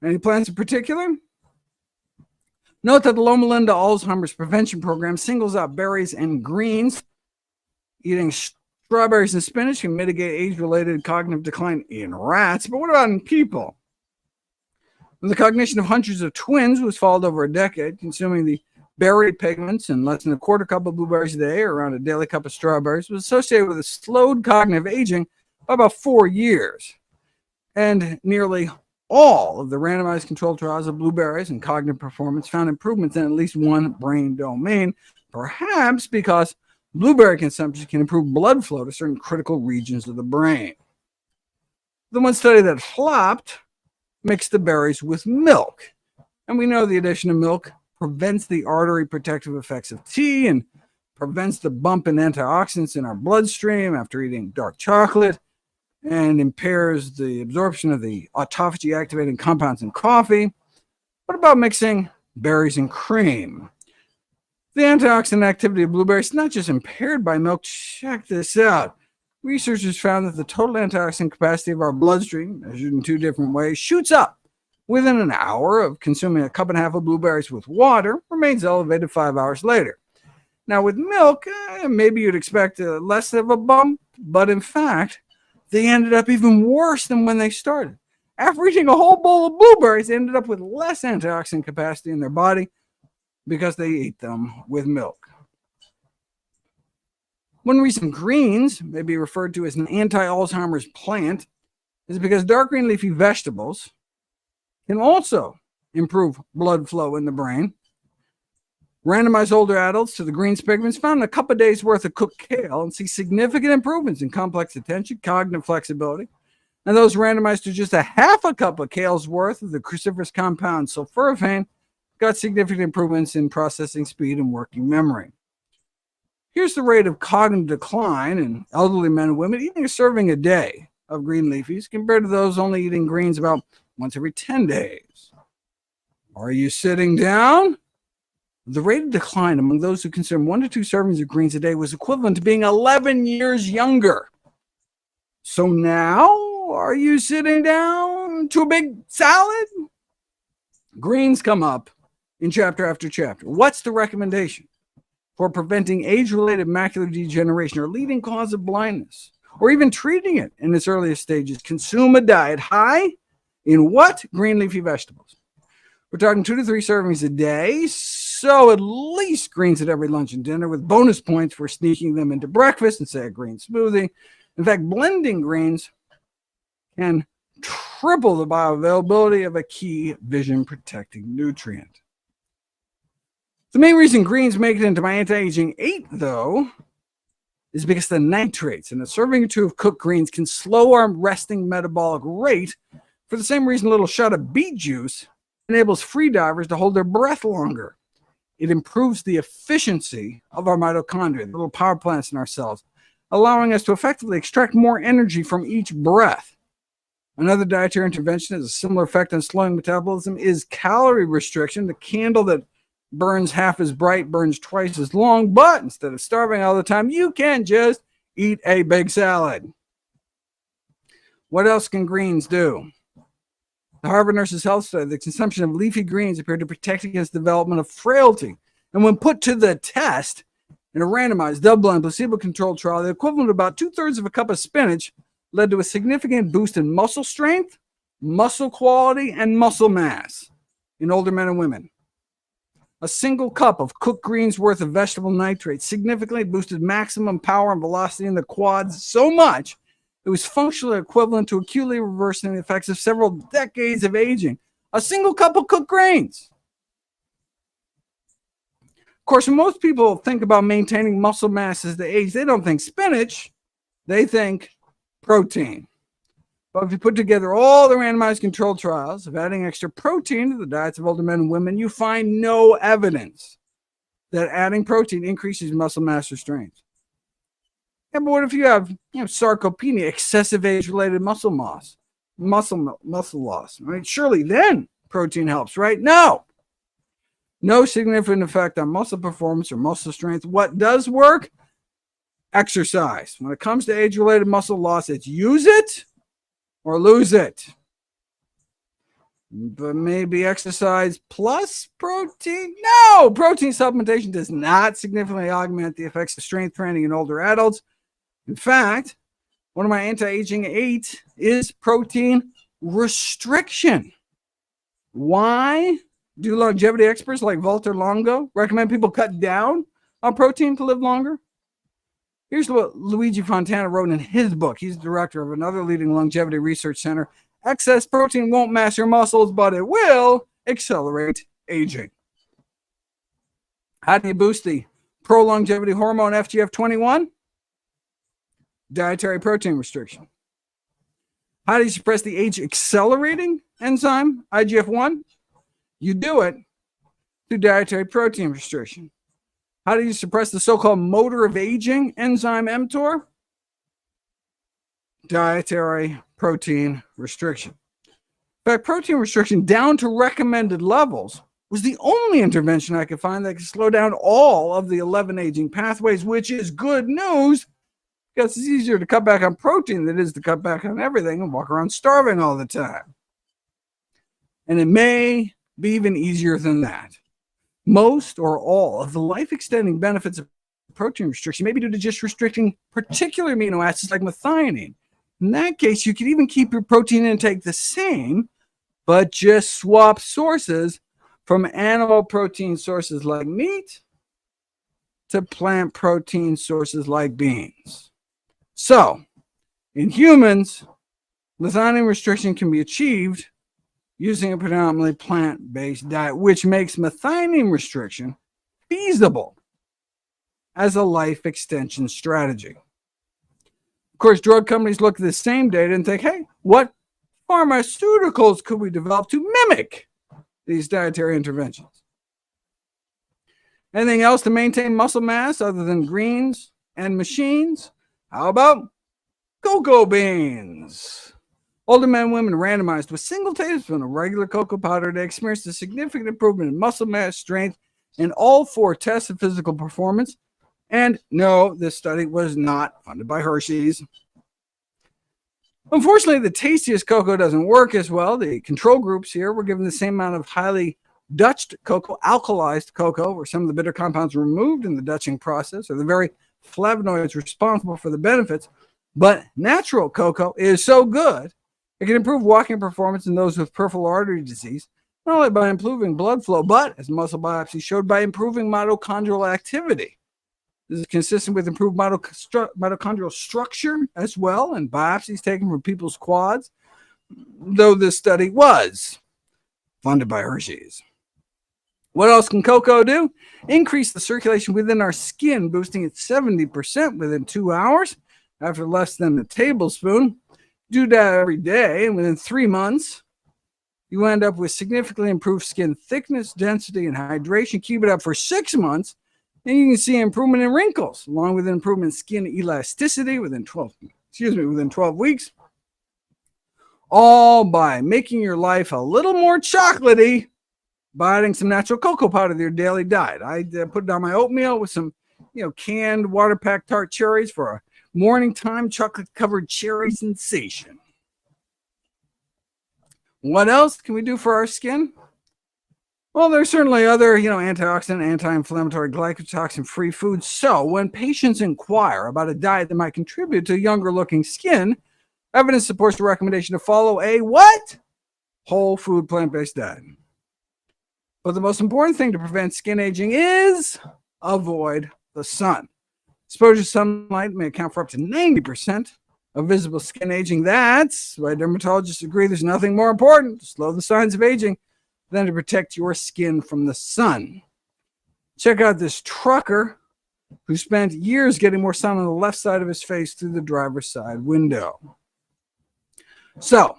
Any plants in particular? Note that the Loma Linda Alzheimer's Prevention Program singles out berries and greens. Eating strawberries and spinach can mitigate age-related cognitive decline in rats, but what about in people? The cognition of hundreds of twins was followed over a decade, consuming the berry pigments and less than a quarter cup of blueberries a day, or around a daily cup of strawberries, was associated with a slowed cognitive aging by about 4 years. And nearly all of the randomized controlled trials of blueberries and cognitive performance found improvements in at least one brain domain, perhaps because blueberry consumption can improve blood flow to certain critical regions of the brain. The one study that flopped mixed the berries with milk. And we know the addition of milk prevents the artery protective effects of tea and prevents the bump in antioxidants in our bloodstream after eating dark chocolate, and impairs the absorption of the autophagy activating compounds in coffee. What about mixing berries and cream? The antioxidant activity of blueberries is not just impaired by milk. Check this out. Researchers found that the total antioxidant capacity of our bloodstream, measured in 2 different ways, shoots up within an hour of consuming a cup and a half of blueberries with water, remains elevated 5 hours later. Now with milk, maybe you'd expect less of a bump, but in fact, they ended up even worse than when they started. After eating a whole bowl of blueberries, they ended up with less antioxidant capacity in their body because they ate them with milk. One reason greens may be referred to as an anti-Alzheimer's plant is because dark green leafy vegetables can also improve blood flow in the brain. Randomized older adults to the greens pigments found in a couple of days worth of cooked kale and see significant improvements in complex attention, cognitive flexibility, and those randomized to just a half a cup of kale's worth of the cruciferous compound sulforaphane got significant improvements in processing speed and working memory. Here's the rate of cognitive decline in elderly men and women eating a serving a day of green leafies compared to those only eating greens about once every 10 days. Are you sitting down? The rate of decline among those who consumed 1 to 2 servings of greens a day was equivalent to being 11 years younger. So now, are you sitting down to a big salad? Greens come up in chapter after chapter. What's the recommendation for preventing age-related macular degeneration or leading cause of blindness, or even treating it in its earliest stages? Consume a diet high in what? Green leafy vegetables. We're talking 2 to 3 servings a day, so at least greens at every lunch and dinner, with bonus points for sneaking them into breakfast and, say, a green smoothie. In fact, blending greens can triple the bioavailability of a key vision-protecting nutrient. The main reason greens make it into my anti-aging 8, though, is because the nitrates in a serving or 2 of cooked greens can slow our resting metabolic rate for the same reason a little shot of beet juice enables free divers to hold their breath longer. It improves the efficiency of our mitochondria, the little power plants in our cells, allowing us to effectively extract more energy from each breath. Another dietary intervention that has a similar effect on slowing metabolism is calorie restriction. The candle that burns half as bright burns twice as long, but instead of starving all the time, you can just eat a big salad. What else can greens do? The Harvard Nurses Health study, the consumption of leafy greens appeared to protect against the development of frailty. And when put to the test in a randomized, double-blind, placebo-controlled trial, the equivalent of about 2/3 of a cup of spinach led to a significant boost in muscle strength, muscle quality, and muscle mass in older men and women. A single cup of cooked greens worth of vegetable nitrates significantly boosted maximum power and velocity in the quads so much it was functionally equivalent to acutely reversing the effects of several decades of aging. A single cup of cooked grains. Of course, when most people think about maintaining muscle mass as they age, they don't think spinach, they think protein. But if you put together all the randomized controlled trials of adding extra protein to the diets of older men and women, you find no evidence that adding protein increases muscle mass or strength. Yeah, but what if you have sarcopenia, excessive age-related muscle loss, right? Surely then protein helps, right? No significant effect on muscle performance or muscle strength. What does work? Exercise. When it comes to age-related muscle loss, it's use it or lose it. But maybe exercise plus protein? No! Protein supplementation does not significantly augment the effects of strength training in older adults. In fact, one of my anti-aging 8 is protein restriction. Why do longevity experts like Walter Longo recommend people cut down on protein to live longer? Here's what Luigi Fontana wrote in his book. He's the director of another leading longevity research center. Excess protein won't mass your muscles, but it will accelerate aging. How do you boost the pro-longevity hormone FGF21? Dietary protein restriction. How do you suppress the age-accelerating enzyme, IGF-1? You do it through dietary protein restriction. How do you suppress the so-called motor of aging enzyme mTOR? Dietary protein restriction. In fact, protein restriction down to recommended levels was the only intervention I could find that could slow down all of the 11 aging pathways, which is good news because it's easier to cut back on protein than it is to cut back on everything and walk around starving all the time. And it may be even easier than that. Most or all of the life-extending benefits of protein restriction may be due to just restricting particular amino acids like methionine. In that case, you could even keep your protein intake the same, but just swap sources from animal protein sources like meat to plant protein sources like beans. So, in humans, methionine restriction can be achieved using a predominantly plant-based diet, which makes methionine restriction feasible as a life extension strategy. Of course, drug companies look at the same data and think, hey, What pharmaceuticals could we develop to mimic these dietary interventions? Anything else to maintain muscle mass other than greens and machines? How about cocoa beans? Older men and women randomized with single tablespoon of regular cocoa powder, they experienced a significant improvement in muscle mass, strength, in all 4 tests of physical performance. And no, this study was not funded by Hershey's. Unfortunately, the tastiest cocoa doesn't work as well. The control groups here were given the same amount of highly Dutched cocoa, alkalized cocoa, where some of the bitter compounds were removed in the Dutching process, or the very flavonoids responsible for the benefits. But natural cocoa is so good, it can improve walking performance in those with peripheral artery disease, not only by improving blood flow, but, as muscle biopsy showed, by improving mitochondrial activity. This is consistent with improved mitochondrial structure as well, and biopsies taken from people's quads, though this study was funded by Hershey's. What else can cocoa do? Increase the circulation within our skin, boosting it 70% within 2 hours after less than a tablespoon. Do that every day, and within 3 months, you end up with significantly improved skin thickness, density, and hydration. Keep it up for 6 months, and you can see improvement in wrinkles, along with improvement in skin elasticity within 12 weeks. All by making your life a little more chocolatey by adding some natural cocoa powder to your daily diet. I put it on my oatmeal with some, canned water-packed tart cherries for a morning time chocolate-covered cherry sensation. What else can we do for our skin? Well, there's certainly other, antioxidant, anti-inflammatory, glycotoxin-free foods. So when patients inquire about a diet that might contribute to younger-looking skin, evidence supports the recommendation to follow a what? Whole food plant-based diet. But the most important thing to prevent skin aging is avoid the sun. Exposure to sunlight may account for up to 90% of visible skin aging. That's why dermatologists agree there's nothing more important to slow the signs of aging than to protect your skin from the sun. Check out this trucker who spent years getting more sun on the left side of his face through the driver's side window. So,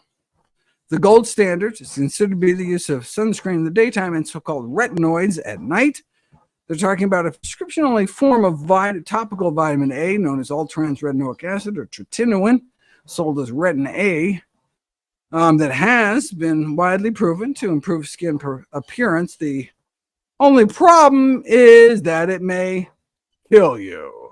the gold standard is considered to be the use of sunscreen in the daytime and so-called retinoids at night. They're talking about a prescription-only form of topical vitamin A, known as all-trans retinoic acid, or tretinoin, sold as Retin A, that has been widely proven to improve skin appearance. The only problem is that it may kill you.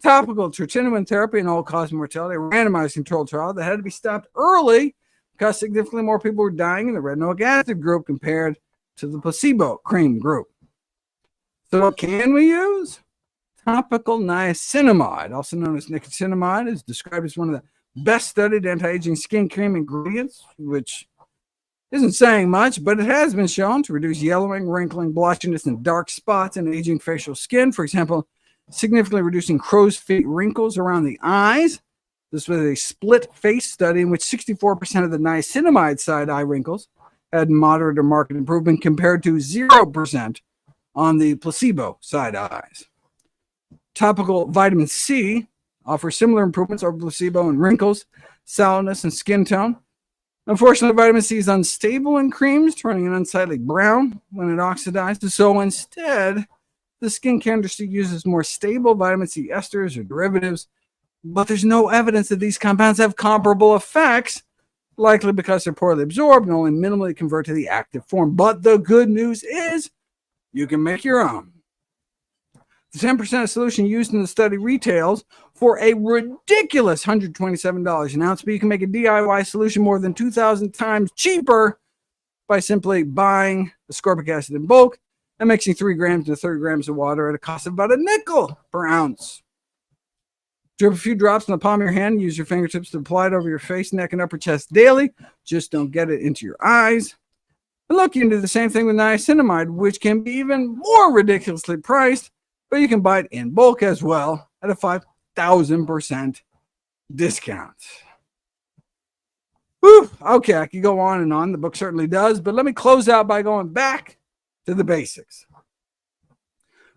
Topical tretinoin therapy and all-cause mortality, a randomized controlled trial that had to be stopped early because significantly more people were dying in the retinoic acid group compared to the placebo cream group. So what can we use? Topical niacinamide, also known as nicotinamide, is described as one of the best studied anti-aging skin cream ingredients, which isn't saying much, but it has been shown to reduce yellowing, wrinkling, blotchiness, and dark spots in aging facial skin. For example, significantly reducing crow's feet wrinkles around the eyes. This was a split face study in which 64% of the niacinamide side eye wrinkles had moderate or marked improvement compared to 0% on the placebo side eyes. Topical vitamin C offers similar improvements over placebo in wrinkles, sallowness, and skin tone. Unfortunately, vitamin C is unstable in creams, turning an unsightly brown when it oxidizes. So instead, the skincare industry uses more stable vitamin C esters or derivatives, but there's no evidence that these compounds have comparable effects, likely because they're poorly absorbed and only minimally convert to the active form. But the good news is you can make your own. The 10% of solution used in the study retails for a ridiculous $127 an ounce, but you can make a DIY solution more than 2,000 times cheaper by simply buying ascorbic acid in bulk and mixing 3 grams to 30 grams of water at a cost of about $0.05 per ounce. Drip a few drops in the palm of your hand. Use your fingertips to apply it over your face, neck, and upper chest daily. Just don't get it into your eyes. And look, you can do the same thing with niacinamide, which can be even more ridiculously priced, but you can buy it in bulk as well at a 5,000% discount. Whew, okay, I could go on and on. The book certainly does, but let me close out by going back to the basics.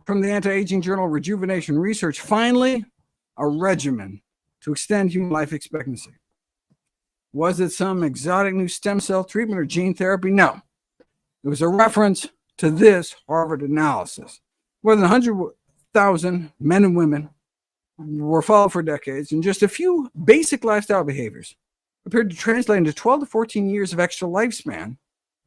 From the anti-aging journal Rejuvenation Research, finally, a regimen to extend human life expectancy. Was it some exotic new stem cell treatment or gene therapy? No. It was a reference to this Harvard analysis. More than 100,000 men and women were followed for decades, and just a few basic lifestyle behaviors appeared to translate into 12 to 14 years of extra lifespan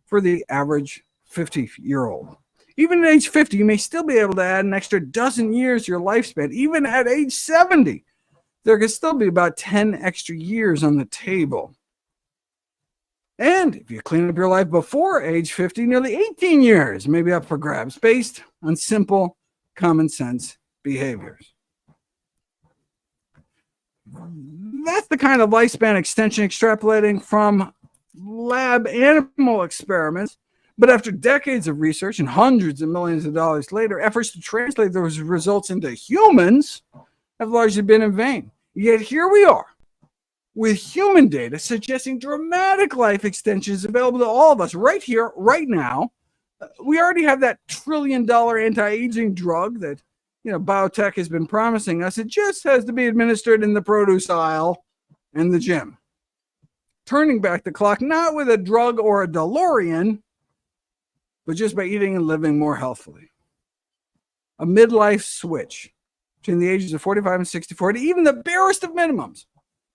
for the average 50-year-old. Even at age 50, you may still be able to add an extra dozen years to your lifespan. Even at age 70, there could still be about 10 extra years on the table. And if you clean up your life before age 50, nearly 18 years may be up for grabs based on simple common sense behaviors. That's the kind of lifespan extension extrapolating from lab animal experiments. But after decades of research and hundreds of millions of dollars later, efforts to translate those results into humans have largely been in vain. Yet here we are with human data suggesting dramatic life extensions available to all of us right here, right now. We already have that $1 trillion anti-aging drug that biotech has been promising us. It just has to be administered in the produce aisle and the gym. Turning back the clock, not with a drug or a DeLorean, but just by eating and living more healthily. A midlife switch between the ages of 45 and 64 to even the barest of minimums.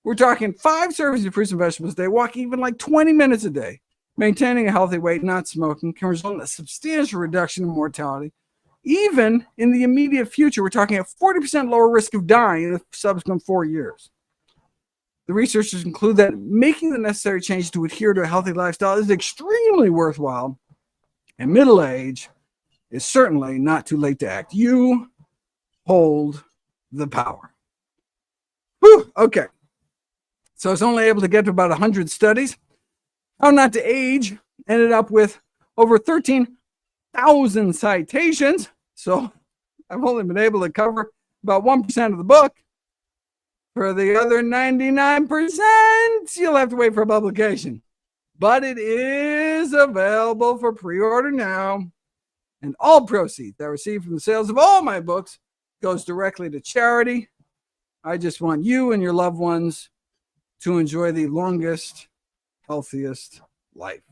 We're talking 5 servings of fruits and vegetables a day, walking even like 20 minutes a day, maintaining a healthy weight, not smoking, can result in a substantial reduction in mortality. Even in the immediate future, we're talking a 40% lower risk of dying in the subsequent 4 years. The researchers conclude that making the necessary changes to adhere to a healthy lifestyle is extremely worthwhile, and middle age is certainly not too late to act. You hold the power. Whew, okay. So it's only able to get to about 100 studies. How Not to Age ended up with over 13,000 citations. So I've only been able to cover about 1% of the book. For the other 99%, you'll have to wait for publication. But it is available for pre-order now. And all proceeds that I receive from the sales of all my books goes directly to charity. I just want you and your loved ones to enjoy the longest, healthiest life.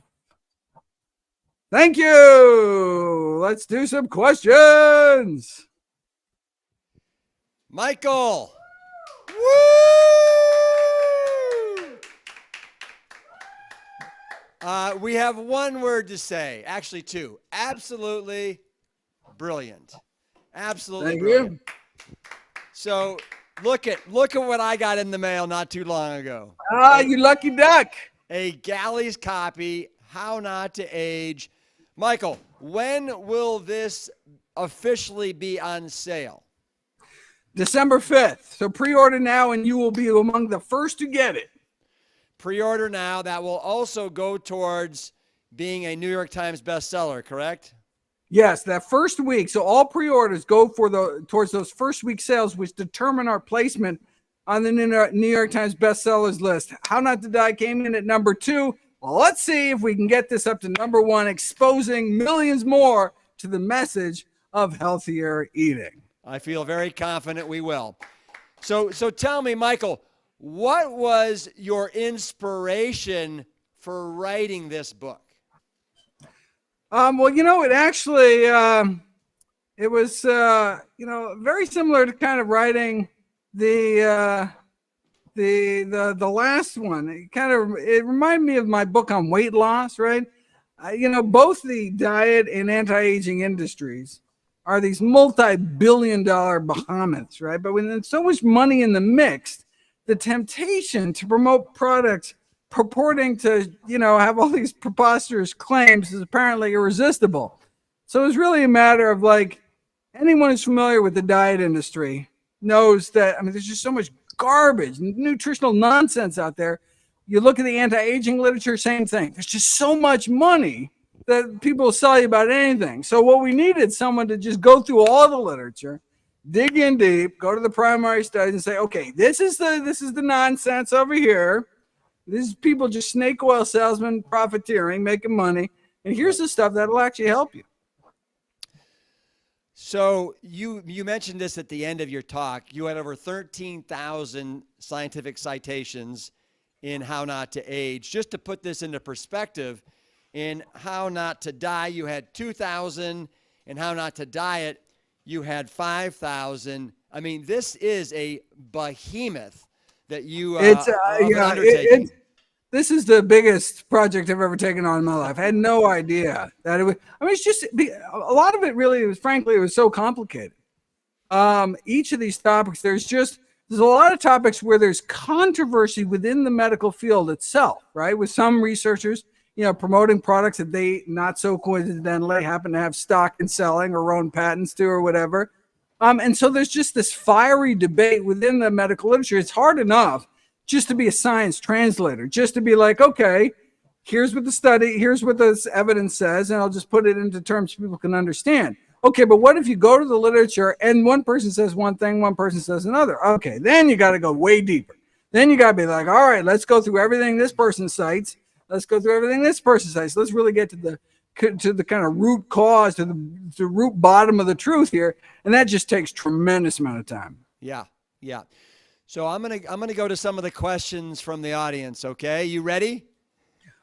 Thank you. Let's do some questions. Michael. Woo! We have one word to say. Actually, two. Absolutely brilliant. Absolutely Thank brilliant. you. So look at what I got in the mail not too long ago. Ah, you lucky duck. A Galley's copy, How Not to Age. Michael, when will this officially be on sale? December 5th. So pre-order now and you will be among the first to get it. Pre-order now. That will also go towards being a New York Times bestseller, correct? Yes, that first week. So all pre-orders go towards those first week sales, which determine our placement on the New York Times bestsellers list. How Not to Die came in at number 2. Well, let's see if we can get this up to number 1, exposing millions more to the message of healthier eating. I feel very confident we will. So tell me, Michael, what was your inspiration for writing this book? Well, it actually, it was, very similar to kind of writing the last one. It reminded me of my book on weight loss, right? Both the diet and anti-aging industries are these multi-billion-dollar behemoths, right? But when there's so much money in the mix, the temptation to promote products purporting to, have all these preposterous claims is apparently irresistible. So it's really a matter of anyone who's familiar with the diet industry knows that, there's just so much garbage, nutritional nonsense out there. You look at the anti-aging literature, same thing. There's just so much money that people will sell you about anything. So what we needed someone to just go through all the literature, dig in deep, go to the primary studies and say, okay, this is the nonsense over here. This is people just snake oil salesmen profiteering, making money. And here's the stuff that'll actually help you. So you mentioned this at the end of your talk. You had over 13,000 scientific citations in How Not to Age. Just to put this into perspective, in How Not to Die, you had 2,000. In How Not to Diet, you had 5,000. I mean, this is a behemoth that you undertaking. This is the biggest project I've ever taken on in my life. I had no idea that it would. I mean, it's just a lot of it. Really, it was so complicated. Each of these topics, there's a lot of topics where there's controversy within the medical field itself, right? With some researchers, promoting products that they not so coincidentally happen to have stock in selling or own patents to or whatever. And so there's just this fiery debate within the medical literature. It's hard enough just to be a science translator, just to be like, okay, here's what this evidence says, and I'll just put it into terms people can understand. Okay, but what if you go to the literature and one person says one thing, one person says another? Okay, then you got to go way deeper. Then you got to be like, all right, let's go through everything this person cites. Let's go through everything this person cites. Let's really get to the kind of root cause, to the root bottom of the truth here, and that just takes tremendous amount of time. Yeah. So I'm gonna go to some of the questions from the audience. Okay, you ready?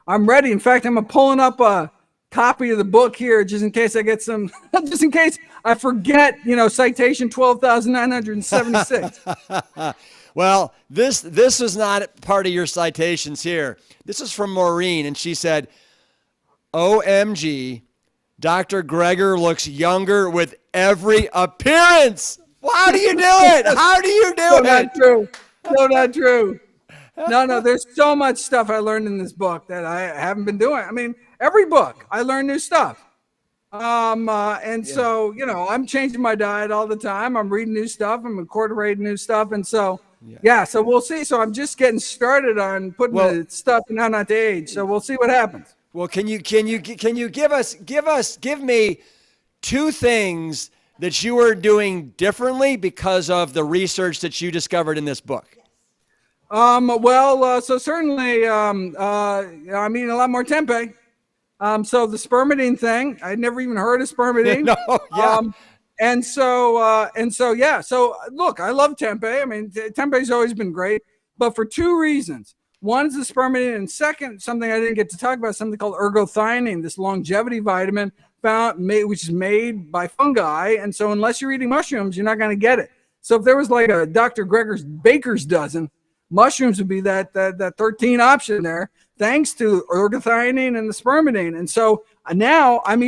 I'm ready. In fact, I'm pulling up a copy of the book here just in case I get some, just in case I forget, citation 12,976. Well, this is not part of your citations here. This is from Maureen, and she said, OMG, Dr. Greger looks younger with every appearance. How do you do it? How do you do it? Not true. No, not true. No, there's so much stuff I learned in this book that I haven't been doing. I mean, every book, I learn new stuff. So, I'm changing my diet all the time. I'm reading new stuff. I'm incorporating new stuff. And so, so we'll see. So I'm just getting started on putting the stuff in How Not to Age. So we'll see what happens. Well, can you give me two things that you are doing differently because of the research that you discovered in this book? So certainly, I'm eating a lot more tempeh. So the spermidine thing, I'd never even heard of spermidine. So look, I love tempeh. I mean, tempeh's always been great, but for two reasons. One is the spermidine, and second, something I didn't get to talk about, something called ergothioneine, this longevity vitamin which is made by fungi. And so unless you're eating mushrooms, you're not going to get it. So if there was like a Dr. Greger's baker's dozen, mushrooms would be that 13 option there, thanks to ergothioneine and the spermidine. And so now I'm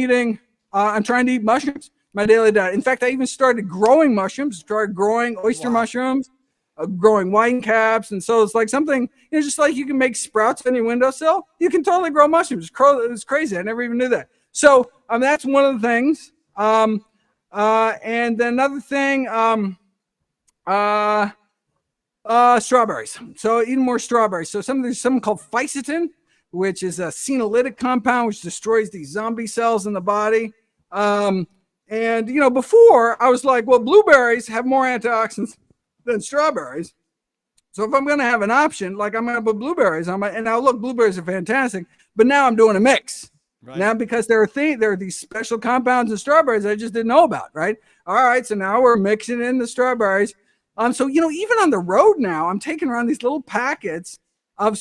trying to eat mushrooms, my daily diet. In fact, I even started growing mushrooms, started growing oyster mushrooms, growing wine caps. And so it's like something, just like you can make sprouts on your windowsill, you can totally grow mushrooms. It's crazy. I never even knew that. So that's one of the things. And then another thing, strawberries. So eating more strawberries. So there's something called fisetin, which is a senolytic compound, which destroys these zombie cells in the body. Before I was like, well, blueberries have more antioxidants than strawberries. So if I'm going to have an option, like I'm going to put blueberries on and now look, blueberries are fantastic, but now I'm doing a mix. Right. Now, because there are these special compounds in strawberries I just didn't know about, right? All right, so now we're mixing in the strawberries. So even on the road now, I'm taking around these little packets of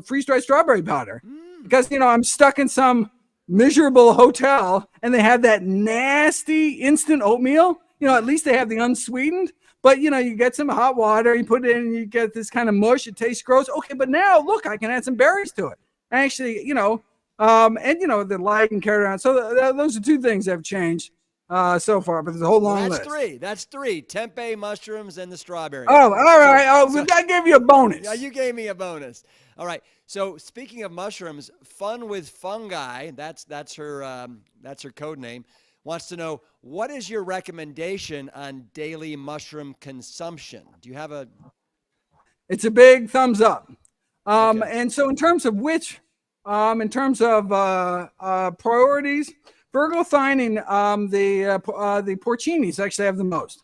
freeze-dried strawberry powder because I'm stuck in some miserable hotel and they have that nasty instant oatmeal. At least they have the unsweetened, but you get some hot water, you put it in, and you get this kind of mush. It tastes gross. Okay, but now look, I can add some berries to it. Actually, the light can carry around. So those are two things that have changed so far, but there's a whole long list. That's three. Tempeh, mushrooms, and the strawberries. Oh, all right. I gave you a bonus. Yeah, you gave me a bonus. All right. So speaking of mushrooms, Fun with Fungi, that's her code name, wants to know, what is your recommendation on daily mushroom consumption? Do you have a... It's a big thumbs up. And so in terms of priorities, for ergothioneine, the porcinis actually have the most.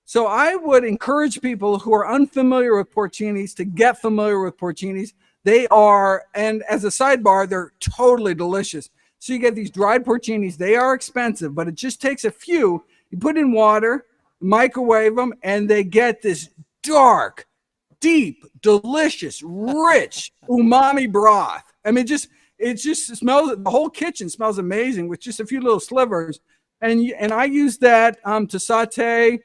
So I would encourage people who are unfamiliar with porcinis to get familiar with porcinis. They are, and as a sidebar, they're totally delicious. So you get these dried porcinis. They are expensive, but it just takes a few. You put in water, microwave them, and they get this dark, deep, delicious, rich umami broth. I mean, it just smells. The whole kitchen smells amazing with just a few little slivers, and I use that to saute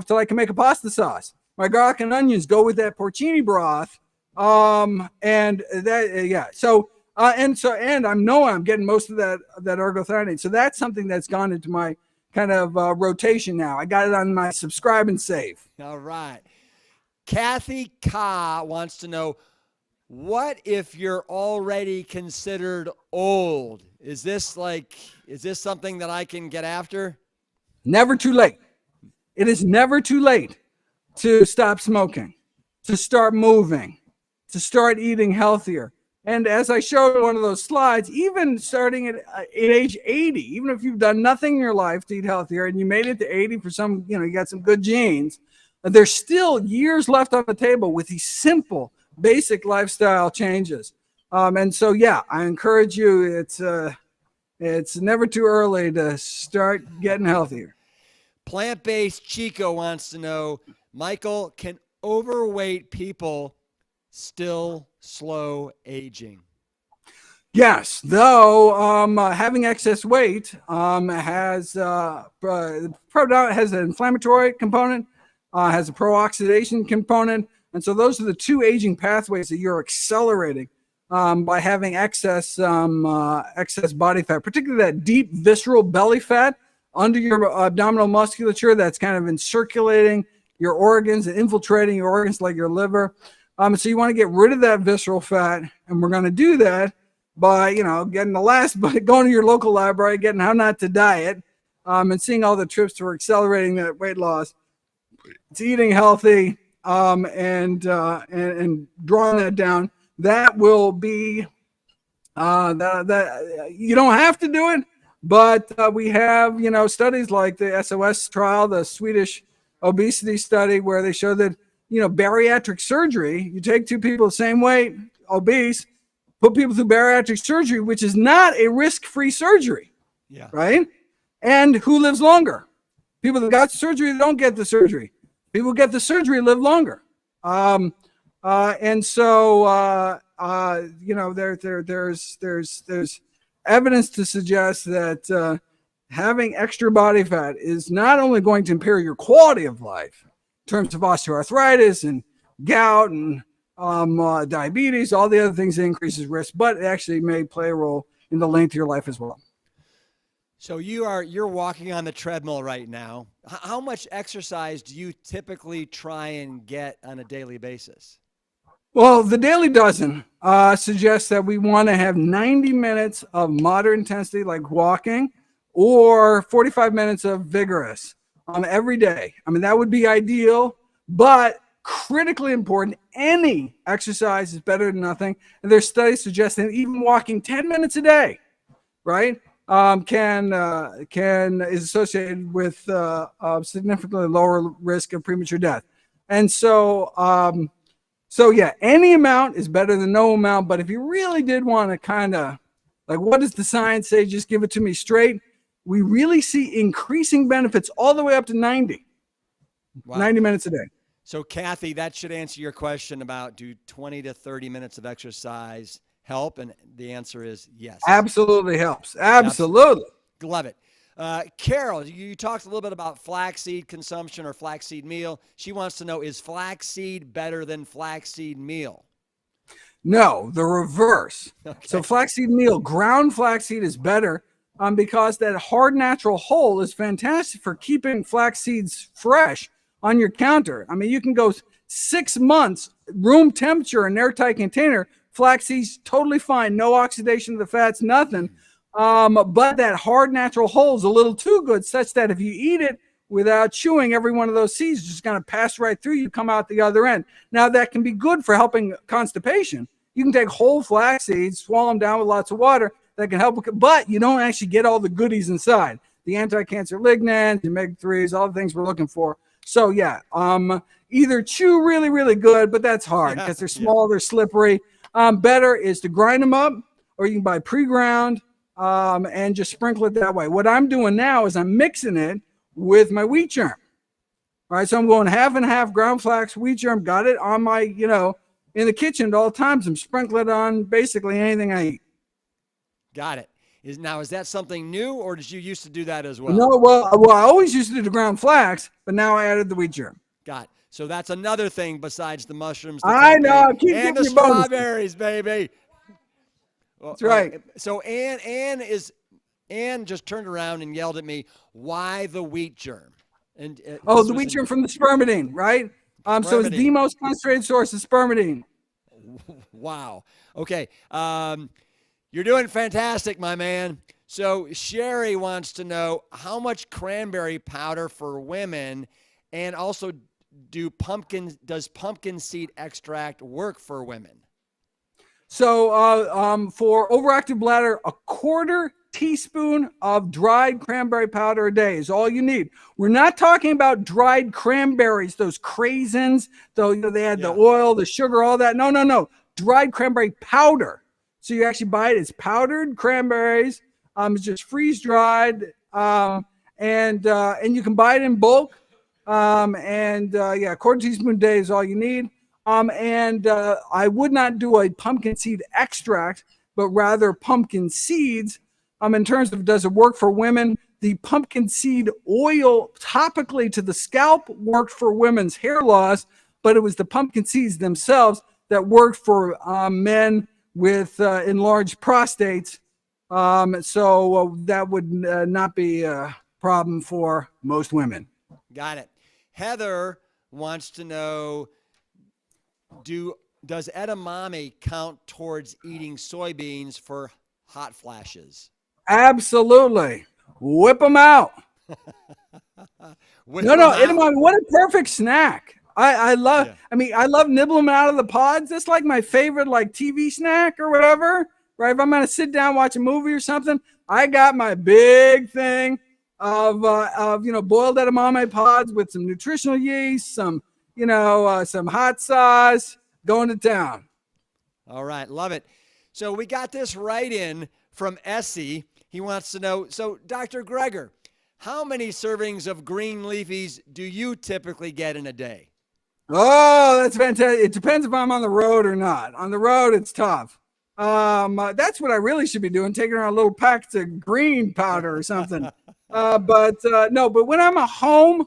till I can make a pasta sauce. My garlic and onions go with that porcini broth, and that So and I know I'm getting most of that ergothioneine. So that's something that's gone into my kind of rotation now. I got it on my subscribe and save. All right. Kathy Ka wants to know, what if you're already considered old? Is this something that I can get after? Never too late. It is never too late to stop smoking, to start moving, to start eating healthier. And as I showed in one of those slides, even starting at age 80, even if you've done nothing in your life to eat healthier and you made it to 80 for some, you got some good genes, there's still years left on the table with these simple, basic lifestyle changes. And so, yeah, I encourage you, it's never too early to start getting healthier. Plant-based Chico wants to know, Michael, can overweight people still slow aging? Yes, though having excess weight has an inflammatory component, has a pro-oxidation component, and so those are the two aging pathways that you're accelerating by having excess body fat, particularly that deep visceral belly fat under your abdominal musculature that's kind of encirculating your organs and infiltrating your organs like your liver. So you want to get rid of that visceral fat, and we're going to do that by, getting going to your local library, getting How Not to Diet, and seeing all the tips for accelerating that weight loss. It's eating healthy, and drawing that down. That will be that you don't have to do it, but we have studies like the SOS trial, the Swedish obesity study, where they show that bariatric surgery, you take two people the same weight, obese, put people through bariatric surgery, which is not a risk-free surgery, right? And who lives longer? People that got surgery don't get the surgery. People who get the surgery live longer. And so, there's evidence to suggest that having extra body fat is not only going to impair your quality of life in terms of osteoarthritis and gout and diabetes, all the other things that increases risk, but it actually may play a role in the length of your life as well. So you're walking on the treadmill right now. How much exercise do you typically try and get on a daily basis? Well, the Daily Dozen suggests that we want to have 90 minutes of moderate intensity, like walking, or 45 minutes of vigorous every day. I mean, that would be ideal, but critically important. Any exercise is better than nothing. And there's studies suggesting even walking 10 minutes a day, right, is associated with significantly lower risk of premature death. And so, yeah, any amount is better than no amount. But if you really did want to kind of, like, what does the science say? Just give it to me straight. We really see increasing benefits all the way up to 90. Wow. 90 minutes a day. So, Kathy, that should answer your question about, do 20 to 30 minutes of exercise help? And the answer is yes. Absolutely helps. Absolutely. Love it. Carol, you talked a little bit about flaxseed consumption or flaxseed meal. She wants to know, is flaxseed better than flaxseed meal? No, the reverse. Okay. So flaxseed meal, ground flaxseed is better because that hard natural hull is fantastic for keeping flax seeds fresh on your counter. I mean, you can go 6 months, room temperature, an airtight container, flax seeds totally fine, no oxidation of the fats, nothing. But that hard natural hull is a little too good, such that if you eat it without chewing, every one of those seeds is just going to pass right through you, come out the other end. Now, that can be good for helping constipation. You can take whole flax seeds, swallow them down with lots of water. That can help, but you don't actually get all the goodies inside. The anti-cancer lignans, the omega-3s, all the things we're looking for. So, yeah, either chew really, really good, but that's hard because they're small, they're slippery. Better is to grind them up, or you can buy pre-ground and just sprinkle it that way. What I'm doing now is I'm mixing it with my wheat germ. All right, so I'm going half and half ground flax, wheat germ. Got it on my, in the kitchen at all times. I'm sprinkling it on basically anything I eat. Got it. Is that something new, or did you used to do that as well? No, well, I always used to do the ground flax, but now I added the wheat germ. Got it. So that's another thing besides the mushrooms. I know. Keep and the giving you bonuses. strawberries, baby. That's right. So Ann just turned around and yelled at me, "Why the wheat germ?" And the wheat germ from the spermidine, right? So it's the most concentrated source of spermidine. Wow. Okay. You're doing fantastic, my man. So Sherry wants to know how much cranberry powder for women, and also does pumpkin seed extract work for women? So for overactive bladder, a 1/4 teaspoon of dried cranberry powder a day is all you need. We're not talking about dried cranberries, those craisins, though they add the oil, the sugar, all that. No. Dried cranberry powder. So you actually buy it. It's powdered cranberries. It's just freeze dried, and you can buy it in bulk. 1/4 teaspoon a day is all you need. I would not do a pumpkin seed extract, but rather pumpkin seeds. In terms of does it work for women, the pumpkin seed oil topically to the scalp worked for women's hair loss, but it was the pumpkin seeds themselves that worked for men with enlarged prostates. So that would not be a problem for most women. Got it. Heather wants to know, does edamame count towards eating soybeans for hot flashes? Absolutely. Whip them out. Edamame, what a perfect snack. I love nibbling them out of the pods. That's like my favorite TV snack or whatever, right? If I'm going to sit down, watch a movie or something, I got my big thing of boiled edamame pods with some nutritional yeast, some hot sauce, going to town. All right. Love it. So we got this right in from Essie. He wants to know, so Dr. Greger, how many servings of green leafies do you typically get in a day? Oh, that's fantastic. It depends if I'm on the road or not. On the road, it's tough. That's what I really should be doing, taking around little packets of green powder or something. But when I'm at home,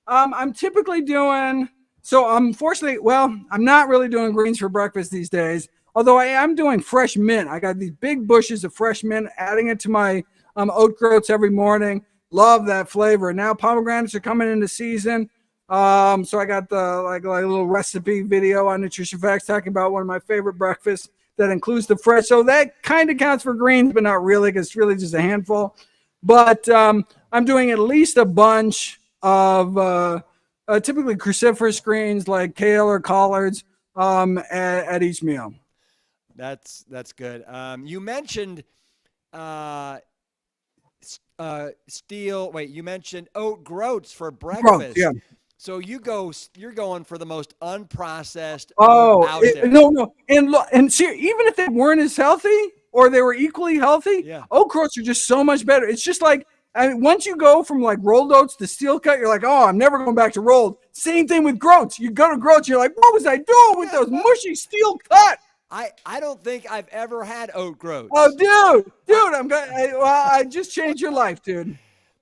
I'm typically doing, unfortunately, I'm not really doing greens for breakfast these days, although I am doing fresh mint. I got these big bushes of fresh mint, adding it to my oat groats every morning. Love that flavor. Now pomegranates are coming into season. So I got the like a little recipe video on Nutrition Facts talking about one of my favorite breakfasts that includes the fresh. So that kind of counts for greens, but not really, because it's really just a handful. But I'm doing at least a bunch of typically cruciferous greens like kale or collards at each meal. That's good. You mentioned you mentioned oat groats for breakfast. Yeah. So you're going for the most unprocessed. No. And see, even if they weren't as healthy or they were equally healthy, oat groats are just so much better. It's just like, once you go from like rolled oats to steel cut, you're like, oh, I'm never going back to rolled. Same thing with groats. You go to groats, you're like, what was I doing with those mushy steel cut? I don't think I've ever had oat groats. Oh, dude, I just changed your life, dude.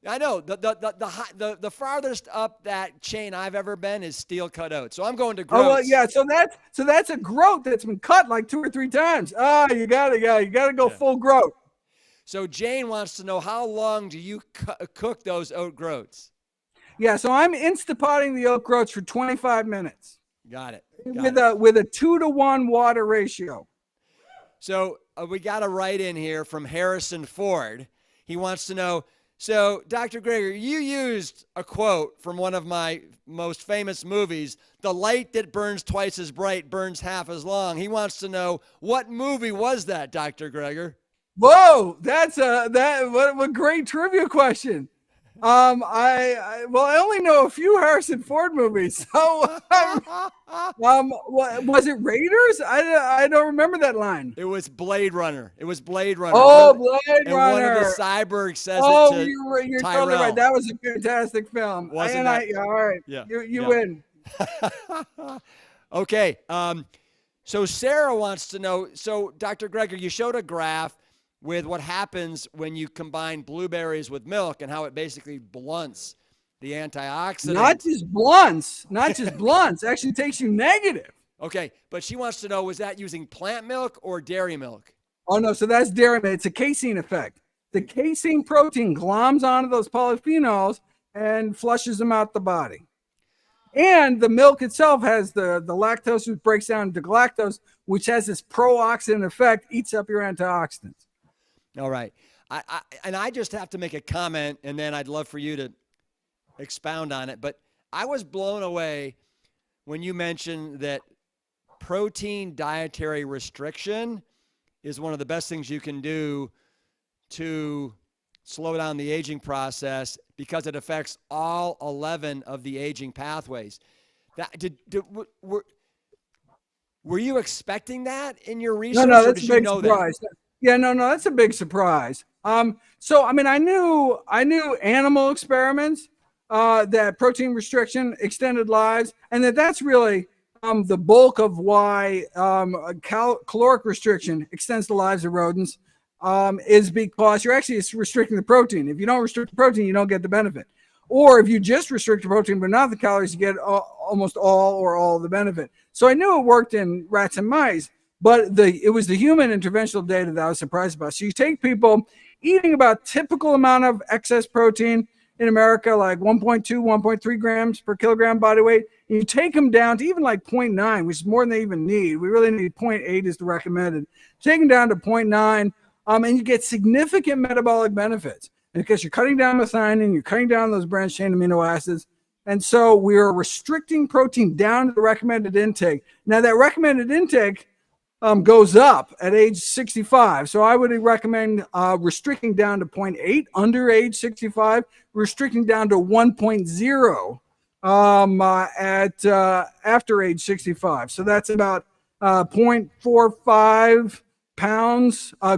I know the farthest up that chain I've ever been is steel cut oats. So I'm going to groats. Oh, well, yeah. So that's a groat that's been cut like 2 or 3 times. You gotta go full groat. So Jane wants to know, how long do you cook those oat groats? Yeah. So I'm Instapotting the oat groats for 25 minutes. Got it. With a 2-to-1 water ratio. So we got a write in here from Harrison Ford. He wants to know, so Dr. Greger, you used a quote from one of my most famous movies, "The light that burns twice as bright burns half as long." He wants to know, what movie was that, Dr. Greger? Whoa, that's what a great trivia question. I only know a few Harrison Ford movies. So, was it Raiders? I don't remember that line. It was Blade Runner. Oh, Blade and Runner. one of the cyborgs says Oh, it to you're Tyrell. totally right. That was a fantastic film. Wasn't that? All right. Yeah. You win. Okay. So Sarah wants to know. So Dr. Greger, you showed a graph with what happens when you combine blueberries with milk and how it basically blunts the antioxidant. Not just blunts. Actually takes you negative. Okay, but she wants to know, was that using plant milk or dairy milk? Oh, no, so that's dairy milk. It's a casein effect. The casein protein gloms onto those polyphenols and flushes them out the body. And the milk itself has the lactose, which breaks down into galactose, which has this pro-oxidant effect, eats up your antioxidants. All right. I just have to make a comment, and then I'd love for you to expound on it. But I was blown away when you mentioned that protein dietary restriction is one of the best things you can do to slow down the aging process because it affects all 11 of the aging pathways. Were you expecting that in your research? No, that's or did a big you know surprise. That? Yeah, no, that's a big surprise. So I mean, I knew animal experiments that protein restriction extended lives, and that's really the bulk of why caloric restriction extends the lives of rodents. Is because you're actually restricting the protein. If you don't restrict the protein, you don't get the benefit. Or if you just restrict the protein but not the calories, you get almost all the benefit. So I knew it worked in rats and mice, but it was the human interventional data that I was surprised about. So you take people eating about typical amount of excess protein in America, like 1.2, 1.3 grams per kilogram body weight, and you take them down to even like 0.9, which is more than they even need. We really need 0.8 is the recommended. Take them down to 0.9, and you get significant metabolic benefits because you're cutting down methionine, you're cutting down those branched chain amino acids. And so we're restricting protein down to the recommended intake. Now that recommended intake goes up at age 65. So I would recommend restricting down to 0.8 under age 65, restricting down to 1.0 after age 65. So that's about 0.45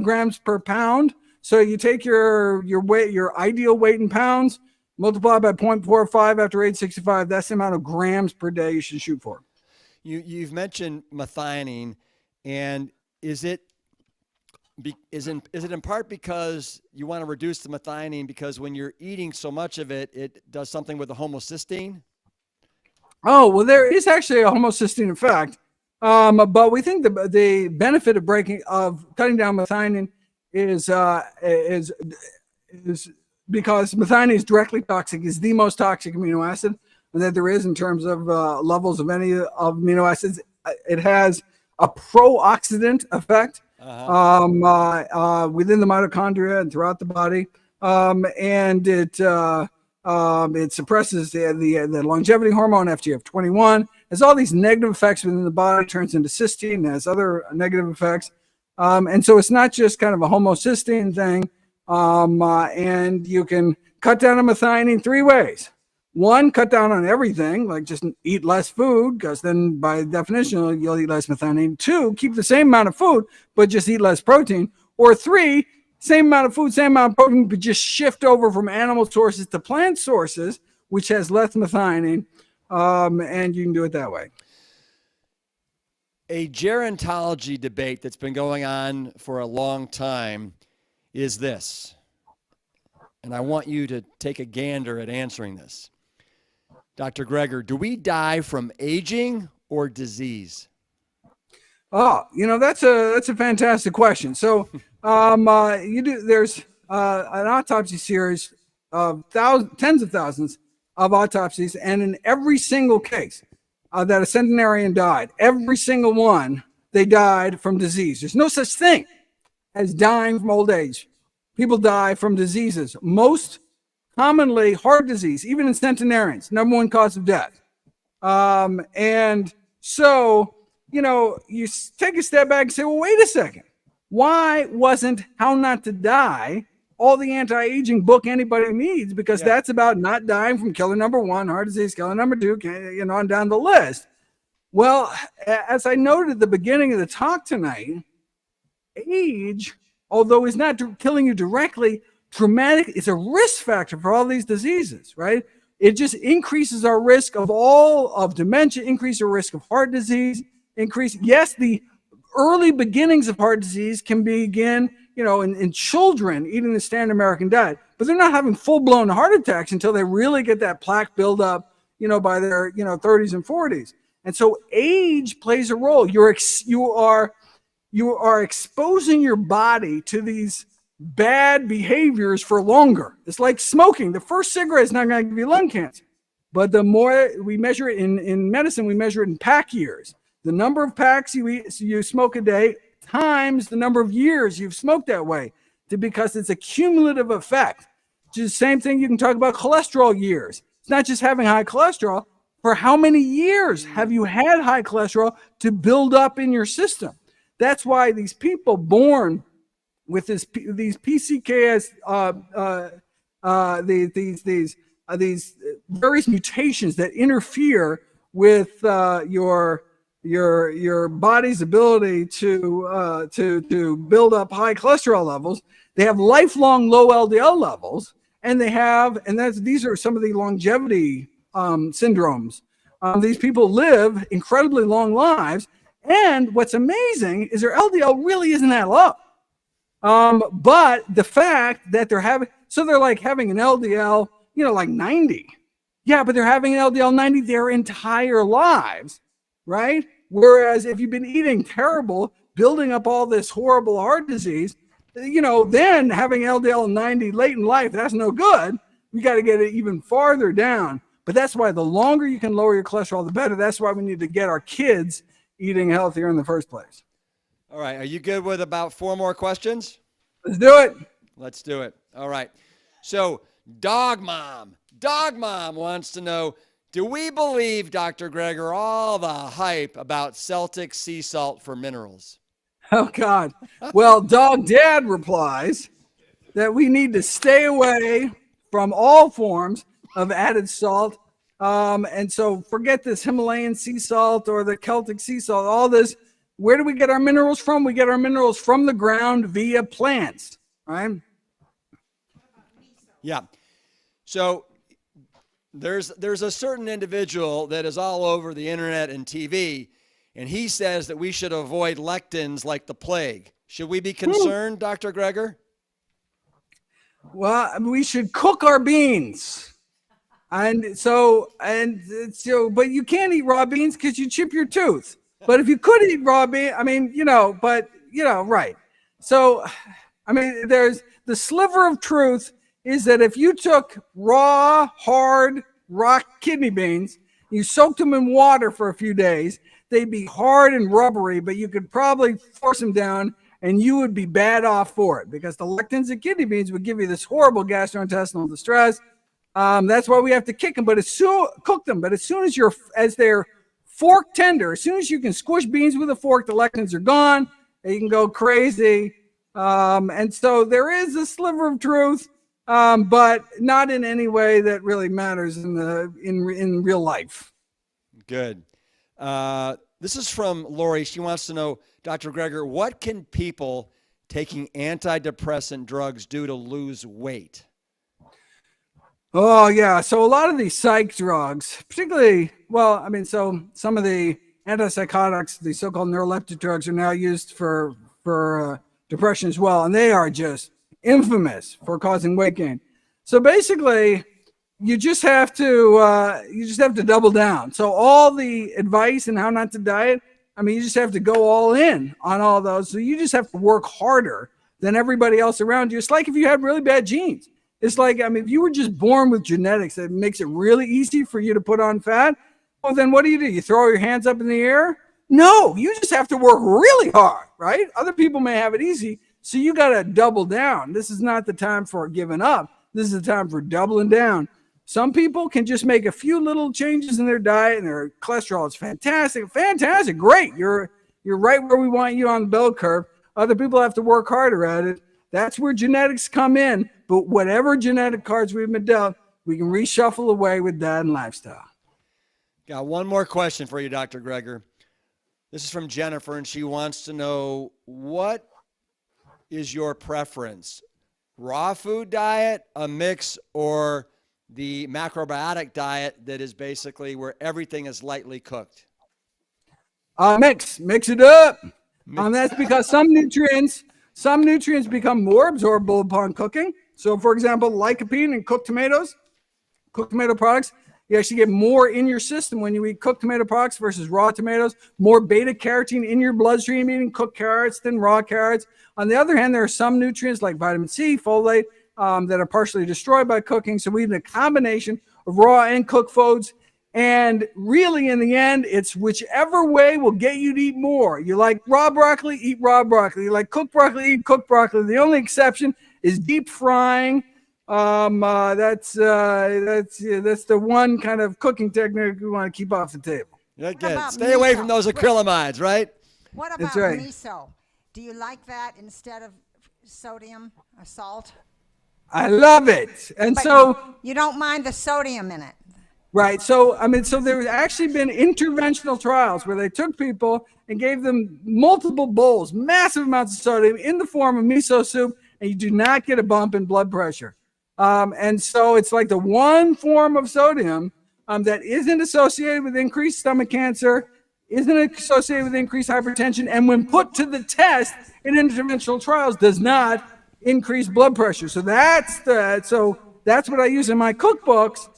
grams per pound. So you take your weight, your ideal weight in pounds, multiply by 0.45 after age 65. That's the amount of grams per day you should shoot for. You've mentioned methionine, and is it in part because you want to reduce the methionine because when you're eating so much of it, it does something with the homocysteine? Oh, well, there is actually a homocysteine effect. But we think the benefit of cutting down methionine is because methionine is directly toxic, is the most toxic amino acid that there is in terms of levels of any of amino acids. It has a pro-oxidant effect within the mitochondria and throughout the body, and it suppresses the longevity hormone FGF21. Has all these negative effects within the body, turns into cysteine, has other negative effects. And so it's not just kind of a homocysteine thing. And you can cut down on methionine 3 ways. 1, cut down on everything, like just eat less food, because then by definition, you'll eat less methionine. 2, keep the same amount of food, but just eat less protein. Or 3, same amount of food, same amount of protein, but just shift over from animal sources to plant sources, which has less methionine. And you can do it that way. A gerontology debate that's been going on for a long time is this, and I want you to take a gander at answering this. Dr. Greger, do we die from aging or disease? Oh, that's a fantastic question. So, there's an autopsy series of tens of thousands of autopsies, and in every single case that a centenarian died, every single one, they died from disease. There's no such thing as dying from old age. People die from diseases. Most commonly heart disease, even in centenarians, #1 cause of death. And so, you take a step back and say, well, wait a second. Why wasn't How Not to Die all the anti-aging book anybody needs, because that's about not dying from killer number 1, heart disease, killer number 2, on down the list. Well, as I noted at the beginning of the talk tonight, age, although is not killing you directly, it's a risk factor for all these diseases, right? It just increases our risk of dementia, increase our risk of heart disease, yes, the early beginnings of heart disease can begin, in children eating the standard American diet, but they're not having full-blown heart attacks until they really get that plaque buildup, by their, 30s and 40s. And so age plays a role. You are exposing your body to these bad behaviors for longer. It's like smoking. The first cigarette is not going to give you lung cancer, but the more we measure it in medicine, we measure it in pack years. The number of packs you smoke a day times the number of years you've smoked that way, because it's a cumulative effect. It's the same thing. You can talk about cholesterol years. It's not just having high cholesterol. For how many years have you had high cholesterol to build up in your system? That's why these people born with these PCKS, these various mutations that interfere with your body's ability to build up high cholesterol levels. They have lifelong low LDL levels, and these are some of the longevity syndromes. These people live incredibly long lives, and what's amazing is their LDL really isn't that low. But the fact that they're like having an LDL, like 90. Yeah, but they're having an LDL 90 their entire lives, right? Whereas if you've been eating terrible, building up all this horrible heart disease, then having LDL 90 late in life, that's no good. We got to get it even farther down. But that's why the longer you can lower your cholesterol, the better. That's why we need to get our kids eating healthier in the first place. All right. Are you good with about 4 more questions? Let's do it. Let's do it. All right. So Dog Mom wants to know, do we believe, Dr. Greger, all the hype about Celtic sea salt for minerals? Oh, God. Well, Dog Dad replies that we need to stay away from all forms of added salt. And so forget this Himalayan sea salt or the Celtic sea salt, all this. Where do we get our minerals from? We get our minerals from the ground via plants, right? Yeah. So there's a certain individual that is all over the internet and TV, and he says that we should avoid lectins like the plague. Should we be concerned, Dr. Greger? Well, we should cook our beans. But you can't eat raw beans because you chip your tooth. But if you could eat raw beans, right. So, there's the sliver of truth is that if you took raw, hard, rock kidney beans, you soaked them in water for a few days, they'd be hard and rubbery, but you could probably force them down and you would be bad off for it, because the lectins in kidney beans would give you this horrible gastrointestinal distress. That's why we have to cook them. But as soon as they're fork tender, as soon as you can squish beans with a fork, the lectins are gone. You can go crazy. And so there is a sliver of truth, but not in any way that really matters in real life. Good. This is from Lori. She wants to know, Dr. Greger, what can people taking antidepressant drugs do to lose weight? Oh, yeah. So a lot of these psych drugs, particularly, some of the antipsychotics, the so-called neuroleptic drugs, are now used for depression as well. And they are just infamous for causing weight gain. So basically, you just have to double down. So all the advice and how not to diet, you just have to go all in on all those. So you just have to work harder than everybody else around you. It's like if you had really bad genes. It's like, if you were just born with genetics that makes it really easy for you to put on fat, well, then what do? You throw your hands up in the air? No, you just have to work really hard, right? Other people may have it easy, so you got to double down. This is not the time for giving up. This is the time for doubling down. Some people can just make a few little changes in their diet, and their cholesterol is fantastic, great. You're right where we want you on the bell curve. Other people have to work harder at it. That's where genetics come in. But whatever genetic cards we've been dealt, we can reshuffle away with diet and lifestyle. Got one more question for you, Dr. Greger. This is from Jennifer, and she wants to know, what is your preference? Raw food diet, a mix, or the macrobiotic diet that is basically where everything is lightly cooked? Mix it up. That's because some nutrients become more absorbable upon cooking. So, for example, lycopene in cooked tomatoes, cooked tomato products, you actually get more in your system when you eat cooked tomato products versus raw tomatoes, more beta carotene in your bloodstream eating cooked carrots than raw carrots. On the other hand, there are some nutrients like vitamin C, folate, that are partially destroyed by cooking. So we need a combination of raw and cooked foods. And really, in the end, it's whichever way will get you to eat more. You like raw broccoli, eat raw broccoli. You like cooked broccoli, eat cooked broccoli. The only exception is deep frying. That's the one kind of cooking technique we want to keep off the table. Okay. Stay away from those acrylamides, right? What about That's right. miso? Do you like that instead of sodium or salt? I love it. And But so you don't mind the sodium in it. right. So there's actually been interventional trials where they took people and gave them multiple bowls, massive amounts of sodium in the form of miso soup, and you do not get a bump in blood pressure. And so it's like the one form of sodium that isn't associated with increased stomach cancer, isn't associated with increased hypertension, and when put to the test in interventional trials, does not increase blood pressure. So that's what I use in my cookbooks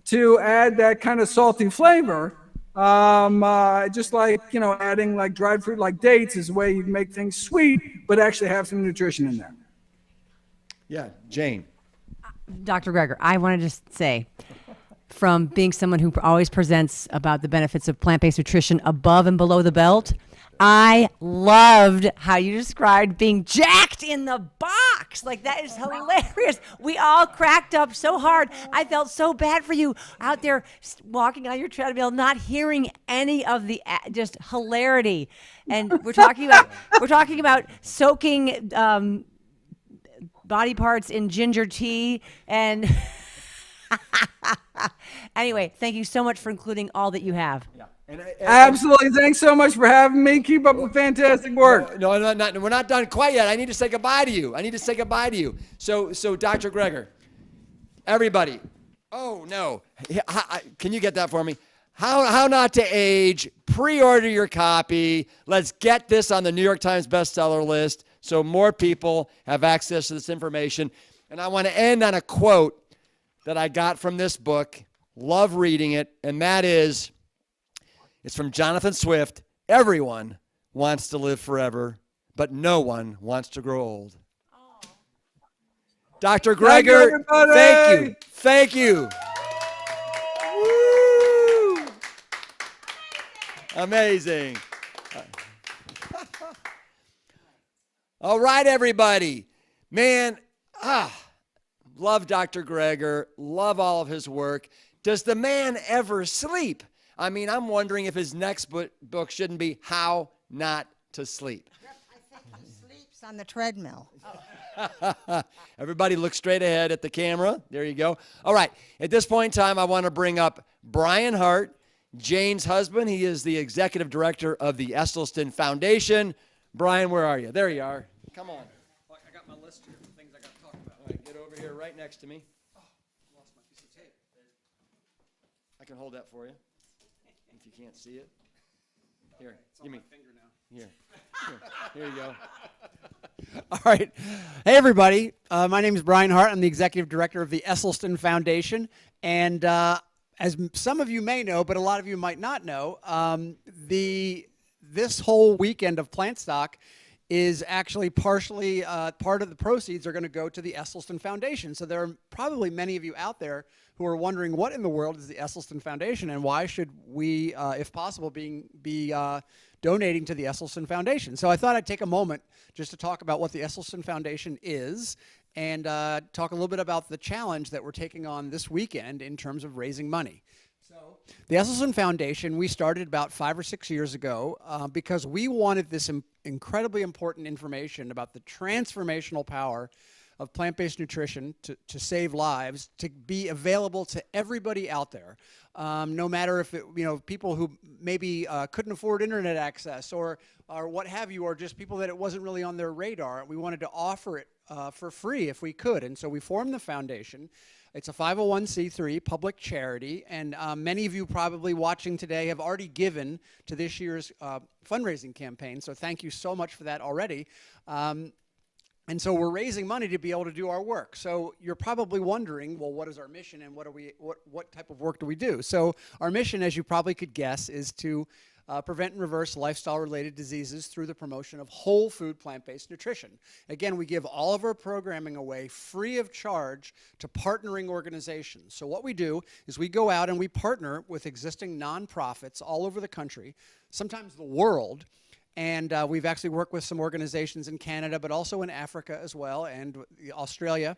to add that kind of salty flavor. Just like, adding like dried fruit like dates is a way you can make things sweet, but actually have some nutrition in there. Yeah, Jane. Dr. Greger, I want to just say, from being someone who always presents about the benefits of plant-based nutrition above and below the belt, I loved how you described being jacked in the box. Like, that is hilarious. We all cracked up so hard. I felt so bad for you out there walking on your treadmill, not hearing any of the just hilarity. And we're talking about soaking body parts in ginger tea. And anyway, thank you so much for including all that you have. Yeah. Absolutely. Thanks so much for having me. Keep up the fantastic work. No, we're not done quite yet. I need to say goodbye to you. So Dr. Greger, everybody. Oh, no. Can you get that for me? How Not to Age. Pre-order your copy. Let's get this on the New York Times bestseller list so more people have access to this information. And I want to end on a quote that I got from this book. Love reading it. And that is, it's from Jonathan Swift. Everyone wants to live forever, but no one wants to grow old. Oh. Dr. Greger, thank you. Thank you. Woo! Amazing. All right, everybody. Man, love Dr. Greger. Love all of his work. Does the man ever sleep? I mean, I'm wondering if his next book shouldn't be How Not to Sleep. I think he sleeps on the treadmill. Everybody look straight ahead at the camera. There you go. All right. At this point in time, I want to bring up Brian Hart, Jane's husband. He is the executive director of the Esselstyn Foundation. Brian, where are you? There you are. Come on. I got my list here of things I got to talk about. All right, get over here right next to me. Oh, lost my piece of tape. I can hold that for you if you can't see it. Here, give me. Here you go. All right. Hey, everybody. My name is Brian Hart. I'm the executive director of the Esselstyn Foundation. And as some of you may know, but a lot of you might not know, this whole weekend of Plant Stock is actually partially part of the proceeds are going to go to the Esselstyn Foundation. So there are probably many of you out there who are wondering what in the world is the Esselstyn Foundation and why should we, if possible, be donating to the Esselstyn Foundation. So I thought I'd take a moment just to talk about what the Esselstyn Foundation is and talk a little bit about the challenge that we're taking on this weekend in terms of raising money. The Esselstyn Foundation, we started about 5 or 6 years ago because we wanted this incredibly important information about the transformational power of plant-based nutrition to save lives to be available to everybody out there, no matter if it, people who maybe couldn't afford internet access or what have you, or just people that it wasn't really on their radar. We wanted to offer it for free if we could, and so we formed the foundation. It's a 501c3 public charity, and many of you probably watching today have already given to this year's fundraising campaign, so thank you so much for that already. And so we're raising money to be able to do our work. So you're probably wondering, well, what is our mission and what type of work do we do? So our mission, as you probably could guess, is to prevent and reverse lifestyle-related diseases through the promotion of whole food plant-based nutrition. Again, we give all of our programming away free of charge to partnering organizations. So what we do is we go out and we partner with existing nonprofits all over the country, sometimes the world, and we've actually worked with some organizations in Canada, but also in Africa as well, and Australia.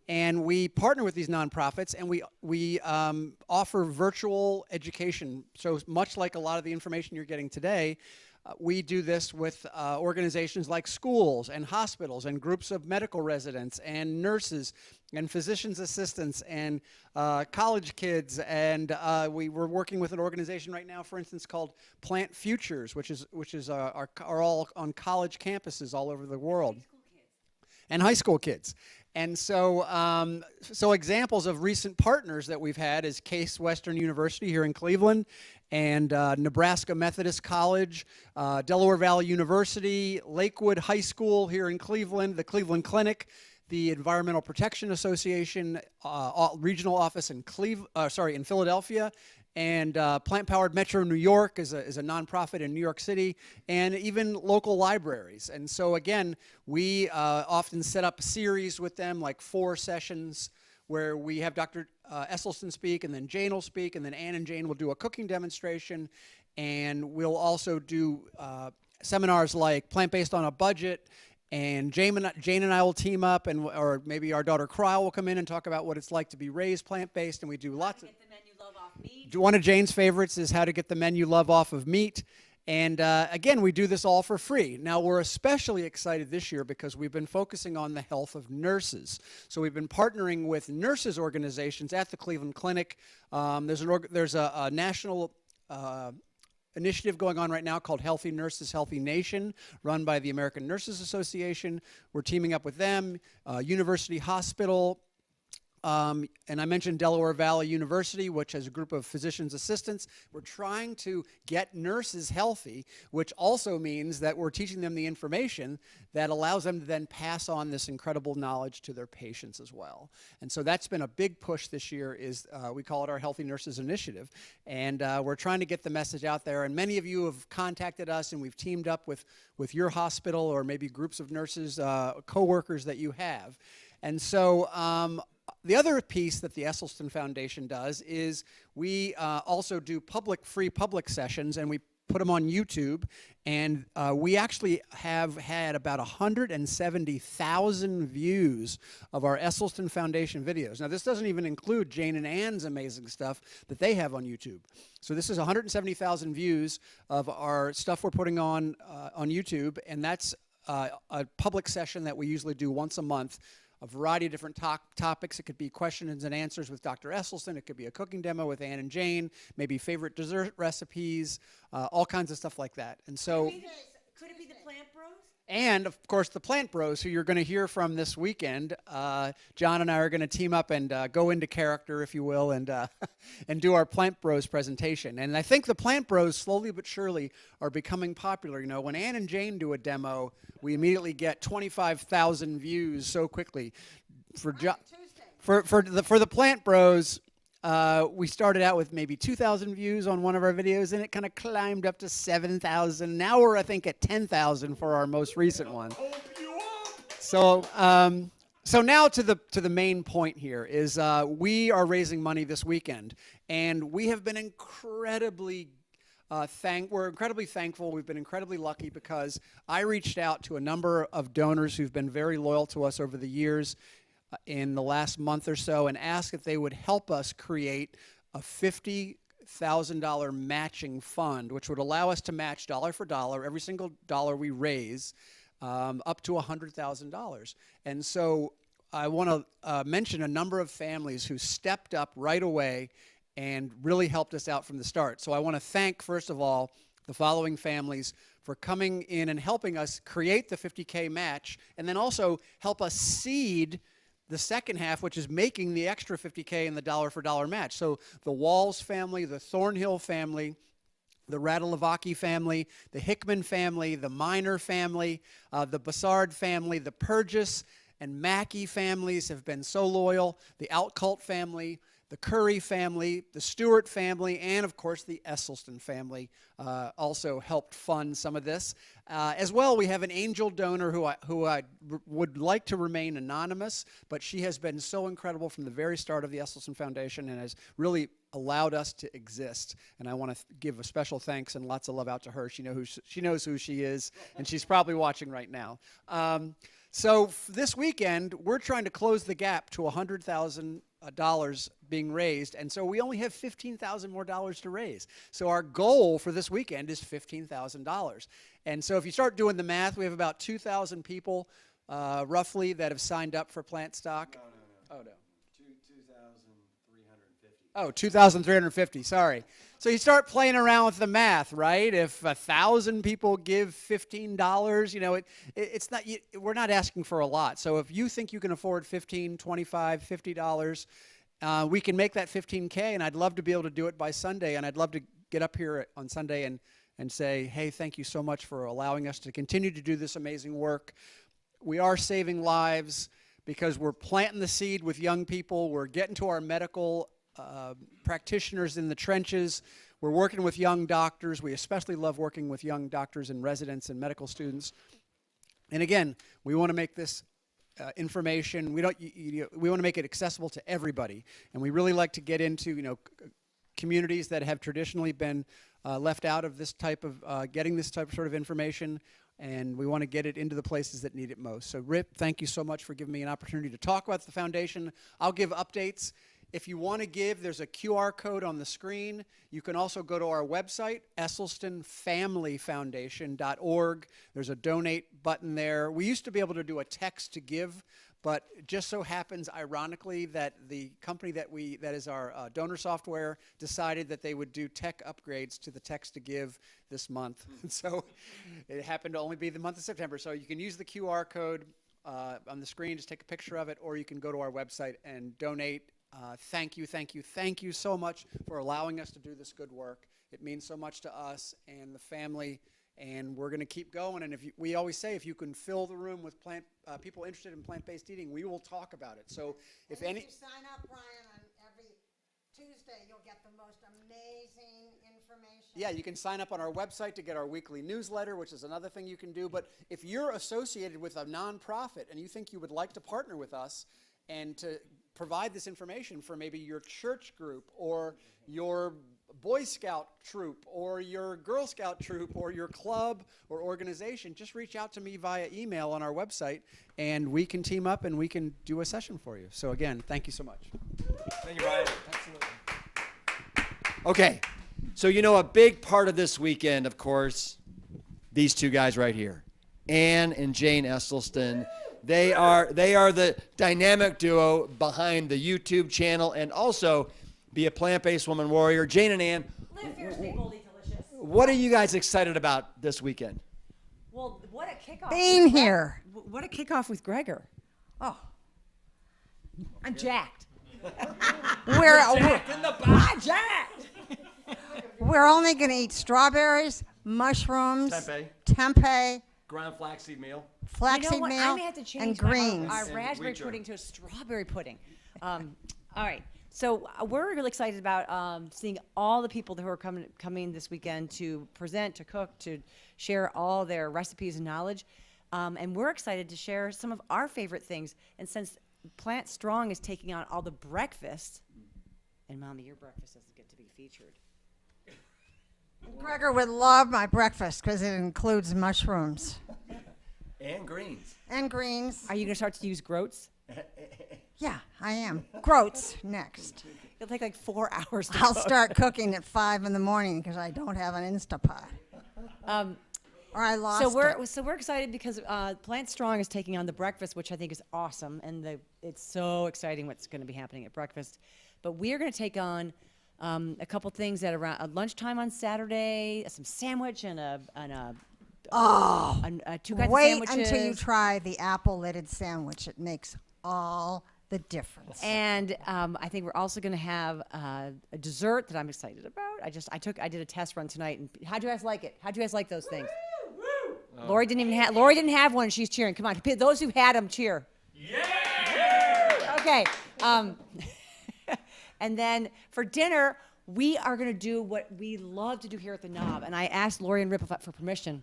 And we partner with these nonprofits, and we offer virtual education. So much like a lot of the information you're getting today, we do this with organizations like schools and hospitals and groups of medical residents and nurses and physician's assistants and college kids. And we're working with an organization right now, for instance, called Plant Futures, which are all on college campuses all over the world. And high school kids. And so, so examples of recent partners that we've had is Case Western University here in Cleveland, and Nebraska Methodist College, Delaware Valley University, Lakewood High School here in Cleveland, the Cleveland Clinic, the Environmental Protection Association regional office in Philadelphia, and Plant Powered Metro New York is a nonprofit in New York City, and even local libraries. And so again, we often set up a series with them, like 4 sessions, where we have Dr. Esselstyn speak, and then Jane will speak, and then Ann and Jane will do a cooking demonstration, and we'll also do seminars like Plant-Based on a Budget, and Jane and I will team up, or maybe our daughter Cryle will come in and talk about what it's like to be raised plant-based, and we do lots of... One of Jane's favorites is how to get the men you love off of meat. And again, we do this all for free. Now, we're especially excited this year because we've been focusing on the health of nurses. So we've been partnering with nurses organizations at the Cleveland Clinic. There's a national initiative going on right now called Healthy Nurses, Healthy Nation, run by the American Nurses Association. We're teaming up with them, University Hospital, and I mentioned Delaware Valley University, which has a group of physician's assistants. We're trying to get nurses healthy, which also means that we're teaching them the information that allows them to then pass on this incredible knowledge to their patients as well. And so that's been a big push this year. Is we call it our Healthy Nurses Initiative. And we're trying to get the message out there. And many of you have contacted us, and we've teamed up with your hospital or maybe groups of nurses, co-workers that you have. And so the other piece that the Esselstyn Foundation does is we also do free public sessions, and we put them on YouTube, and we actually have had about 170,000 views of our Esselstyn Foundation videos. Now, this doesn't even include Jane and Ann's amazing stuff that they have on YouTube. So this is 170,000 views of our stuff we're putting on YouTube, and that's a public session that we usually do once a month. A variety of different topics. It could be questions and answers with Dr. Esselstyn. It could be a cooking demo with Ann and Jane, maybe favorite dessert recipes, all kinds of stuff like that. And so, could it be the Plant Bros? And of course, the Plant Bros, who you're going to hear from this weekend. John and I are going to team up and go into character, if you will, and do our Plant Bros presentation. And I think the Plant Bros, slowly but surely, are becoming popular. You know, when Ann and Jane do a demo, we immediately get 25,000 views so quickly. For the Plant Bros, we started out with maybe 2,000 views on one of our videos, and it kind of climbed up to 7,000. Now we're, I think, at 10,000 for our most recent one. So, so now to the main point here is we are raising money this weekend, and we have been incredibly we're incredibly thankful. We've been incredibly lucky because I reached out to a number of donors who've been very loyal to us over the years in the last month or so, and asked if they would help us create a 50 $50,000 matching fund, which would allow us to match dollar for dollar every single dollar we raise, up to $100,000. And so I want to mention a number of families who stepped up right away and really helped us out from the start. So I want to thank, first of all, the following families for coming in and helping us create the 50K match, and then also help us seed the second half, which is making the extra 50K in the dollar for dollar match. So the Walls family, the Thornhill family, the Radelovaki family, the Hickman family, the Miner family, the Bassard family, the Purgis and Mackey families have been so loyal, the Outcult family, the Curry family, the Stewart family, and of course the Esselstyn family also helped fund some of this. As well, we have an angel donor who I would like to remain anonymous, but she has been so incredible from the very start of the Esselstyn Foundation and has really allowed us to exist. And I want to give a special thanks and lots of love out to her. She knows who she is, and she's probably watching right now. So this weekend, we're trying to close the gap to $100,000 being raised, and so we only have $15,000 more dollars to raise. So our goal for this weekend is $15,000. And so if you start doing the math, we have about 2,000 people roughly that have signed up for PlantStock. No. Oh, no. 2,350. Oh, 2,350, sorry. So you start playing around with the math, right? If 1,000 people give $15, you know, it's not, we're not asking for a lot. So if you think you can afford $15, $25, $50, we can make that $15K, and I'd love to be able to do it by Sunday, and I'd love to get up here on Sunday and say, hey, thank you so much for allowing us to continue to do this amazing work. We are saving lives because we're planting the seed with young people. We're getting to our medical practitioners in the trenches. We're working with young doctors. We especially love working with young doctors and residents and medical students. And again, we want to make this information, we want to make it accessible to everybody. And we really like to get into, communities that have traditionally been left out of this type of, getting this type of sort of information. And we want to get it into the places that need it most. So Rip, thank you so much for giving me an opportunity to talk about the foundation. I'll give updates. If you want to give, there's a QR code on the screen. You can also go to our website, EsselstynFamilyFoundation.org. There's a donate button there. We used to be able to do a text to give, but it just so happens, ironically, that the company that is our donor software decided that they would do tech upgrades to the text to give this month. So it happened to only be the month of September. So you can use the QR code on the screen, just take a picture of it, or you can go to our website and donate. Thank you so much for allowing us to do this good work. It means so much to us and the family, and we're going to keep going. And we always say, if you can fill the room with people interested in plant-based eating, we will talk about it. So if you sign up, Brian, on every Tuesday, you'll get the most amazing information. Yeah, you can sign up on our website to get our weekly newsletter, which is another thing you can do. But if you're associated with a nonprofit and you think you would like to partner with us and to provide this information for maybe your church group or your Boy Scout troop or your Girl Scout troop or your club or organization, just reach out to me via email on our website, and we can team up and we can do a session for you. So again, thank you so much. Thank you, Brian. Absolutely. Okay, so a big part of this weekend, of course, these two guys right here, Ann and Jane Esselstyn. They are the dynamic duo behind the YouTube channel and also Be a Plant-Based Woman Warrior. Jane and Ann, Live fiercely, boldly delicious. What are you guys excited about this weekend? Well, what a kickoff. Being here. What a kickoff with Gregor. Oh, I'm jacked. I'm jacked. We're only going to eat strawberries, mushrooms, tempeh, ground flaxseed meal. Flaxseed meal, I may have to change and greens. Our raspberry pudding to a strawberry pudding. All right. So we're really excited about seeing all the people who are coming this weekend to present, to cook, to share all their recipes and knowledge. And we're excited to share some of our favorite things. And since Plant Strong is taking on all the breakfast, and Mommy, your breakfast doesn't get to be featured. Gregor would love my breakfast because it includes mushrooms. And greens. And greens. Are you going to start to use groats? Yeah, I am. Groats next. It'll take like 4 hours to I'll cook. start cooking at 5 in the morning because I don't have an Instapot. Or I lost it. So we're excited because Plant Strong is taking on the breakfast, which I think is awesome, and it's so exciting what's going to be happening at breakfast. But we are going to take on a couple things at around lunchtime on Saturday, some sandwich and two kinds of Wait sandwiches. until you try the apple-lidded sandwich. It makes all the difference. And I think we're also going to have a dessert that I'm excited about. I did a test run tonight, and how'd you guys like it? How'd you guys like those things? Lori didn't have one. She's cheering. Come on, those who had them, cheer. Yeah. Okay. And then for dinner, we are going to do what we love to do here at the Knob. And I asked Lori and Rip for permission.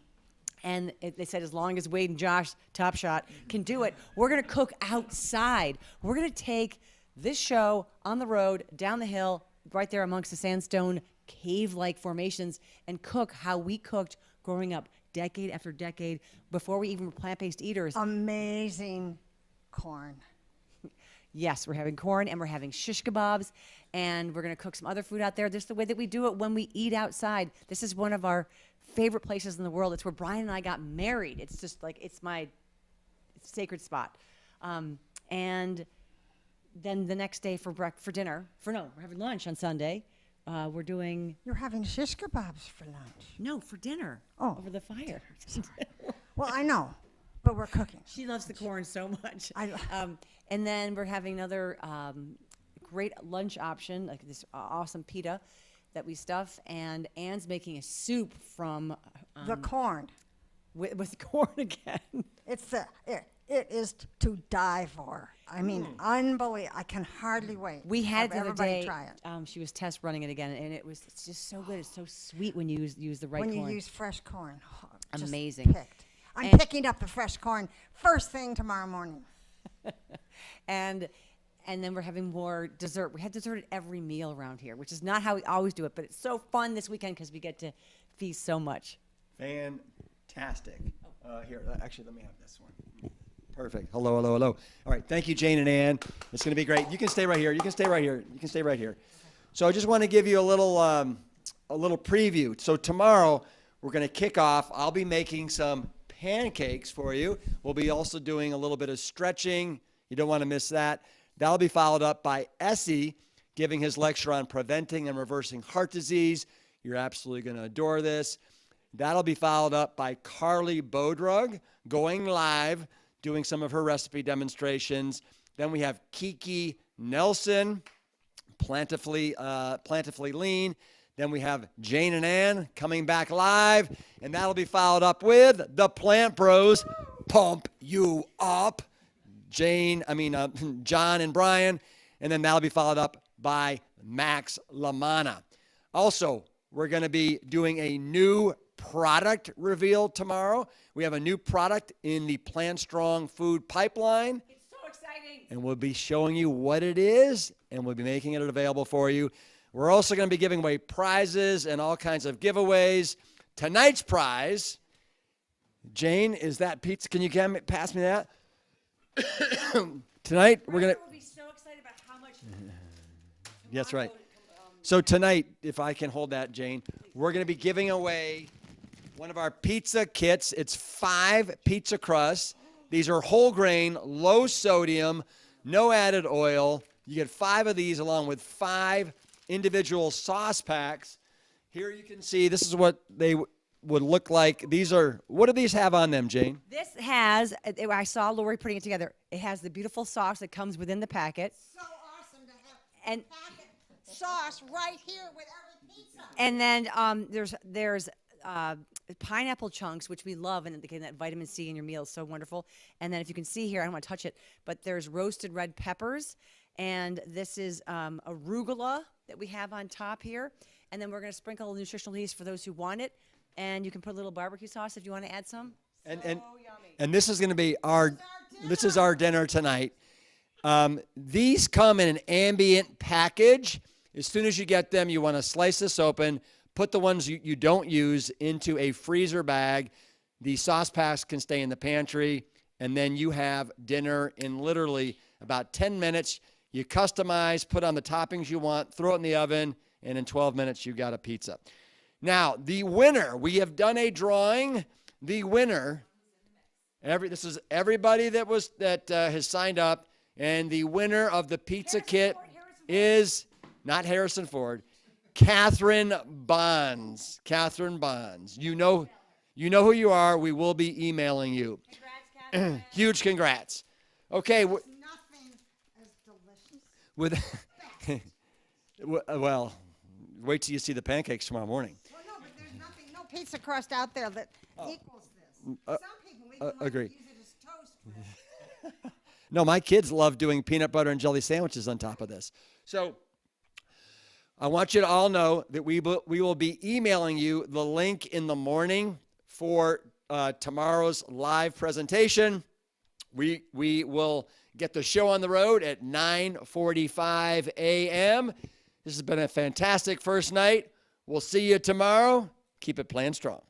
And they said, as long as Wade and Josh, Top Shot, can do it, we're going to cook outside. We're going to take this show on the road, down the hill, right there amongst the sandstone cave-like formations, and cook how we cooked growing up decade after decade before we even were plant-based eaters. Amazing corn. Yes, we're having corn and we're having shish kebabs, and we're going to cook some other food out there. This is the way that we do it when we eat outside. This is one of our favorite places in the world. It's where Brian and I got married. It's just like, it's my sacred spot. And then the next day we're having lunch on Sunday. You're having shish kebabs for lunch. No, for dinner. Oh. Over the fire. Well, I know, but we're cooking. She loves the corn so much. And then we're having another great lunch option, like this awesome pita that we stuff. And Anne's making a soup from the corn. With corn again. It is to die for. I mean, unbelievable. I can hardly wait. We had it the other everybody day. Try it. She was test running it again, and it's just so good. It's so sweet when you use the right corn. When you use fresh corn. Just amazing. Picked. I'm picking up the fresh corn first thing tomorrow morning. And then we're having more dessert. We have dessert at every meal around here, which is not how we always do it, but it's so fun this weekend because we get to feast so much. Fantastic. Here, actually, let me have this one. Perfect. Hello. All right. Thank you, Jane and Ann. It's going to be great. You can stay right here. You can stay right here. So I just want to give you a little preview. So tomorrow we're going to kick off. I'll be making some pancakes for you. We'll be also doing a little bit of stretching. You don't want to miss that. That'll be followed up by Essie giving his lecture on preventing and reversing heart disease. You're absolutely going to adore this. That'll be followed up by Carly Bodrug going live, doing some of her recipe demonstrations. Then we have Kiki Nelson, Plantifully Lean. Then we have Jane and Ann coming back live, and that'll be followed up with the Plant Bros, Pump You Up, John and Brian, and then that'll be followed up by Max LaManna. Also, we're going to be doing a new product reveal tomorrow. We have a new product in the Plant Strong food pipeline. It's so exciting. And we'll be showing you what it is, and we'll be making it available for you. We're also going to be giving away prizes and all kinds of giveaways. Tonight's prize, Jane, is that pizza? Can you pass me that? Tonight, we're going to... We'll be so excited about how much... That's right. So tonight, if I can hold that, Jane, we're going to be giving away one of our pizza kits. It's 5 pizza crusts. These are whole grain, low sodium, no added oil. You get 5 of these along with 5 individual sauce packs. Here you can see this is what they would look like. What do these have on them, Jane? This has, I saw Lori putting it together. It has the beautiful sauce that comes within the packet. So awesome to have packet sauce right here with every pizza. And then there's pineapple chunks, which we love, and again, that vitamin C in your meal is so wonderful. And then if you can see here, I don't want to touch it, but there's roasted red peppers, and this is arugula that we have on top here. And then we're going to sprinkle nutritional yeast for those who want it, and you can put a little barbecue sauce if you want to add some. And this is going to be our dinner tonight. These come in an ambient package. As soon as you get them, you want to slice this open, put the ones you don't use into a freezer bag. The sauce packs can stay in the pantry, and then you have dinner in literally about 10 minutes. You customize, put on the toppings you want, throw it in the oven, and in 12 minutes, you got a pizza. Now, the winner, we have done a drawing. The winner, this is everybody that has signed up, and the winner of the pizza kit is not Harrison Ford, Catherine Bonds. Catherine Bonds. You know who you are. We will be emailing you. Congrats, Catherine. Huge congrats. Okay. Nothing as delicious. Well, wait till you see the pancakes tomorrow morning. Well, no, but there's nothing, no pizza crust out there that equals this. Some people even agree. use it as toast. No, my kids love doing peanut butter and jelly sandwiches on top of this. So I want you to all know that we will be emailing you the link in the morning for tomorrow's live presentation. We will get the show on the road at 9:45 a.m. This has been a fantastic first night. We'll see you tomorrow. Keep it playing strong.